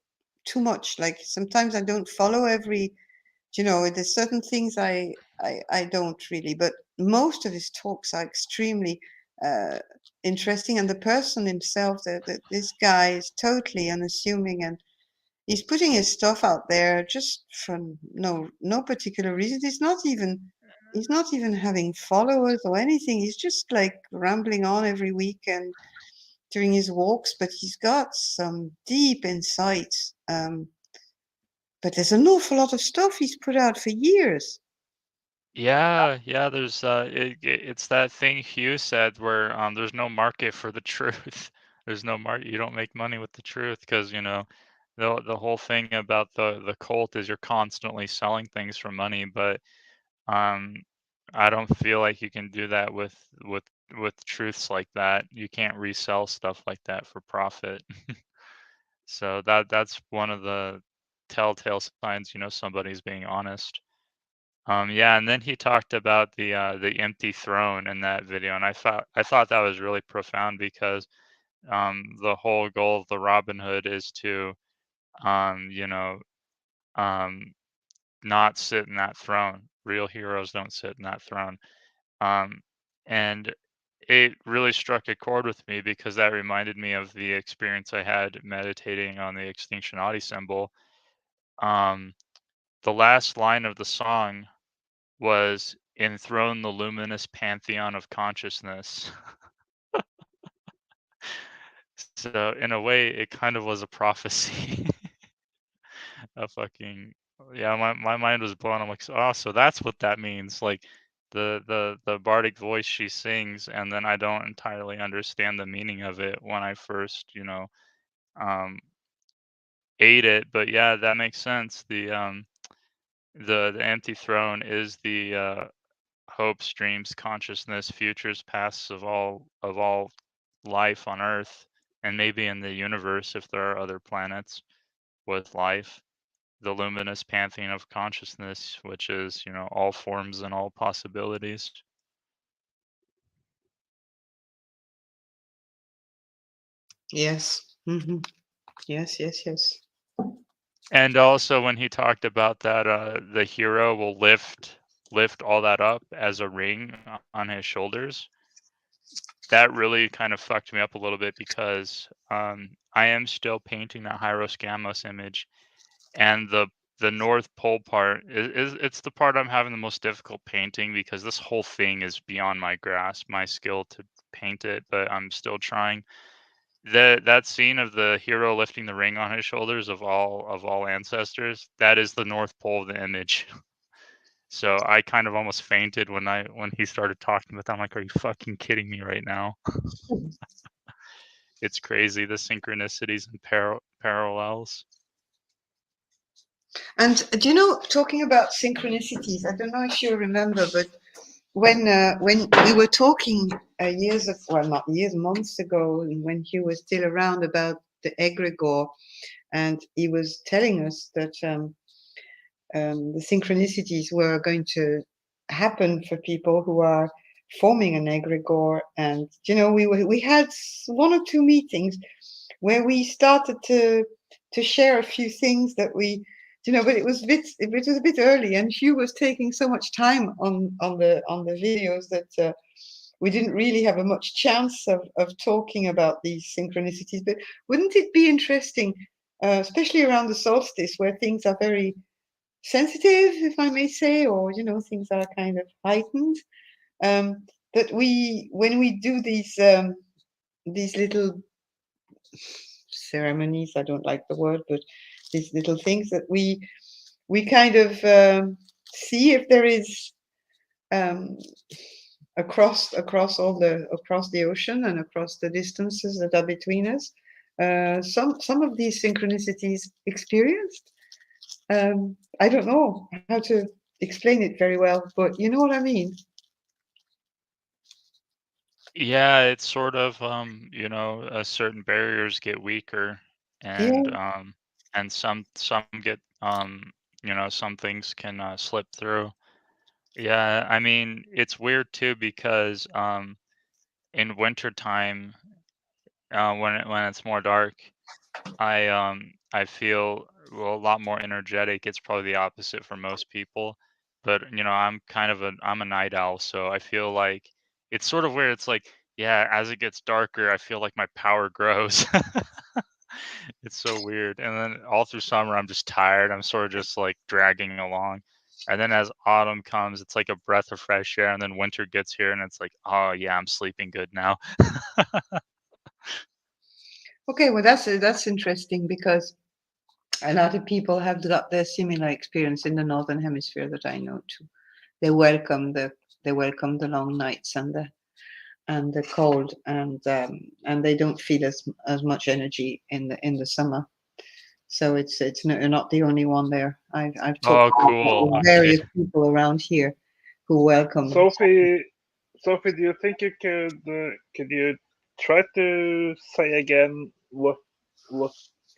[SPEAKER 1] too much. Like sometimes I don't follow every, you know, there's certain things I don't really, but most of his talks are extremely interesting. And the person himself, this guy is totally unassuming, and he's putting his stuff out there just for no particular reason. He's not even having followers or anything. He's just like rambling on every week and during his walks, but he's got some deep insights. But there's an awful lot of stuff he's put out for years.
[SPEAKER 5] Yeah, yeah, there's it's that thing Hugh said where there's no market for the truth. There's no market. You don't make money with the truth because, you know, the whole thing about the cult is you're constantly selling things for money, but um I don't feel like you can do that with truths like that. You can't resell stuff like that for profit. So that's one of the telltale signs, you know, somebody's being honest. Yeah, and then he talked about the empty throne in that video, and I thought that was really profound because the whole goal of the Robin Hood is to you know um, not sit in that throne. Real heroes don't sit in that throne, um, and it really struck a chord with me because that reminded me of the experience I had meditating on the Extinctionati symbol. Um, the last line of the song was enthrone the luminous pantheon of consciousness. So in a way, it kind of was a prophecy. A fucking yeah, my mind was blown. I'm like, oh, so that's what that means. Like the bardic voice she sings, and then I don't entirely understand the meaning of it when I first, you know, um, ate it. But yeah, that makes sense. The empty throne is the hopes, dreams, consciousness, futures, pasts of all life on Earth, and maybe in the universe if there are other planets with life. The luminous pantheon of consciousness, which is, you know, all forms and all possibilities.
[SPEAKER 1] Yes. Mm-hmm. Yes, yes, yes.
[SPEAKER 5] And also when he talked about that the hero will lift all that up as a ring on his shoulders, that really kind of fucked me up a little bit because I am still painting that Hyros Gamos image, and the North Pole part is it's the part I'm having the most difficult painting because this whole thing is beyond my grasp, my skill to paint it, but I'm still trying. That scene of the hero lifting the ring on his shoulders of all ancestors, that is the North Pole of the image. So I kind of almost fainted when he started talking about that. I'm like, are you fucking kidding me right now? It's crazy, the synchronicities and parallels.
[SPEAKER 1] And do you know, talking about synchronicities, I don't know if you remember, but when we were talking not years, months ago, when he was still around about the egregore, and he was telling us that the synchronicities were going to happen for people who are forming an egregore, and you know, we had one or two meetings where we started to share a few things that we but it was a bit early, and Hugh was taking so much time on the videos that we didn't really have a much chance of talking about these synchronicities. But wouldn't it be interesting, especially around the solstice, where things are very sensitive, if I may say, or things are kind of heightened, that when we do these little ceremonies, I don't like the word, but these little things that we kind of see if there is across the ocean and across the distances that are between us, some of these synchronicities experienced. I don't know how to explain it very well, but you know what I mean.
[SPEAKER 5] Yeah, it's sort of certain barriers get weaker, and
[SPEAKER 1] Yeah.
[SPEAKER 5] and some get some things can slip through. Yeah, I mean, it's weird too because in wintertime, when it's more dark, I feel a lot more energetic. It's probably the opposite for most people, but I'm a night owl, so I feel like it's sort of where it's like, yeah, as it gets darker, I feel like my power grows. It's so weird. And then all through summer, I'm just tired. I'm sort of just like dragging along. And then as autumn comes, it's like a breath of fresh air. And then winter gets here, and it's like, oh yeah, I'm sleeping good now.
[SPEAKER 1] Okay, well that's interesting, because a lot of people have got their similar experience in the northern hemisphere that I know too. They welcome the long nights and the cold, and they don't feel as much energy in the summer. So it's not the only one there. I've talked
[SPEAKER 5] Oh, cool.
[SPEAKER 1] with various people around here who welcome.
[SPEAKER 3] Sophie, do you think you could you try to say again what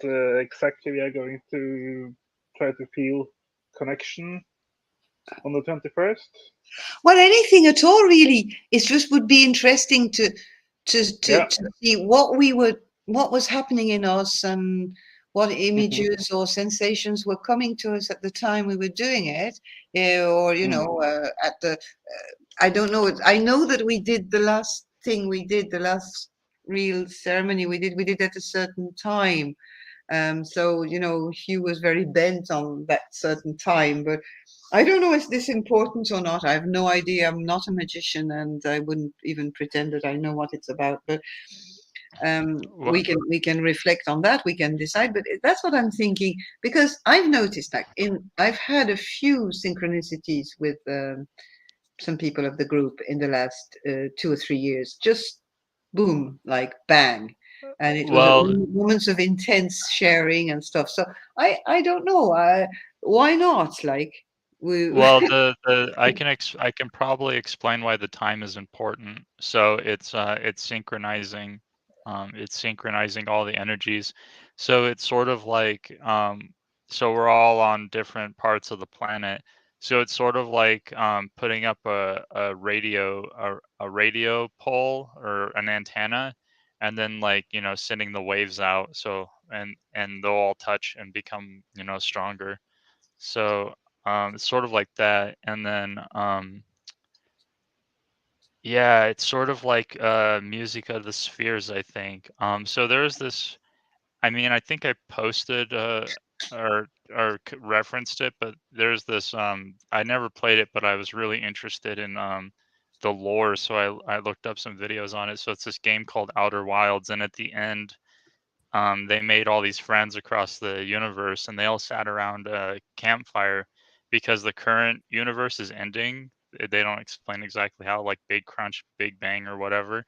[SPEAKER 3] exactly we are going to try to feel connection on the 21st?
[SPEAKER 1] Well, anything at all, really. It just would be interesting to see what was happening in us, and what images or sensations were coming to us at the time we were doing it, or at the. I don't know. I know that we did the last thing we did, the last real ceremony we did at a certain time. So Hugh was very bent on that certain time, but I don't know if this important or not. I have no idea. I'm not a magician, and I wouldn't even pretend that I know what it's about. But
[SPEAKER 5] Well,
[SPEAKER 1] we can reflect on that. We can decide. But that's what I'm thinking, because I've noticed that I've had a few synchronicities with some people of the group in the last 2 or 3 years. Just boom, like bang. And it was
[SPEAKER 5] well,
[SPEAKER 1] moments of intense sharing and stuff. So I don't know. Why not? Like we.
[SPEAKER 5] Well, I can probably explain why the time is important. So it's synchronizing all the energies. So it's sort of like so we're all on different parts of the planet. So it's sort of like putting up a radio pole or an antenna, and then like sending the waves out. So and they'll all touch and become stronger. So it's sort of like that, and then yeah, it's sort of like music of the spheres, I think. So there's this. I mean, I think I posted or referenced it, but there's this. I never played it, but I was really interested in the lore, so I looked up some videos on it. So it's this game called Outer Wilds, and at the end, they made all these friends across the universe, and they all sat around a campfire because the current universe is ending. They don't explain exactly how, like Big Crunch, Big Bang, or whatever.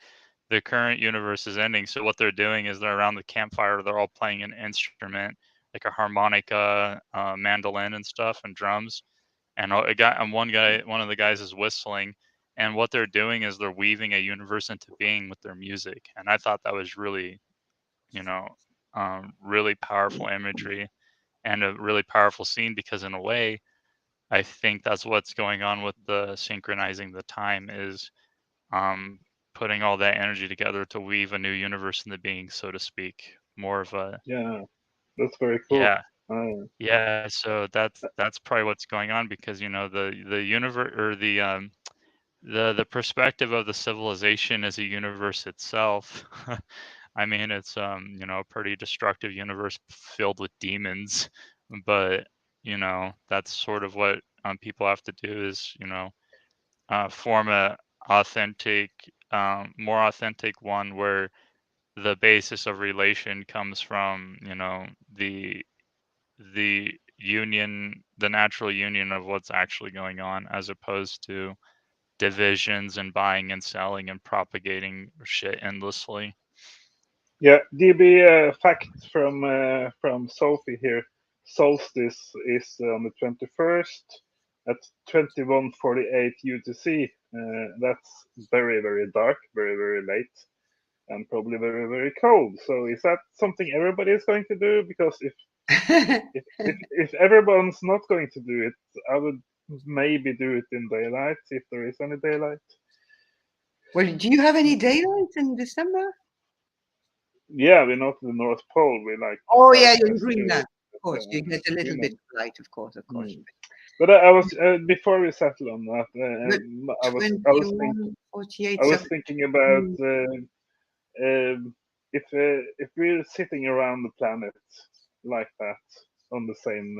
[SPEAKER 5] The current universe is ending. So what they're doing is they're around the campfire. They're all playing an instrument, like a harmonica, mandolin, and stuff, and drums. And one of the guys is whistling. And what they're doing is they're weaving a universe into being with their music. And I thought that was really you know, really powerful imagery and a really powerful scene because in a way, I think that's what's going on with the synchronizing the time is um, putting all that energy together to weave a new universe into being, so to speak. More of a
[SPEAKER 3] Yeah, that's very cool.
[SPEAKER 5] yeah, Yeah, so that's probably what's going on, because the universe, or the perspective of the civilization is a universe itself. I mean, it's a pretty destructive universe filled with demons, but that's sort of what people have to do, is form a authentic, more authentic one, where the basis of relation comes from the union, the natural union of what's actually going on, as opposed to divisions and buying and selling and propagating shit endlessly.
[SPEAKER 3] Yeah, DB fact from Sophie here. Solstice is on the 21st at 21:48 UTC. That's very, very dark, very, very late, and probably very, very cold. So is that something everybody is going to do? Because if everyone's not going to do it, I would maybe do it in daylight, if there is any daylight.
[SPEAKER 1] Well, do you have any daylight in December?
[SPEAKER 3] Yeah, we're not in the North Pole. We like.
[SPEAKER 1] Oh yeah, you're in Greenland. Of course, you get a little
[SPEAKER 3] Greenland.
[SPEAKER 1] bit of light. Of course.
[SPEAKER 3] But I was before we settle on that. I was thinking about if we're sitting around the planet like that on the same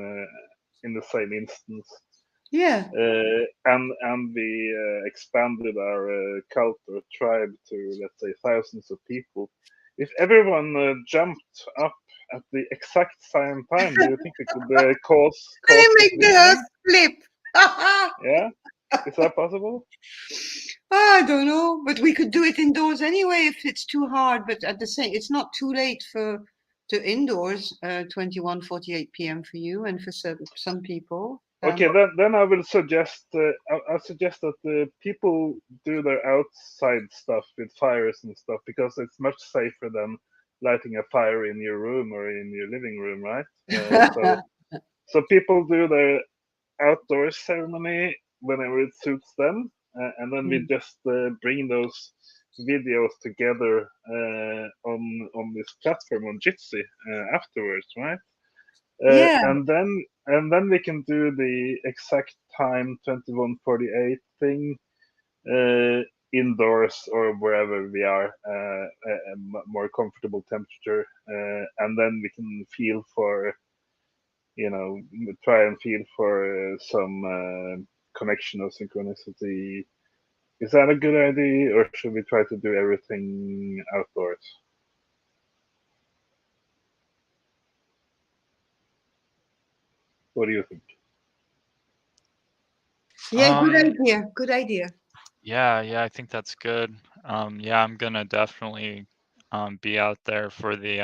[SPEAKER 3] in the same instance.
[SPEAKER 1] Yeah.
[SPEAKER 3] And we expanded our cult or tribe to, let's say, thousands of people. If everyone jumped up at the exact same time, do you think we could cause
[SPEAKER 1] They make the earth flip.
[SPEAKER 3] Yeah, is that possible?
[SPEAKER 1] I don't know, but we could do it indoors anyway if it's too hard. But at the same, it's not too late to indoors. 21:48 p.m. for you, and for some people.
[SPEAKER 3] Okay, then I will suggest. I suggest that people do their outside stuff with fires and stuff, because it's much safer than lighting a fire in your room or in your living room, right? So people do their outdoor ceremony whenever it suits them, and then we just bring those videos together on this platform on Jitsi afterwards, right?
[SPEAKER 1] Yeah.
[SPEAKER 3] And then we can do the exact time 21:48 thing indoors or wherever we are, a more comfortable temperature, and then we can feel for, try and feel for some connection of synchronicity. Is that a good idea, or should we try to do everything outdoors? What do you think?
[SPEAKER 1] Yeah, good idea.
[SPEAKER 5] Yeah, I think that's good. Yeah, I'm gonna definitely be out there for the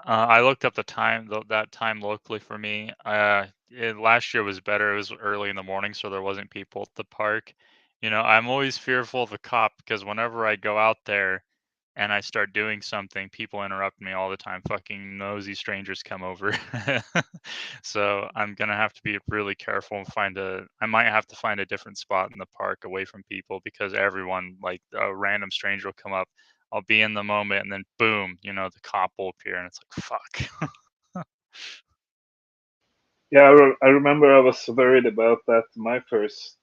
[SPEAKER 5] I looked up the time, that time locally for me. Last year was better. It was early in the morning, so there wasn't people at the park. I'm always fearful of a cop, because whenever I go out there and I start doing something, people interrupt me all the time. Fucking nosy strangers come over. So I'm gonna have to be really careful and I might have to find a different spot in the park away from people, because everyone, like a random stranger, will come up. I'll be in the moment, and then boom, the cop will appear, and it's like, fuck.
[SPEAKER 3] Yeah, I remember I was worried about that my first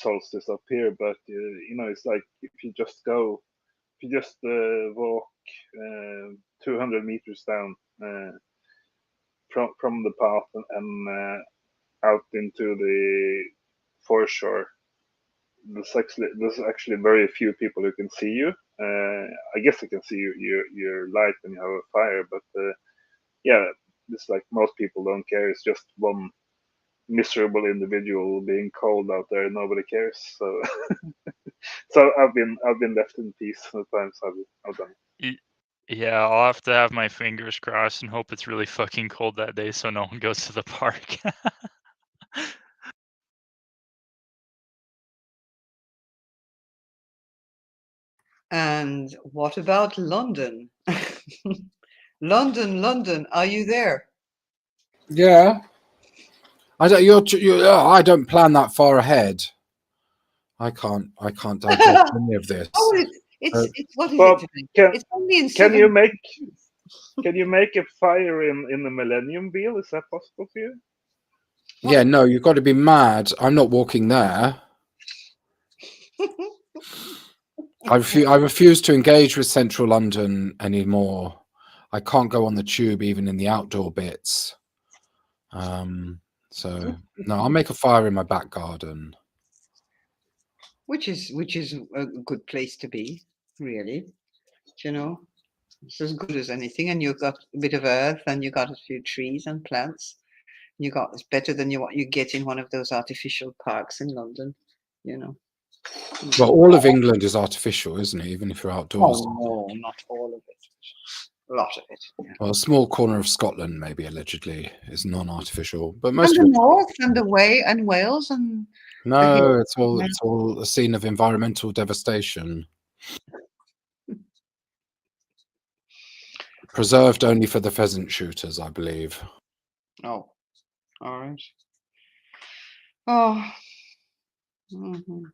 [SPEAKER 3] solstice up here, but it's like if you just walk 200 meters down from the path and out into the foreshore, there's actually very few people who can see you. I guess they can see your light when you have a fire, but yeah, it's like most people don't care. It's just one miserable individual being cold out there. Nobody cares. So, so I've been left in peace the times I've done it.
[SPEAKER 5] Yeah, I'll have to have my fingers crossed and hope it's really fucking cold that day, so no one goes to the park.
[SPEAKER 1] And what about London? London, are you there?
[SPEAKER 2] Yeah. I don't plan that far ahead. I can't digest any of this.
[SPEAKER 1] Oh, it's what is it today? It's only in 7
[SPEAKER 3] can you make Can you make a fire in the Millennium Wheel? Is that possible for you?
[SPEAKER 2] Yeah, no, you've got to be mad. I'm not walking there. I refuse to engage with central London anymore. I can't go on the tube even in the outdoor bits. So no, I'll make a fire in my back garden.
[SPEAKER 1] Which is a good place to be, really. You know, it's as good as anything, and you've got a bit of earth, and you've got a few trees and plants. It's better than what you get in one of those artificial parks in London. You know.
[SPEAKER 2] Well, all of England is artificial, isn't it? Even if you're outdoors.
[SPEAKER 1] Oh no, not all of it. A lot of it. Yeah.
[SPEAKER 2] Well, a small corner of Scotland, maybe allegedly, is non-artificial, but
[SPEAKER 1] And
[SPEAKER 2] most
[SPEAKER 1] the
[SPEAKER 2] of it's
[SPEAKER 1] north and the way and Wales and
[SPEAKER 2] no, it's all a scene of environmental devastation. Preserved only for the pheasant shooters, I believe.
[SPEAKER 1] Oh, all right. Oh. Mm-hmm.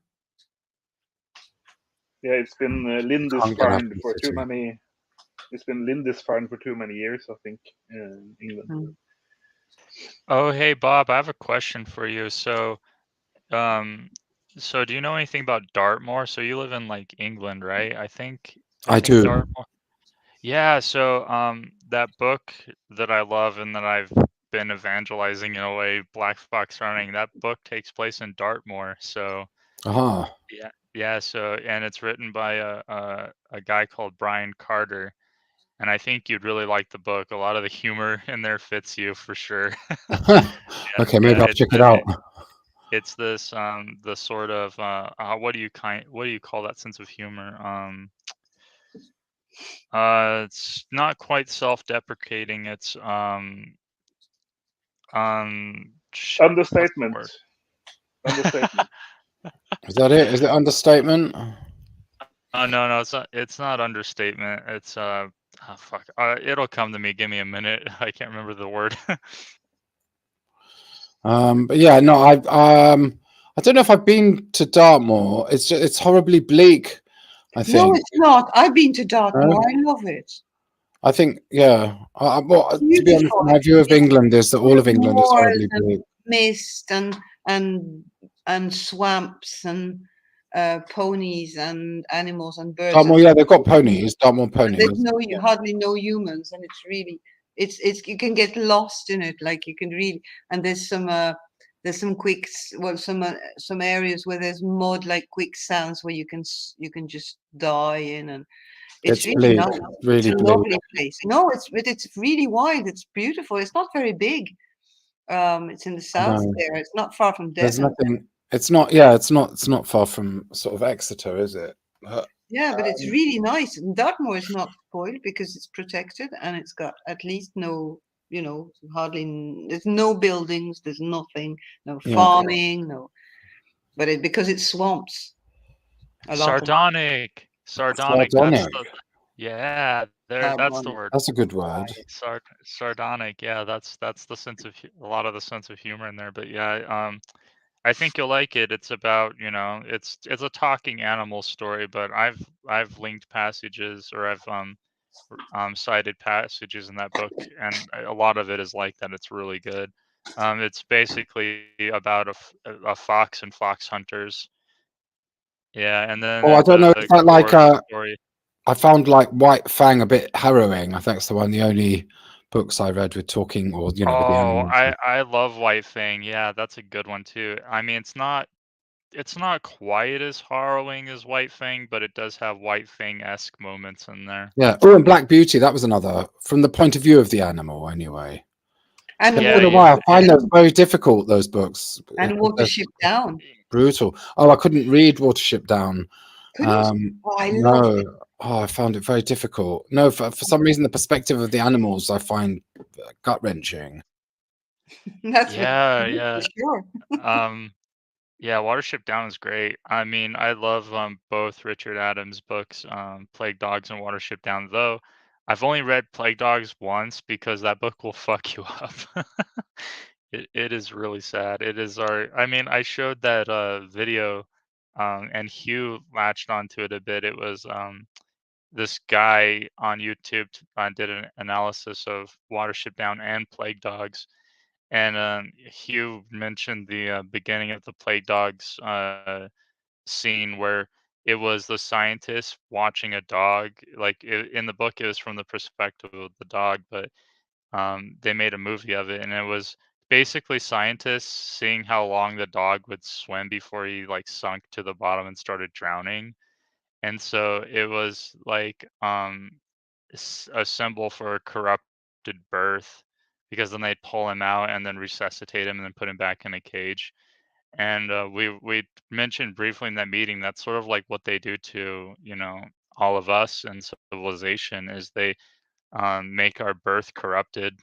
[SPEAKER 3] Yeah, it's been Lindisfarne for too many. It's been Lindisfarne for too many years, I think, in England.
[SPEAKER 1] Mm.
[SPEAKER 5] Oh, hey Bob, I have a question for you. So do you know anything about Dartmoor? So you live in like England, right? I think
[SPEAKER 2] do.
[SPEAKER 5] Dartmoor. Yeah, so that book that I love and that I've been evangelizing in a way, Black Fox Running, that book takes place in Dartmoor. So yeah, so and it's written by a guy called Brian Carter. And I think you'd really like the book. A lot of the humor in there fits you for sure.
[SPEAKER 2] Okay, maybe I'll check it out.
[SPEAKER 5] It's this the sort of what do you call that sense of humor? It's not quite self-deprecating. It's
[SPEAKER 3] understatement. Understatement.
[SPEAKER 2] Is that it? Is it understatement?
[SPEAKER 5] No, it's not understatement. It's fuck. It'll come to me. Give me a minute. I can't remember the word.
[SPEAKER 2] But yeah, no, I don't know if I've been to Dartmoor. It's horribly bleak, I think.
[SPEAKER 1] No, it's not. I've been to Dartmoor. I love it.
[SPEAKER 2] I think, yeah. Well, to be honest, my view of England is that all of England is horribly bleak.
[SPEAKER 1] Mist and swamps and ponies and animals and birds.
[SPEAKER 2] Dartmoor, yeah, they've got ponies. Dartmoor ponies.
[SPEAKER 1] There's hardly no humans, and it's really it's you can get lost in it. Like you can really, and there's some some areas where there's mud like quicksands where you can just die in, and it's really
[SPEAKER 2] bleak,
[SPEAKER 1] nice.
[SPEAKER 2] really
[SPEAKER 1] it's a lovely place. No, it's really wide. It's beautiful. It's not very big. It's in the south there. It's not far from Devon.
[SPEAKER 2] There's nothing. It's not. Yeah, it's not far from sort of Exeter, is it?
[SPEAKER 1] Yeah, but it's really nice. And Dartmoor is not spoiled because it's protected and it's got at least no, hardly. There's no buildings. There's nothing. No farming. No, but because it's swamps.
[SPEAKER 5] Sardonic. Sardonic. That's the word.
[SPEAKER 2] That's a good word.
[SPEAKER 5] Sardonic. Yeah, that's the sense of a lot of the sense of humor in there. But yeah, I think you'll like it. It's about it's a talking animal story, but I've linked passages or I've cited passages in that book, and a lot of it is like that. It's really good. It's basically about a fox and fox hunters. Yeah, and then
[SPEAKER 2] I don't know. Is that like story. I found like White Fang a bit harrowing. I think it's the only books I read with talking or with the animals.
[SPEAKER 5] I love White Fang. Yeah, that's a good one too. I mean, it's not quite as harrowing as White Fang, but it does have White Fang-esque moments in there.
[SPEAKER 2] Yeah. Oh, and Black Beauty, that was another from the point of view of the animal, anyway. And I don't know why I find those very difficult. Those books.
[SPEAKER 1] And Watership Down.
[SPEAKER 2] Brutal. Oh, I couldn't read Watership Down.
[SPEAKER 1] No.
[SPEAKER 2] Oh, I found it very difficult. No, for some reason, the perspective of the animals I find gut wrenching.
[SPEAKER 1] That's
[SPEAKER 5] yeah.
[SPEAKER 1] For sure.
[SPEAKER 5] Yeah, Watership Down is great. I mean, I love both Richard Adams' books, Plague Dogs and Watership Down. Though I've only read Plague Dogs once because that book will fuck you up. It is really sad. It is I mean, I showed that video, and Hugh latched onto it a bit. It was this guy on YouTube did an analysis of Watership Down and Plague Dogs, and Hugh mentioned the beginning of the Plague Dogs scene where it was the scientist watching a dog. Like in the book, it was from the perspective of the dog, but they made a movie of it, and it was basically scientists seeing how long the dog would swim before he like sunk to the bottom and started drowning. And so it was like a symbol for a corrupted birth, because then they'd pull him out and then resuscitate him and then put him back in a cage. And we mentioned briefly in that meeting that's sort of like what they do to, you know, all of us in civilization, is they make our birth corrupted,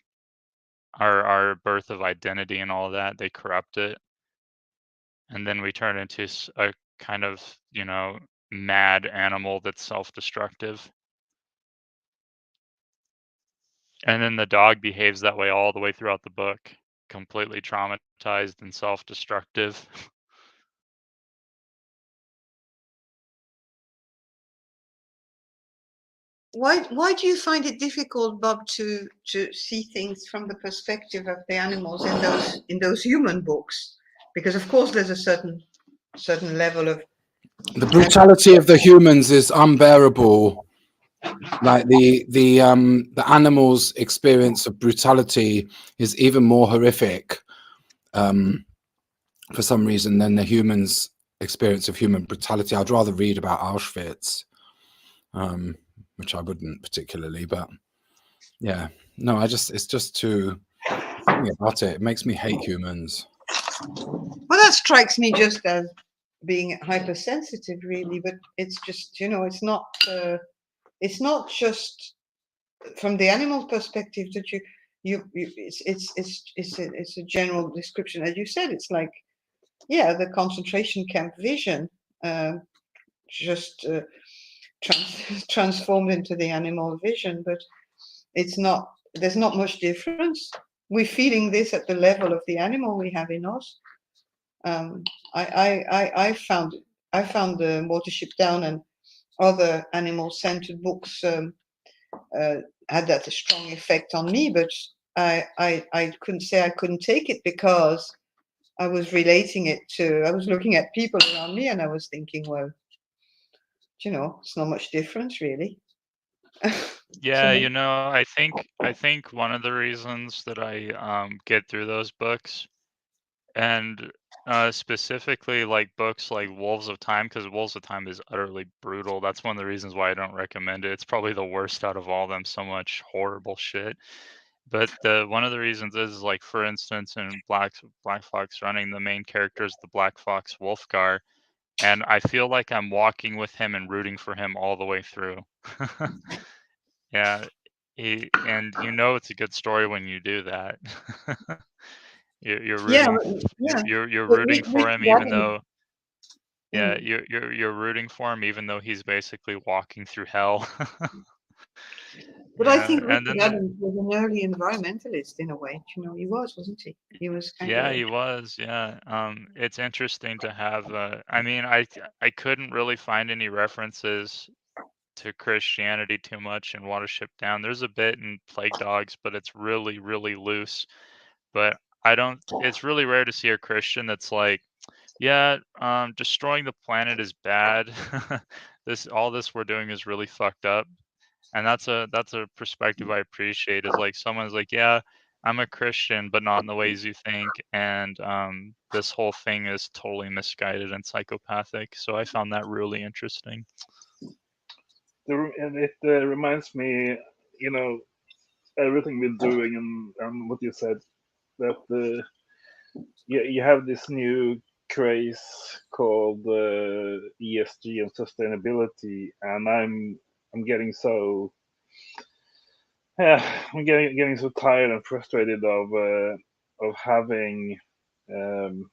[SPEAKER 5] our birth of identity and all of that. They corrupt it, and then we turn into a kind of, you know, mad animal that's self-destructive. And then the dog behaves that way all the way throughout the book, completely traumatized and self-destructive.
[SPEAKER 1] Why do you find it difficult, Bob, to see things from the perspective of the animals in those human books? Because of course there's a certain level of
[SPEAKER 2] the brutality of the humans is unbearable. Like the animals' experience of brutality is even more horrific for some reason than the humans' experience of human brutality. I'd rather read about Auschwitz, which I wouldn't particularly, but yeah, no, it's just too something about it. It makes me hate humans.
[SPEAKER 1] Well, that strikes me just as being hypersensitive, really. But it's just, you know, it's not just from the animal perspective that it's a general description, as you said. It's like, yeah, the concentration camp vision, just transformed into the animal vision, but it's not. There's not much difference. We're feeling this at the level of the animal we have in us. I found the Watership Down and other animal-centered books had that a strong effect on me, but I couldn't say I couldn't take it, because I was relating it to, I was looking at people around me and I was thinking, well, you know, it's not much difference really.
[SPEAKER 5] Yeah, you know, I think one of the reasons that I get through those books, and specifically like books like Wolves of Time, because Wolves of Time is utterly brutal. That's one of the reasons why I don't recommend it. It's probably the worst out of all of them. So much horrible shit. But the one of the reasons is, like, for instance, in Black Fox Running, the main character is the Black Fox Wolfgar, and I feel like I'm walking with him and rooting for him all the way through. Yeah, and you know it's a good story when you do that. You're
[SPEAKER 1] Yeah,
[SPEAKER 5] rooting,
[SPEAKER 1] yeah.
[SPEAKER 5] you're
[SPEAKER 1] But
[SPEAKER 5] rooting for him even
[SPEAKER 1] Gavin,
[SPEAKER 5] though, yeah, you're rooting for him even though he's basically walking through hell.
[SPEAKER 1] but I
[SPEAKER 5] Yeah,
[SPEAKER 1] think
[SPEAKER 5] and
[SPEAKER 1] Richard
[SPEAKER 5] then
[SPEAKER 1] Adams was an early environmentalist in a way. You know, he was, wasn't he? He was kind
[SPEAKER 5] yeah,
[SPEAKER 1] of.
[SPEAKER 5] he was. Yeah. It's interesting to have. I mean, I couldn't really find any references to Christianity too much in Watership Down. There's a bit in Plague Dogs, but it's really, really loose. But I don't. It's really rare to see a Christian that's like, yeah, destroying the planet is bad. All this we're doing is really fucked up. And that's a perspective I appreciate, is like someone's like, yeah, I'm a Christian, but not in the ways you think, and this whole thing is totally misguided and psychopathic. So I found that really interesting.
[SPEAKER 3] And it reminds me, you know, everything we're doing, and what you said, that you have this new craze called ESG and sustainability, and I'm getting so, yeah, I'm getting so tired and frustrated of having, um,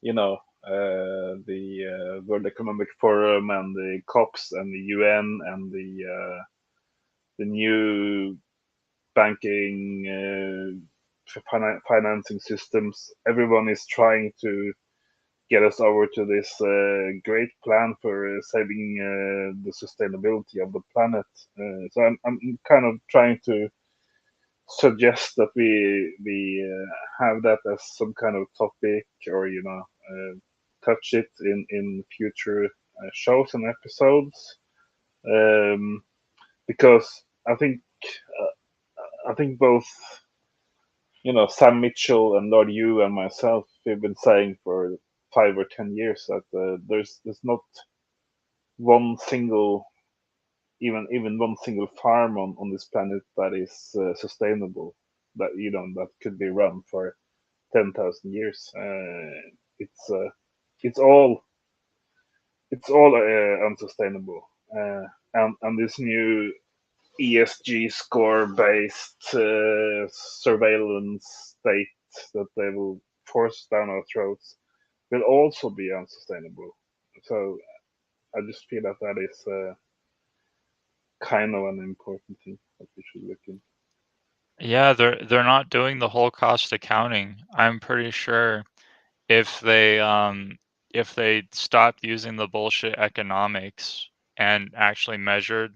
[SPEAKER 3] you know, the World Economic Forum and the COPs and the UN and the new banking financing systems. Everyone is trying to get us over to this great plan for saving the sustainability of the planet. So I'm kind of trying to suggest that we have that as some kind of topic, or touch it in future shows and episodes, because I think both Sam Mitchell and Lord Yu and myself, we've been saying for 5 or 10 years that there's not one single, even one single farm on this planet that is sustainable, that that could be run for 10,000 years. It's all unsustainable, and this new ESG score based surveillance state that they will force down our throats will also be unsustainable. So I just feel that is kind of an important thing that we should look into.
[SPEAKER 5] Yeah, they're not doing the whole cost accounting. I'm pretty sure if they stopped using the bullshit economics and actually measured,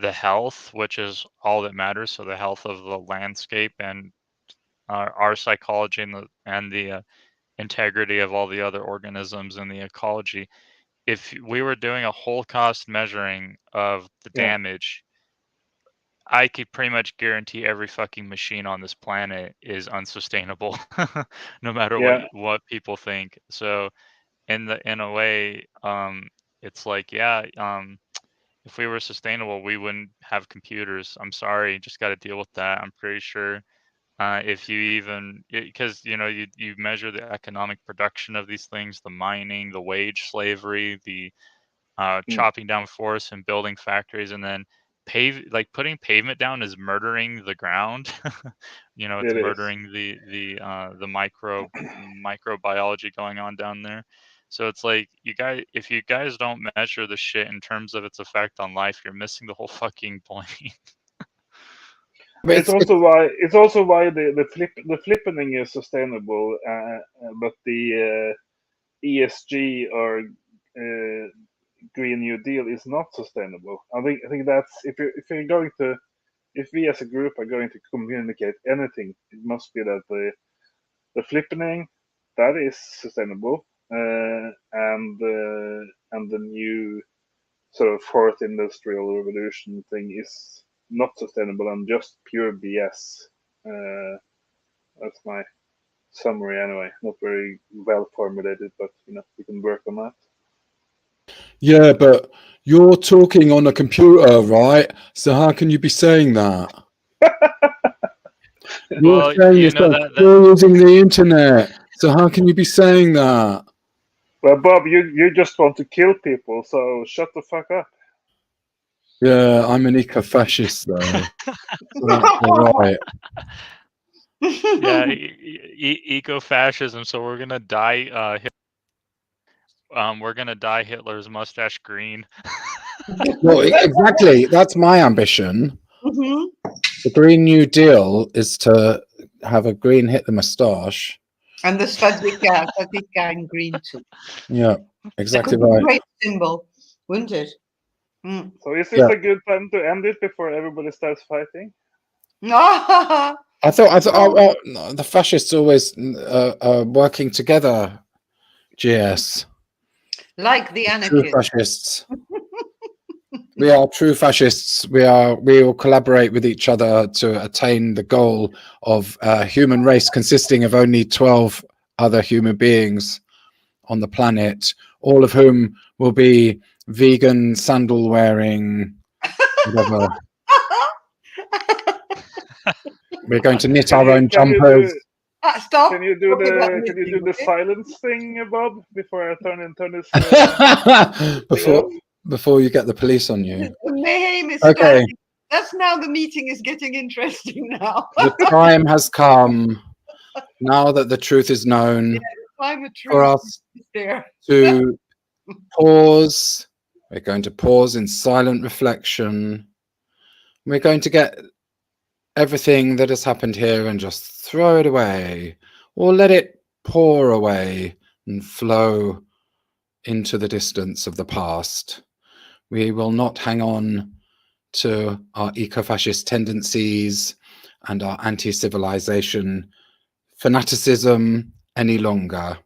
[SPEAKER 5] the health, which is all that matters, so the health of the landscape and our psychology and the integrity of all the other organisms in the ecology. If we were doing a whole cost measuring of the damage, I could pretty much guarantee every fucking machine on this planet is unsustainable, no matter what people think. So in a way, it's like, if we were sustainable, we wouldn't have computers. I'm sorry, just got to deal with that. I'm pretty sure if you even, because you measure the economic production of these things, the mining, the wage slavery, the chopping down forests and building factories, and then putting pavement down is murdering the ground. It's murdering the microbiology going on down there. So it's like, if you guys don't measure the shit in terms of its effect on life, you're missing the whole fucking point.
[SPEAKER 3] It's also why the flippening is sustainable, but the ESG or Green New Deal is not sustainable. I think that's if we as a group are going to communicate anything, it must be that the flippening, that is sustainable, and the new sort of fourth industrial revolution thing is not sustainable and just pure BS. That's my summary anyway. Not very well formulated, but we can work on that.
[SPEAKER 2] Yeah, but you're talking on a computer, right? So how can you be saying that? You're saying you're using the internet. So how can you be saying that?
[SPEAKER 3] Well, Bob, you just want to kill people, so shut the fuck up.
[SPEAKER 2] Yeah, I'm an eco-fascist, though. So that's all right.
[SPEAKER 5] Yeah, eco-fascism. So we're gonna dye. We're gonna dye Hitler's mustache green.
[SPEAKER 2] Well, exactly. That's my ambition. The Green New Deal is to have a green Hitler moustache.
[SPEAKER 1] And the Svastika in green too.
[SPEAKER 2] Yeah, exactly
[SPEAKER 1] that would
[SPEAKER 2] right.
[SPEAKER 1] be a great symbol, wouldn't it?
[SPEAKER 3] So is this a good time to end it before everybody starts fighting?
[SPEAKER 2] I thought the fascists always are working together. GS.
[SPEAKER 1] Like the anarchists.
[SPEAKER 2] True fascists. We are true fascists. We will collaborate with each other to attain the goal of a human race consisting of only 12 other human beings on the planet, all of whom will be vegan, sandal wearing, whatever. We're going to knit our own jumpers.
[SPEAKER 1] Stop.
[SPEAKER 3] Can you do the silence thing, Bob, before I turn this
[SPEAKER 2] before you get the police on you?
[SPEAKER 1] The name is
[SPEAKER 2] okay.
[SPEAKER 1] Starting. That's now the meeting is getting interesting now.
[SPEAKER 2] The time has come now that the truth is known for us to pause. We're going to pause in silent reflection. We're going to get everything that has happened here and just throw it away or let it pour away and flow into the distance of the past. We will not hang on to our eco-fascist tendencies and our anti-civilization fanaticism any longer.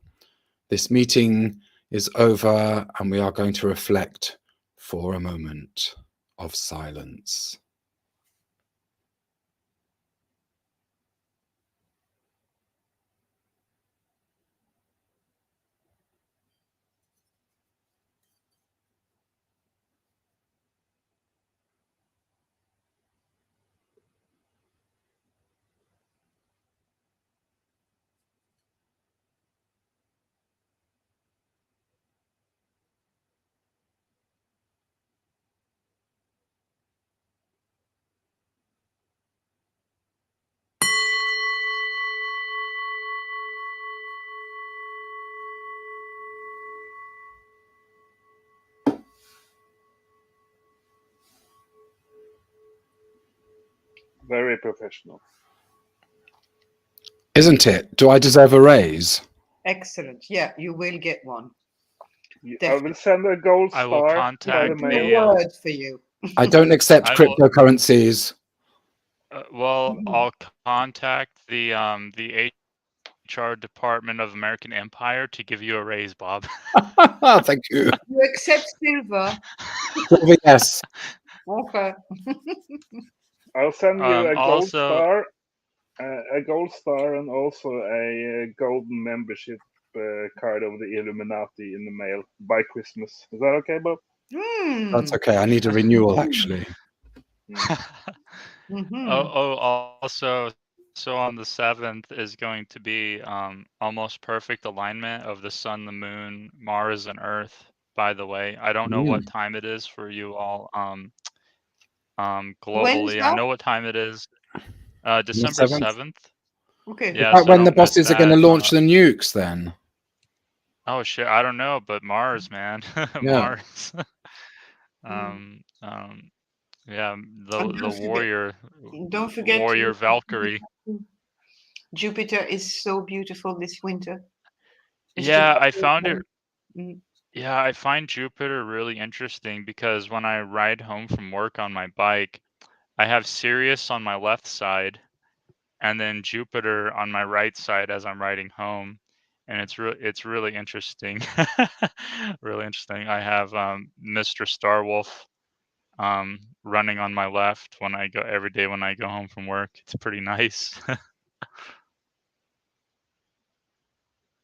[SPEAKER 2] This meeting is over, and we are going to reflect for a moment of silence.
[SPEAKER 3] Very professional.
[SPEAKER 2] Isn't it? Do I deserve a raise?
[SPEAKER 1] Excellent. Yeah, you will get one.
[SPEAKER 3] I will send a gold
[SPEAKER 5] I
[SPEAKER 3] star
[SPEAKER 5] will
[SPEAKER 3] by the
[SPEAKER 5] contact
[SPEAKER 1] A
[SPEAKER 3] mail.
[SPEAKER 1] word for you.
[SPEAKER 2] I don't accept
[SPEAKER 5] I will-
[SPEAKER 2] cryptocurrencies.
[SPEAKER 5] Well, I'll contact the HR department of American Empire to give you a raise, Bob.
[SPEAKER 2] Thank you.
[SPEAKER 1] You accept silver?
[SPEAKER 2] Silver, yes.
[SPEAKER 1] Okay.
[SPEAKER 3] I'll send you a gold
[SPEAKER 5] Also,
[SPEAKER 3] star, and also a golden membership card of the Illuminati in the mail by Christmas. Is that okay, Bob?
[SPEAKER 2] That's okay. I need a renewal, actually.
[SPEAKER 5] Also, so on the 7th is going to be almost perfect alignment of the sun, the moon, Mars, and Earth. By the way, I don't know what time it is for you all globally. I know what time it is. December 7th.
[SPEAKER 1] Okay.
[SPEAKER 5] Yeah,
[SPEAKER 2] Like
[SPEAKER 5] so
[SPEAKER 2] when the
[SPEAKER 5] don't miss
[SPEAKER 2] bosses are going to
[SPEAKER 5] that.
[SPEAKER 2] launch the nukes, then.
[SPEAKER 5] Oh shit, I don't know, but Mars, man,
[SPEAKER 2] Yeah.
[SPEAKER 5] Mars. Yeah, the warrior,
[SPEAKER 1] Don't forget
[SPEAKER 5] warrior Valkyrie.
[SPEAKER 1] Jupiter is so beautiful this winter. It's
[SPEAKER 5] Yeah,
[SPEAKER 1] just
[SPEAKER 5] I found it.
[SPEAKER 1] Mm.
[SPEAKER 5] Yeah, I find Jupiter really interesting because when I ride home from work on my bike, I have Sirius on my left side and then Jupiter on my right side as I'm riding home. And it's really interesting. Really interesting. I have Mr. Starwolf running on my left when I go every day when I go home from work. It's pretty nice.